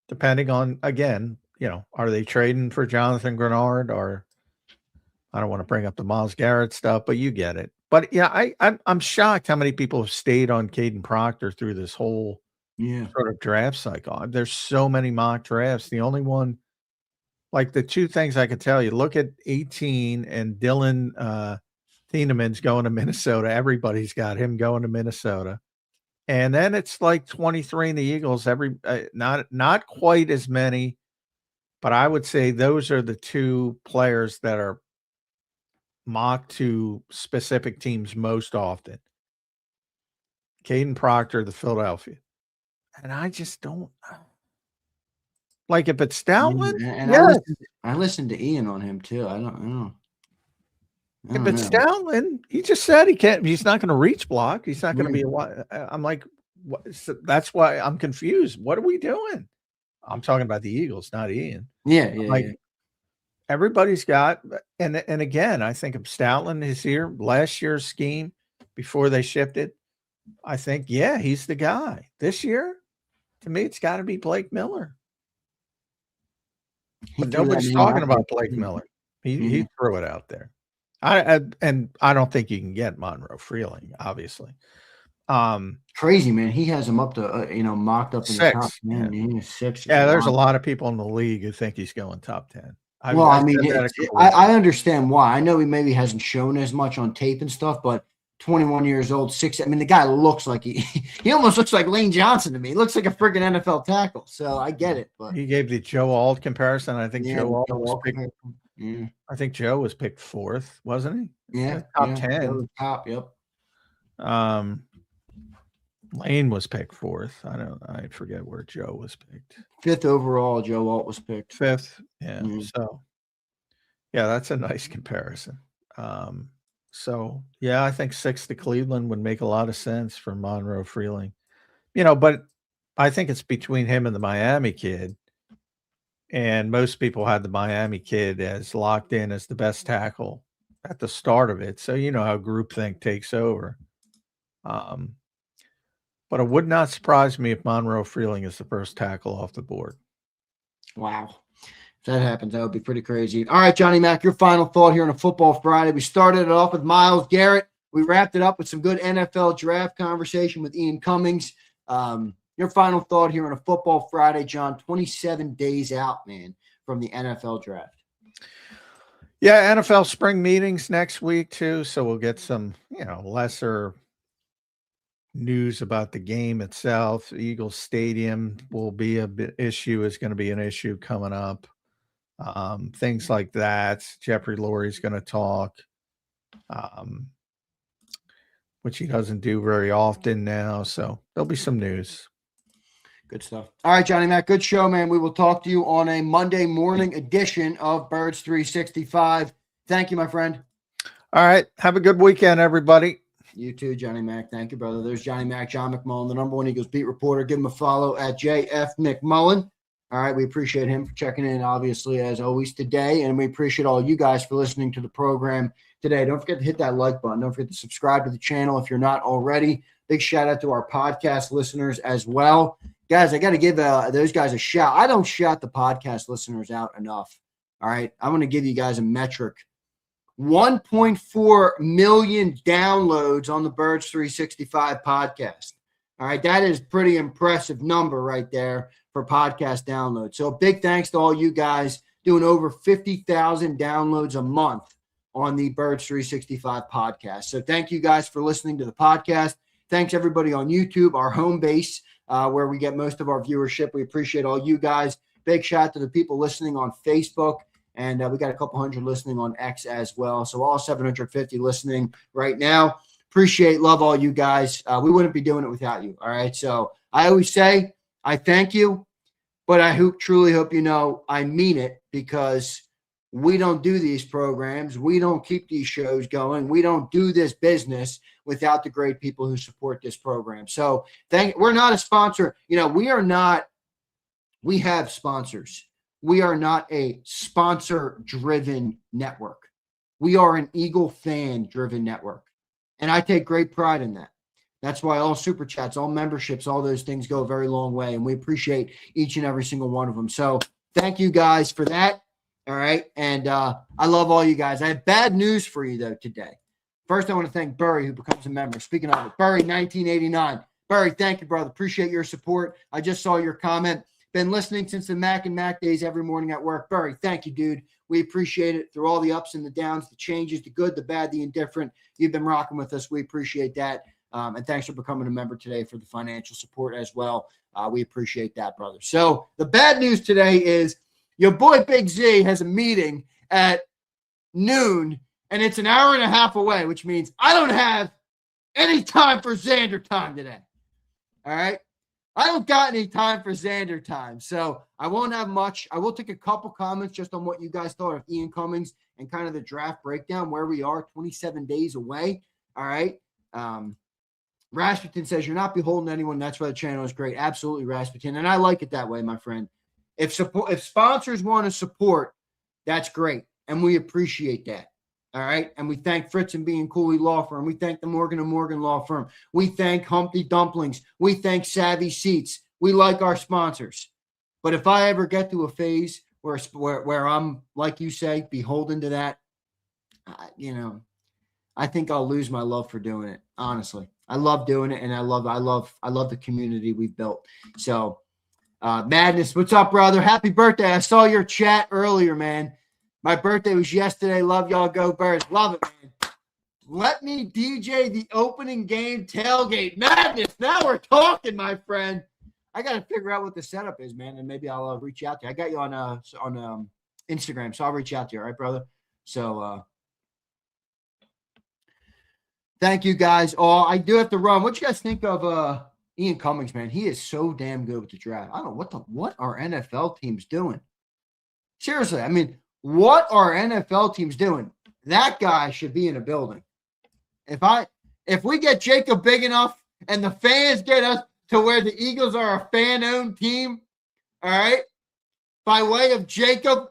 Depending on, again, are they trading for Jonathan Grenard, or I don't want to bring up the Myles Garrett stuff, but you get it. But yeah, I'm shocked how many people have stayed on Kaden Proctor through this whole sort of draft cycle. There's so many mock drafts. The only one, like the 2 things I could tell you, look at 18 and Dylan Thienemann's going to Minnesota. Everybody's got him going to Minnesota. And then it's like 23 in the Eagles, not quite as many, but I would say those are the 2 players that are mocked to specific teams most often. Kaden Proctor, the Philadelphia. And I just don't like if it's Stoutland. And yes. I listened to Ian on him too. I don't know. If it's Stoutland, he just said he's not going to reach block. He's not going to be I'm like, so that's why I'm confused. What are we doing? I'm talking about the Eagles, not Ian. Yeah. Everybody's got, and again, I think if Stoutland is here, last year's scheme before they shifted, I think, he's the guy. This year, to me, it's got to be Blake Miller. But nobody's talking about Blake Miller. He threw it out there. I don't think you can get Monroe Freeling, obviously. Crazy, man. He has him up to mocked up in 6. the top 10. Yeah. 6. Yeah, there's a lot of people in the league who think he's going top 10. I understand why. I know he maybe hasn't shown as much on tape and stuff, but 21 years old, 6. I mean, the guy looks like he almost looks like Lane Johnson to me. He looks like a freaking NFL tackle. So I get it. But he gave the Joe Alt comparison. I think Joe Alt was picked. I think Joe was picked 4th, wasn't he? Yeah, top 10. Top, yep. Lane was picked 4th. I forget where Joe was picked. 5th overall, Joe Alt was picked. 5th. Yeah. So that's a nice comparison. So I think 6th to Cleveland would make a lot of sense for Monroe Freeling. But I think it's between him and the Miami kid. And most people had the Miami kid as locked in as the best tackle at the start of it. So how groupthink takes over. But it would not surprise me if Monroe Freeling is the first tackle off the board. Wow. If that happens, that would be pretty crazy. All right, Johnny Mac, your final thought here on a Football Friday. We started it off with Myles Garrett. We wrapped it up with some good NFL draft conversation with Ian Cummings. Your final thought here on a Football Friday, John, 27 days out, man, from the NFL draft. Yeah, NFL spring meetings next week, too. So we'll get some, lesser news about the game itself. Eagles Stadium will be is going to be an issue coming up. Things like that. Jeffrey Lurie's going to talk, which he doesn't do very often now. So there'll be some news. Good stuff. All right, Johnny Mac, good show, man. We will talk to you on a Monday morning edition of Birds 365. Thank you, my friend. All right. Have a good weekend, everybody. You too, Johnny Mac. Thank you, brother. There's Johnny Mac, John McMullen, the #1 Eagles beat reporter. Give him a follow at JF McMullen. All right. We appreciate him for checking in, obviously, as always today. And we appreciate all you guys for listening to the program today. Don't forget to hit that like button. Don't forget to subscribe to the channel if you're not already. Big shout out to our podcast listeners as well. Guys, I got to give those guys a shout. I don't shout the podcast listeners out enough. All right. I'm going to give you guys a metric. 1.4 million downloads on the Birds 365 podcast. All right. That is pretty impressive number right there for podcast downloads. So big thanks to all you guys doing over 50,000 downloads a month on the Birds 365 podcast. So thank you guys for listening to the podcast. Thanks everybody on YouTube, our home base, where we get most of our viewership. We appreciate all you guys Big shout out to the people listening on Facebook. And we got a couple hundred listening on X as well. So all 750 listening right now. Appreciate, love all you guys. We wouldn't be doing it without you. All right. So I always say I thank you, but I truly hope you know I mean it, because we don't do these programs. We don't keep these shows going. We don't do this business without the great people who support this program. So we're not a sponsor. You know, we have sponsors. We are not a sponsor-driven network. We are an Eagle fan-driven network. And I take great pride in that. That's why all super chats, all memberships, all those things go a very long way. And we appreciate each and every single one of them. So thank you guys for that. All right. And I love all you guys. I have bad news for you, though, today. First, I want to thank Burry, who becomes a member. Speaking of it, Burry, 1989. Burry, thank you, brother. Appreciate your support. I just saw your comment. Been listening since the Mac and Mac days every morning at work. Burry, thank you, dude. We appreciate it through all the ups and the downs, the changes, the good, the bad, the indifferent. You've been rocking with us. We appreciate that. And thanks for becoming a member today for the financial support as well. We appreciate that, brother. So the bad news today is your boy Big Z has a meeting at noon, and it's an hour and a half away, which means I don't have any time for Zander time today. All right? I don't got any time for Zander time, so I won't have much. I will take a couple comments just on what you guys thought of Ian Cummings and kind of the draft breakdown, where we are 27 days away. All right? Rasputin says, you're not beholden to anyone. That's why the channel is great. Absolutely, Rasputin. And I like it that way, my friend. If sponsors want to support, that's great. And we appreciate that. All right. And we thank Fritz Bianculli Law Firm. We thank the Morgan & Morgan Law Firm. We thank Humpty Dumplings. We thank Savvy Seats. We like our sponsors. But if I ever get to a phase where I'm, like you say, beholden to that, I think I'll lose my love for doing it. Honestly, I love doing it, and I love the community we've built. So, Madness, what's up, brother? Happy birthday! I saw your chat earlier, man. My birthday was yesterday. Love y'all, go Birds! Love it, man. Let me DJ the opening game tailgate. Madness. Now we're talking, my friend. I got to figure out what the setup is, man, and maybe I'll reach out to you. I got you on Instagram, so I'll reach out to you, all right, brother? So, thank you guys all. I do have to run. What you guys think of Ian Cummings, man? He is so damn good with the draft. I don't know what our NFL teams doing. Seriously, I mean, what are NFL teams doing? That guy should be in a building. If we get Jacob big enough and the fans get us to where the Eagles are a fan-owned team, all right, by way of Jacob,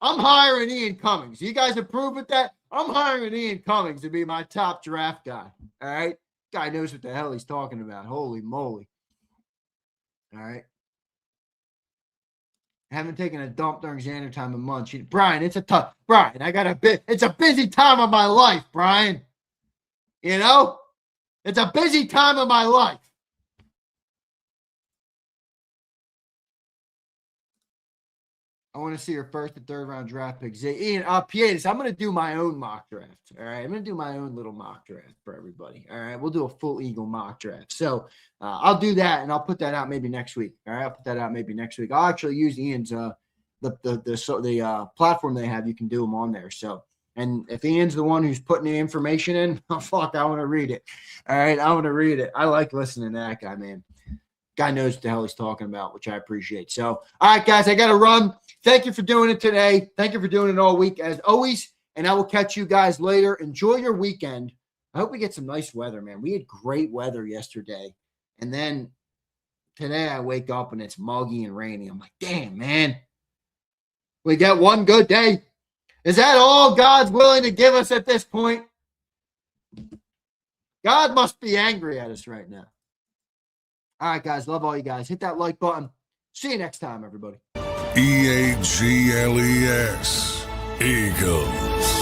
I'm hiring Ian Cummings. You guys approve with that? I'm hiring Ian Cummings to be my top draft guy. All right? Guy knows what the hell he's talking about. Holy moly. All right? I haven't taken a dump during Xander time in months. Brian, it's a busy time of my life, Brian. You know? It's a busy time of my life. I want to see your first and third round draft picks. Ian, Pietis, I'm going to do my own mock draft. All right. I'm going to do my own little mock draft for everybody. All right. We'll do a full Eagle mock draft. So I'll do that, and I'll put that out maybe next week. All right. I'll put that out maybe next week. I'll actually use Ian's the platform they have. You can do them on there. So, and if Ian's the one who's putting the information in, oh, fuck, I want to read it. All right. I want to read it. I like listening to that guy, man. Guy knows what the hell he's talking about, which I appreciate. So, all right, guys, I got to run. Thank you for doing it today. Thank you for doing it all week, as always. And I will catch you guys later. Enjoy your weekend. I hope we get some nice weather, man. We had great weather yesterday. And then today I wake up and it's muggy and rainy. I'm like, damn, man. We got one good day. Is that all God's willing to give us at this point? God must be angry at us right now. All right, guys. Love all you guys. Hit that like button. See you next time, everybody. EAGLES. Eagles.